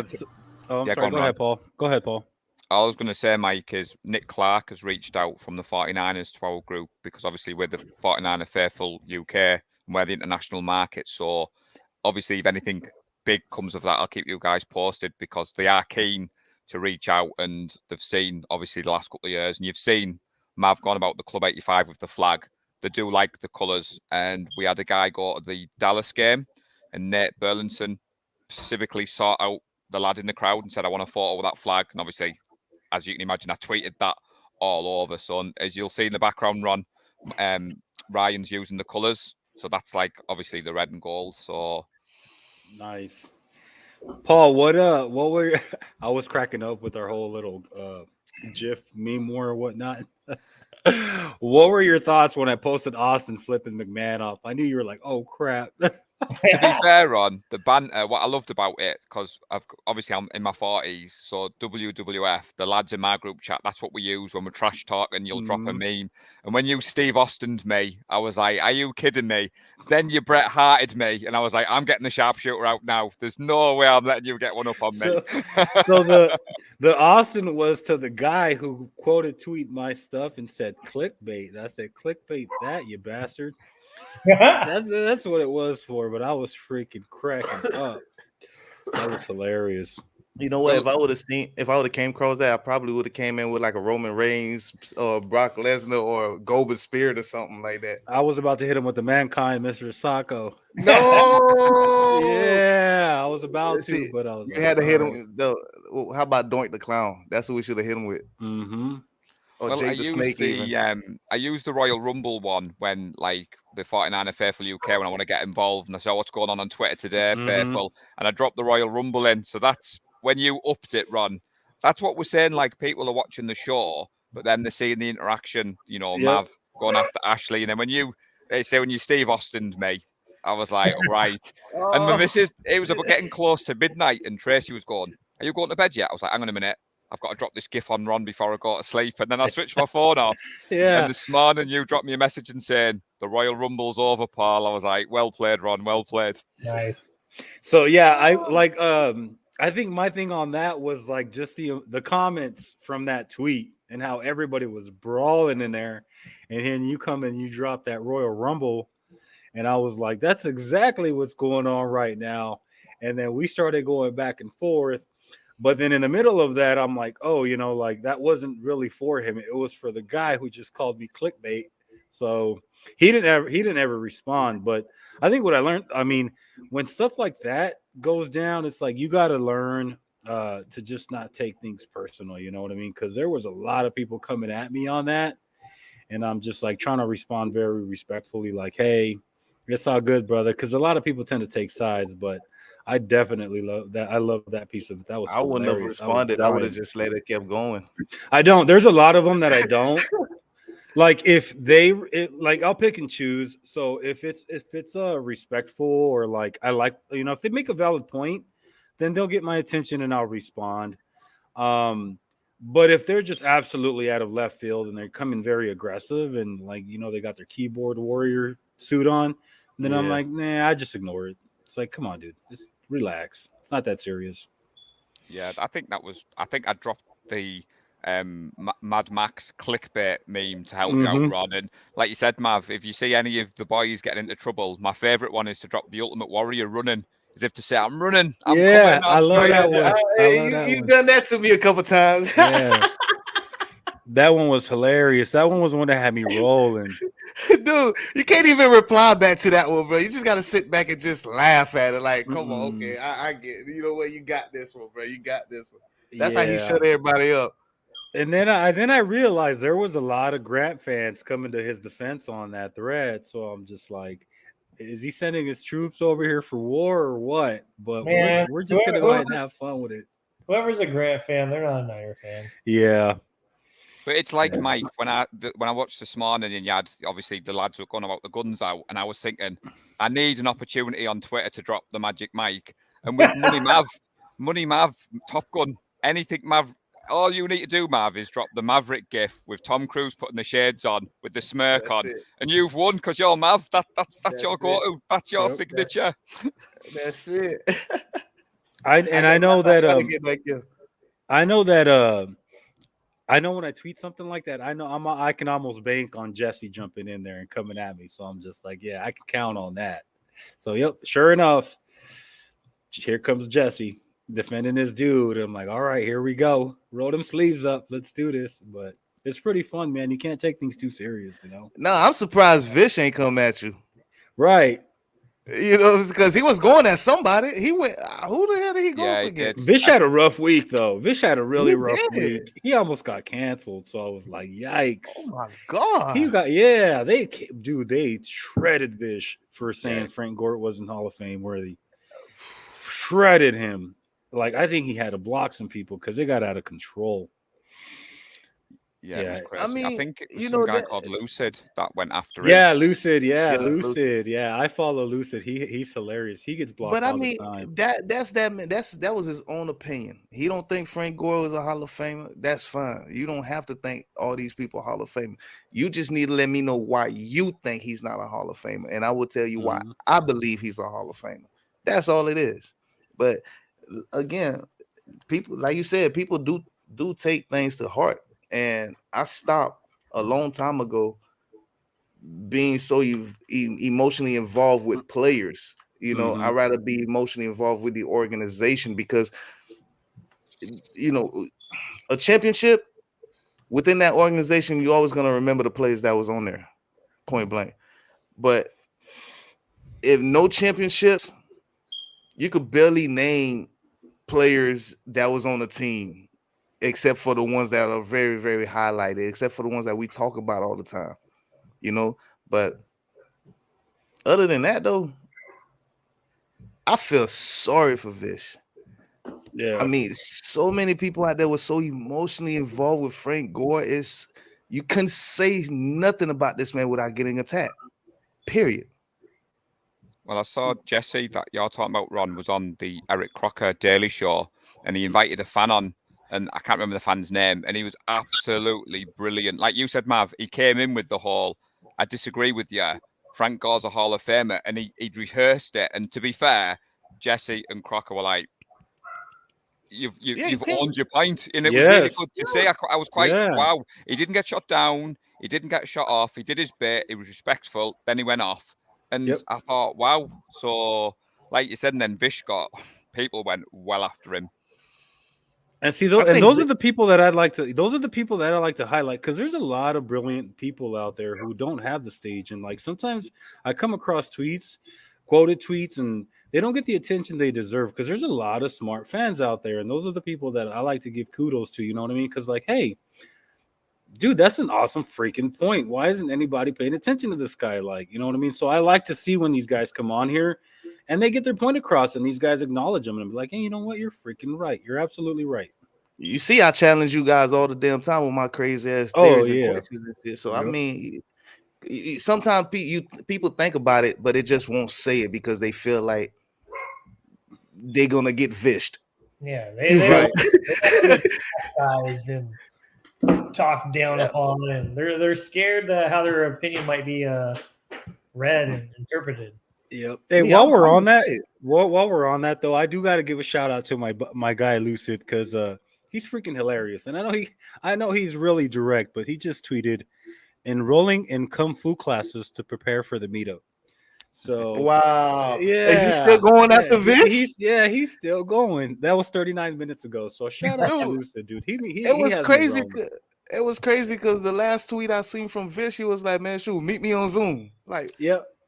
I'm sorry. Go ahead, Paul. Go ahead, Paul. I was going to say, Mike, is Nick Clark has reached out from the 49ers to our group because obviously we're the 49er Faithful UK and we're the international market. So obviously if anything big comes of that, I'll keep you guys posted because they are keen to reach out and they've seen obviously the last couple of years. And you've seen Mav gone about the Club 85 with the flag. They do like the colours. And we had a guy go to the Dallas game and Nate Burlinson specifically sought out the lad in the crowd and said, I want a photo with that flag. And obviously, as you can imagine, I tweeted that all over. So as you'll see in the background, Ron, Ryan's using the colours. So that's obviously the red and gold. So nice. Paul, what were I was cracking up with our whole little GIF meme war or whatnot. What were your thoughts when I posted Austin flipping McMahon off? I knew you were like, oh crap. To be fair, on the banter, what I loved about it, because I'm in my 40s, so WWF, the lads in my group chat, that's what we use when we're trash talking. You'll drop a meme, and when you Steve Austin'd me, I was like, "Are you kidding me?" Then you Bret Harted me, and I was like, "I'm getting the sharpshooter out now. There's no way I'm letting you get one up on me." So the Austin was to the guy who quoted tweet my stuff and said clickbait. And I said, "Clickbait that, you bastard." That's what it was for, but I was freaking cracking up. That was hilarious. You know what? If I would have came across that, I probably would have came in with like a Roman Reigns or Brock Lesnar or Goldberg Spirit or something like that. I was about to hit him with the Mankind, Mr. Sacco. No, yeah, I was about to, but I was. You had to hit him. Though. How about Doink the Clown? That's what we should have hit him with. Mm-hmm. Or well, Jake the Snake. I used the Royal Rumble one when like the 49er Faithful UK when I want to get involved, and I saw what's going on Twitter today, Faithful, and I dropped the Royal Rumble in. So that's when you upped it, Ron. That's what we're saying. Like people are watching the show, but then they're seeing the interaction. You know, Mav going after Ashley, and then when you Steve Austin'd me, I was like, right. And my missus, it was about getting close to midnight, and Tracy was going, "Are you going to bed yet?" I was like, "Hang on a minute. I've got to drop this gif on Ron before I go to sleep." And then I switched my phone off. And this morning you dropped me a message and saying, "The Royal Rumble's over, Paul." I was like, "Well played, Ron. Well played." Nice. So yeah, I think my thing on that was like just the comments from that tweet and how everybody was brawling in there. And then you come and you drop that Royal Rumble. And I was like, that's exactly what's going on right now. And then we started going back and forth. But then in the middle of that, I'm like, oh, like that wasn't really for him. It was for the guy who just called me clickbait. So he didn't ever respond. But I think what I learned, when stuff like that goes down, it's like you got to learn to just not take things personal. You know what I mean? Because there was a lot of people coming at me on that. And I'm just like trying to respond very respectfully, like, hey, it's all good, brother. Because a lot of people tend to take sides, but I definitely love that. I love that piece of it. That was I wouldn't have hilarious. responded. I would have just let it kept going. I don't. There's a lot of them that I don't. Like I'll pick and choose. So if it's respectful or like I like, if they make a valid point, then they'll get my attention and I'll respond. But if they're just absolutely out of left field and they're coming very aggressive and like, they got their keyboard warrior suit on, then I'm like, nah, I just ignore it. It's like, come on, dude, just relax. It's not that serious. Yeah, I think I dropped the Mad Max clickbait meme to help you out, Ron. And like you said, Mav, if you see any of the boys getting into trouble, my favorite one is to drop the Ultimate Warrior running, as if to say, "I'm running." I love that one. You've done that to me a couple times. Yeah. That one was hilarious. That one was one that had me rolling. Dude, you can't even reply back to that one, bro. You just got to sit back and just laugh at it. Like, come on, okay, I get it. You know what? You got this one, bro. You got this one. That's how he shut everybody up. And then I realized there was a lot of Grant fans coming to his defense on that thread. So I'm just like, is he sending his troops over here for war or what? But man, we're just going to go ahead and have fun with it. Whoever's a Grant fan, they're not a Niner fan. Yeah. But it's like Mike, when I watched this morning and you had obviously the lads were going about the guns out, and I was thinking, I need an opportunity on Twitter to drop the Magic Mike. And with Money Mav, Top Gun, anything Mav, all you need to do, Mav, is drop the Maverick gif with Tom Cruise putting the shades on with the smirk on, and you've won because you're Mav. That's your go-to. That's your signature. That's it. I know when I tweet something like that, I can almost bank on Jesse jumping in there and coming at me. So I'm just like, yeah, I can count on that. So yep, sure enough, here comes Jesse defending his dude. I'm like, all right, here we go. Roll them sleeves up. Let's do this. But it's pretty fun, man. You can't take things too serious, No, I'm surprised Vish ain't come at you. Right. Because he was going at somebody. He went. Who the hell did he go up against? Vish had a rough week, though. Vish had a really rough week. He almost got canceled. So I was like, yikes. Oh, my God. They shredded Vish for saying Frank Gore wasn't Hall of Fame worthy. Shredded him. Like, I think he had to block some people because they got out of control. Yeah, it was crazy. I mean, I think it was you some know guy that. called Lucid that went after him. Yeah, Lucid. Yeah, Yeah, Lucid. Yeah, I follow Lucid. He's hilarious. He gets blocked But I all mean, the time. that was his own opinion. He don't think Frank Gore was a Hall of Famer. That's fine. You don't have to think all these people Hall of Famer. You just need to let me know why you think he's not a Hall of Famer, and I will tell you why I believe he's a Hall of Famer. That's all it is. But again, people, like you said, people do take things to heart, and I stopped a long time ago being so emotionally involved with players. You know, I'd rather be emotionally involved with the organization because, you know, a championship within that organization, you're always going to remember the players that was on there, point blank. But if no championships, you could barely name players that was on the team, except for the ones that are very, very highlighted, except for the ones that we talk about all the time, you know. But other than that, though, I feel sorry for Vish. Yeah. I mean, so many people out there were so emotionally involved with Frank Gore. You couldn't say nothing about this man without getting attacked. Period. Well, I saw Jesse that you're talking about, Ron, was on the Eric Crocker Daily Show, and he invited a fan on, and I can't remember the fan's name, and he was absolutely brilliant. Like you said, Mav, he came in with the whole, I disagree with you, Frank Gore's a Hall of Famer, and he'd rehearsed it. And to be fair, Jesse and Crocker were like, you've owned your point, and it was really good to see. I was quite wow. He didn't get shot down, he didn't get shot off, he did his bit, he was respectful, then he went off. And I thought, wow. So, like you said, and then Vish people went well after him. And see, those are the people that I'd like to highlight, because there's a lot of brilliant people out there who don't have the stage. And like sometimes I come across quoted tweets, and they don't get the attention they deserve, because there's a lot of smart fans out there. And those are the people that I like to give kudos to, you know what I mean? Because like, hey, dude, that's an awesome freaking point. Why isn't anybody paying attention to this guy? Like, you know what I mean? So I like to see when these guys come on here and they get their point across, and these guys acknowledge them and be like, hey, you know what? You're freaking right. You're absolutely right. You see, I challenge you guys all the damn time with my crazy ass theories and questions and shit. So I mean, sometimes people think about it, but it just won't say it because they feel like they're gonna get vished. Yeah, they and talked down upon, and they're scared how their opinion might be read and interpreted. Yep. Hey, while we're on that though, I do got to give a shout out to my guy Lucid, because he's freaking hilarious, and I know he's really direct, but he just tweeted, enrolling in kung fu classes to prepare for the meetup. So wow, yeah, is he still going after Vish? He's still going. That was 39 minutes ago. So shout out to Lucid, dude. It was crazy. It was crazy because the last tweet I seen from Vish, he was like, "Man, shoot, meet me on Zoom." Like,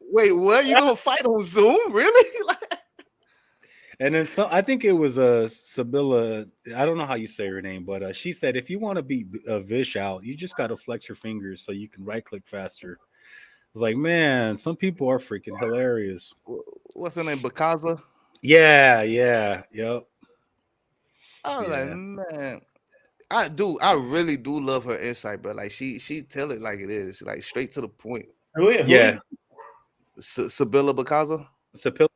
wait, what? You gonna fight on Zoom? Really? And then I think it was Sibylla. I don't know how you say her name, but she said if you want to beat Vish out, you just got to flex your fingers so you can right click faster. It's like, man, some people are freaking hilarious. What's her name? Bakaza? Yeah. Yep. I was like, man, I really do love her insight, but like she tell it like it is, like straight to the point. Yeah. Sibylla Bakaza? Sibylla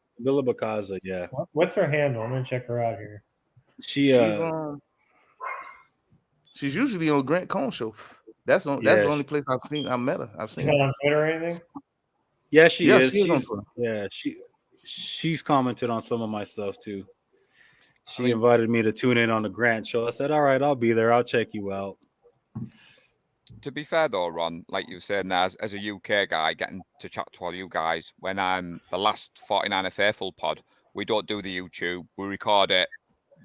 Bakaza, yeah. What's her handle? I'm gonna check her out here. She's usually on Grant Cohn show. That's the only place I met her. I've seen her on Twitter or anything. Yeah, she is. She's commented on some of my stuff too. She invited me to tune in on the Grant show. I said, all right, I'll be there. I'll check you out. To be fair though, Ron, like you said, as a UK guy, getting to chat to all you guys, when I'm the last 49er Faithful pod, we don't do the YouTube. We record it,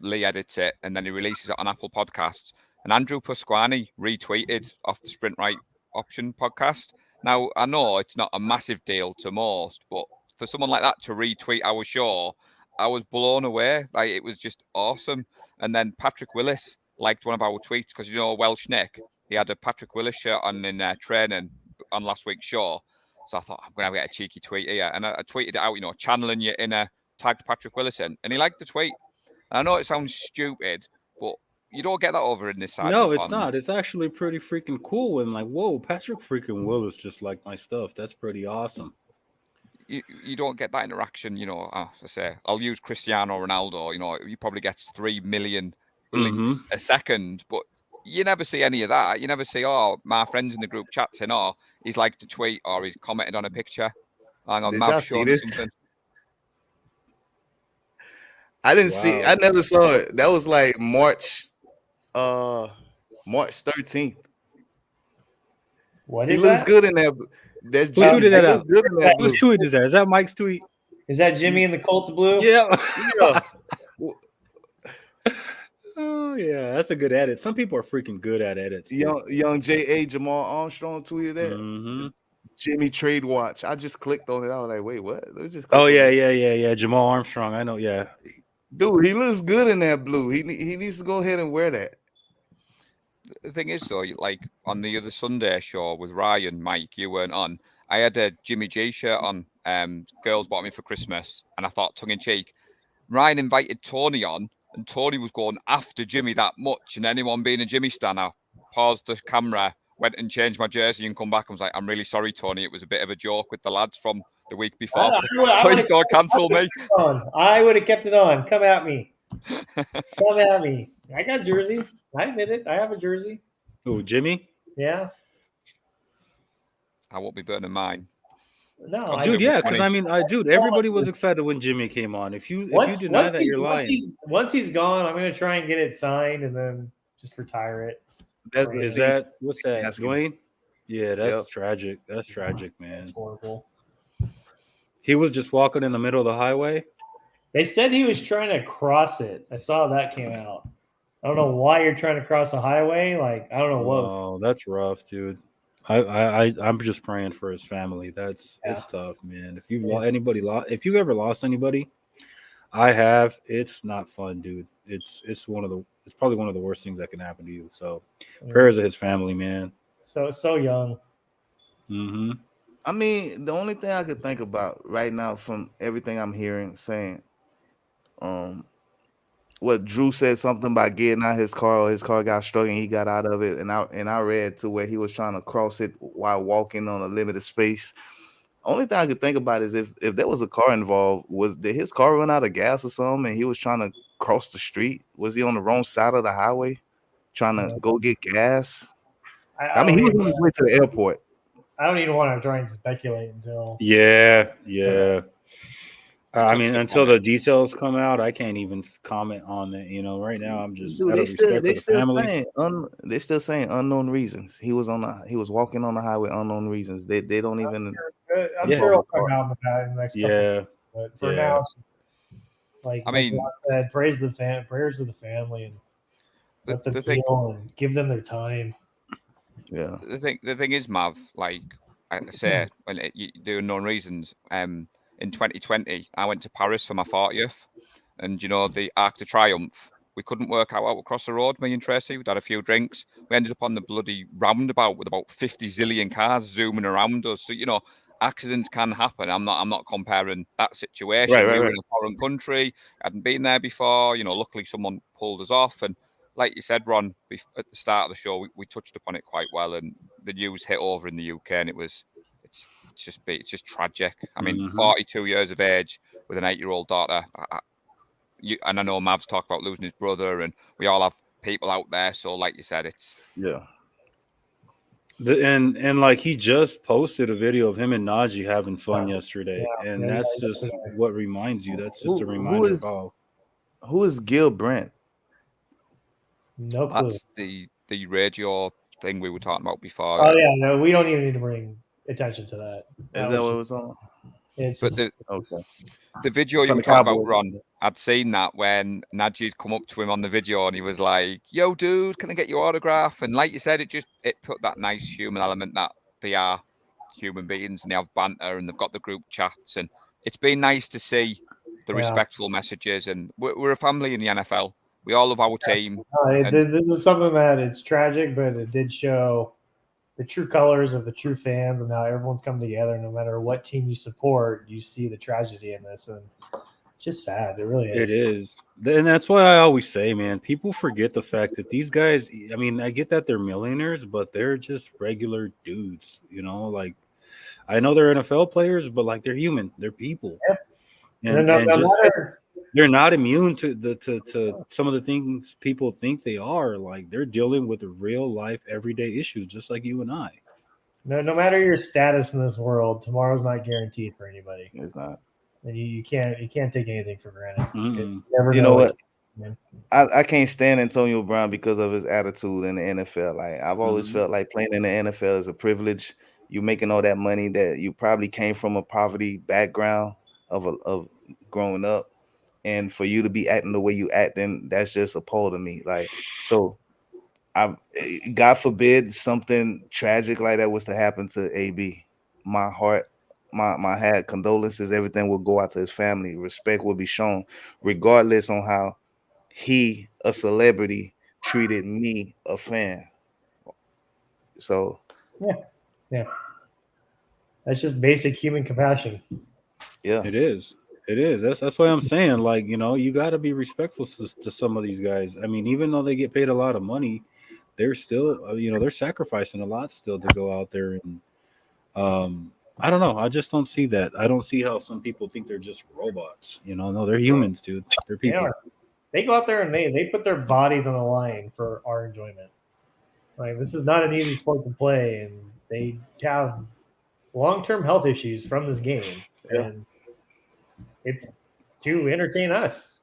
Lee edits it, and then he releases it on Apple Podcasts. And Andrew Pasquani retweeted off the Sprint Right Option podcast. Now, I know it's not a massive deal to most, but for someone like that to retweet our show, I was blown away. Like, it was just awesome. And then Patrick Willis liked one of our tweets because, Welsh Nick, he had a Patrick Willis shirt on in training on last week's show. So I thought, I'm going to get a cheeky tweet here. And I tweeted it out, channeling your inner, tagged Patrick Willis in. And he liked the tweet. And I know it sounds stupid, but, You don't get that over in this side. No, of the it's pond. not. It's actually pretty freaking cool. And like, whoa, Patrick freaking Willis just like my stuff. That's pretty awesome. You don't get that interaction, I say, I'll use Cristiano Ronaldo, he probably gets 3 million links a second, but you never see any of that. You never see, my friends in the group chat saying, he's liked a tweet or he's commented on a picture. Hang on, Mav showing something. I didn't see, I never saw it. That was like March 13th. What he is looks that? good in that. Who tweeted that out? Whose Whose tweet is that? Is that Mike's tweet? Is that Jimmy in the Colts blue? Yeah. Yeah. Oh yeah, that's a good edit. Some people are freaking good at edits. Young J.A. Jamal Armstrong tweeted that. Jimmy Trade Watch. I just clicked on it. I was like, wait, what? Yeah. Jamal Armstrong. I know. Yeah, dude, he looks good in that blue. He needs to go ahead and wear that. The thing is, though, like on the other Sunday show with Ryan, Mike, you weren't on. I had a Jimmy G shirt on. Girls bought me for Christmas, and I thought, tongue in cheek, Ryan invited Tony on, and Tony was going after Jimmy that much. And anyone being a Jimmy stan, I paused the camera, went and changed my jersey, and come back. I was like, I'm really sorry, Tony. It was a bit of a joke with the lads from the week before. Please don't cancel me. I would have kept it on. Come at me. Come at me. I got a jersey. I admit it. I have a jersey. Oh, Jimmy? Yeah. I won't be burning mine. No, dude, yeah, because I mean, dude, everybody was excited when Jimmy came on. If you deny that, you're lying. Once he's gone, I'm gonna try and get it signed and then just retire it. What's that? Dwayne? Yeah, that's tragic. That's tragic, man. That's horrible. He was just walking in the middle of the highway. They said he was trying to cross it. I saw that came out. I don't know why you're trying to cross a highway. Like, I don't know what. Oh, that's rough, dude. I'm just praying for his family. It's tough, man. If you've ever lost anybody, I have. It's not fun, dude. It's probably one of the worst things that can happen to you. So prayers to his family, man. So young. Mm-hmm. I mean, the only thing I could think about right now from everything I'm hearing saying, what Drew said something about getting out his car, or his car got struck and he got out of it, and I read to where he was trying to cross it while walking on a limited space. Only thing I could think about is if there was a car involved, did his car run out of gas or something and he was trying to cross the street? Was he on the wrong side of the highway trying to go get gas? I mean, he was on his way to the airport. I don't even want to try and speculate until. Yeah. I mean, until the details come out, I can't even comment on that. Right now I'm just out of respect for the family. They're still saying unknown reasons. He was walking on the highway, unknown reasons. They don't even. I'm sure it'll come out with that in the next couple. But for now, like I mean, prayers to the family, and let them heal and give them their time. Yeah. The thing is, Mav, like I say, when you do unknown reasons. In 2020, I went to Paris for my 40th, and the Arc de Triomphe. We couldn't work out across the road. Me and Tracy, we'd had a few drinks. We ended up on the bloody roundabout with about 50 zillion cars zooming around us. So accidents can happen. I'm not comparing that situation. We were in a foreign country, hadn't been there before. Luckily someone pulled us off, and like you said, Ron, at the start of the show, we touched upon it quite well, and the news hit over in the UK, and it's just tragic. I mean, 42 years of age with an 8-year-old daughter. And I know Mav's talked about losing his brother, and we all have people out there. So, like you said, it's and like he just posted a video of him and Najee having fun yesterday, and that's just what reminds you. That's just a reminder of how. Who is Gil Brandt? No clue. That's the radio thing we were talking about before. Oh yeah, no, we don't even need to bring attention to that. Is that what it was on? The video you were talking about, Ron, I'd seen that when Najee'd come up to him on the video and he was like, "Yo, dude, can I get your autograph?" And like you said, it put that nice human element that they are human beings and they have banter and they've got the group chats, and it's been nice to see the respectful messages. And we're a family in the NFL. We all love our team. This is something that it's tragic, but it did show the true colors of the true fans and how everyone's come together. No matter what team you support, you see the tragedy in this. And just sad. It really is. It is. And that's why I always say, man, people forget the fact that these guys, I mean, I get that they're millionaires, but they're just regular dudes, you know, like I know they're NFL players, but like they're human, they're people. Yep. And just they're not immune to some of the things people think they are. Like they're dealing with real life everyday issues, just like you and I. No matter your status in this world, tomorrow's not guaranteed for anybody. It's not. And you can't take anything for granted. Mm-hmm. You know what? I can't stand Antonio Brown because of his attitude in the NFL. Like I've always felt like playing in the NFL is a privilege. You making all that money that you probably came from a poverty background of growing up, and for you to be acting the way you act, then that's just appalled to me. Like so. God forbid something tragic like that was to happen to AB. My heart, my head, condolences, everything will go out to his family. Respect will be shown, regardless on how he, a celebrity, treated me, a fan. So yeah. That's just basic human compassion. Yeah. It is. That's why I'm saying, like, you know, you got to be respectful to some of these guys. I mean, even though they get paid a lot of money, they're still, you know, they're sacrificing a lot still to go out there. And I don't know. I just don't see that. I don't see how some people think they're just robots. You know, no, they're humans, dude. They're people. They go out there and they put their bodies on the line for our enjoyment. Like, this is not an easy sport to play, and they have long-term health issues from this game. Yeah. And it's to entertain us.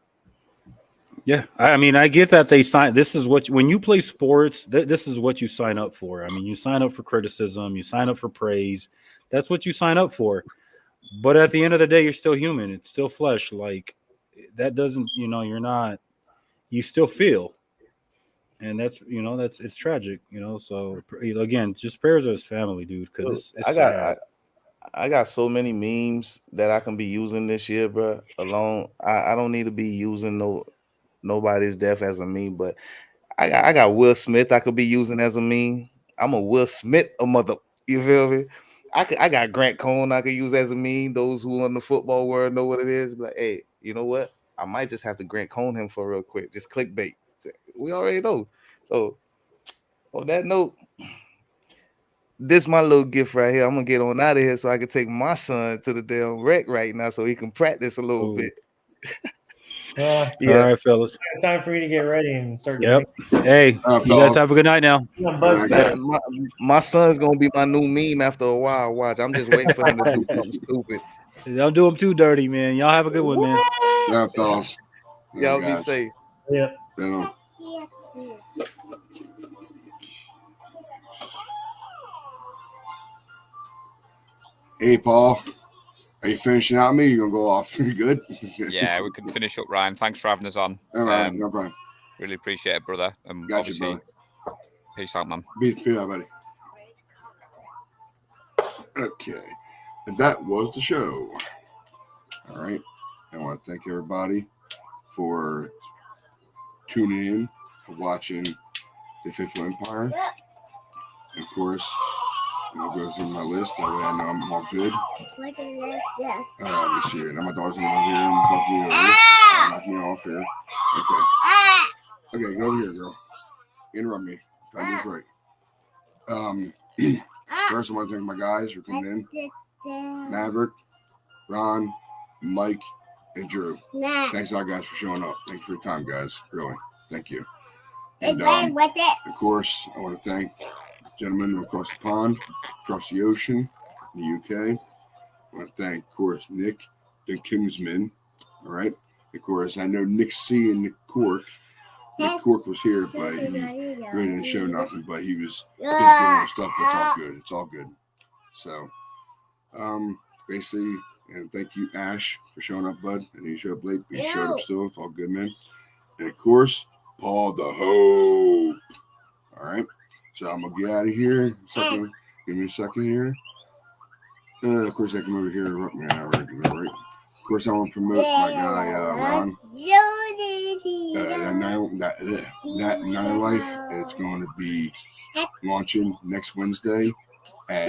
Yeah, I mean, I get that they sign. This is what when you play sports, this is what you sign up for. I mean, you sign up for criticism, you sign up for praise. That's what you sign up for. But at the end of the day, you're still human. It's still flesh. Like that doesn't, you know, you're not. You still feel, and that's, you know, it's tragic, you know. So again, just prayers of his family, dude, because it's sad. I got so many memes that I can be using this year, bro. Alone, I don't need to be using nobody's death as a meme, but I got Will Smith I could be using as a meme. I'm a Will Smith a mother. You feel me? I got Grant Cohn I could use as a meme. Those who in the football world know what it is. But hey, you know what? I might just have to Grant Cohn him for real quick. Just clickbait. We already know. So on that note, this my little gift right here. I'm gonna get on out of here so I can take my son to the damn rec right now so he can practice a little bit. Yeah. All right, fellas. Time for you to get ready and start. Yep. Hey, you guys have a good night now. My son's gonna be my new meme after a while. Watch, I'm just waiting for him to do something stupid. Don't do him too dirty, man. Y'all have a good one, man. Yeah, fellas. Y'all be safe. Yeah. Hey, Paul. Are you finishing out me? You gonna go off? You good? Yeah, we can finish up, Ryan. Thanks for having us on. All right, no problem. Really appreciate it, brother. Got you, brother. Peace out, man. Peace out, buddy. Okay, and that was the show. All right, I want to thank everybody for tuning in, for watching the Faithful Empire. And of course, I'm gonna go through my list. That way I know I'm all good. Let me see here. Now my dog's gonna over here and buck me over. Knock me off here. Okay. Okay, go over here, girl. Interrupt me. Try to do this right. First, I want to thank my guys for coming in. Maverick, Ron, Mike, and Drew. Thanks a lot, guys, for showing up. Thank you for your time, guys. Really. Thank you. And of course, I want to thank gentlemen across the pond, across the ocean, in the UK. I want to thank, of course, Nick, the Kingsman. All right. Of course, I know Nick C and Nick Cork. Nick Cork was here, but he really didn't show nothing. But he was doing stuff. But it's all good. It's all good. So, basically, and thank you, Ash, for showing up, bud. And he showed up late, but he showed up still. It's all good, man. And of course, Paul the Hope. All right. So I'm gonna get out of here. Give me a second here. Of course, I come over here. Right. Of course, I want to promote my guy Ron. That Night Life is going to be launching next Wednesday. At,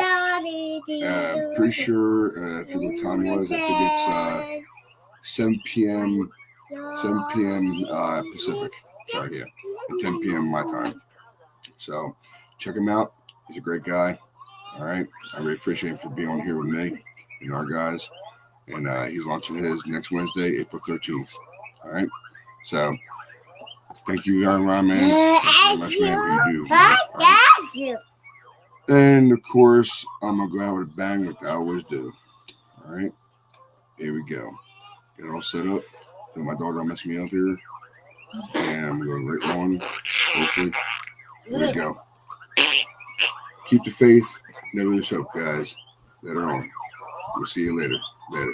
pretty sure I forget what time it was. I think it's 7 p.m. Pacific. Sorry, yeah, at 10 p.m. my time. So check him out. He's a great guy. All right, I really appreciate him for being on here with me and our guys. And he's launching his next Wednesday, April 13th. All right, so thank you, Iron Man. Thank you very much, man. What you do. Right. And of course, I'm gonna go out with a bang, like I always do. All right, here we go. Get it all set up. So my dog don't mess me up here. And I'm going right on. Hopefully. Here we go. Keep the faith. Never lose hope, guys. Later on. We'll see you later. Later.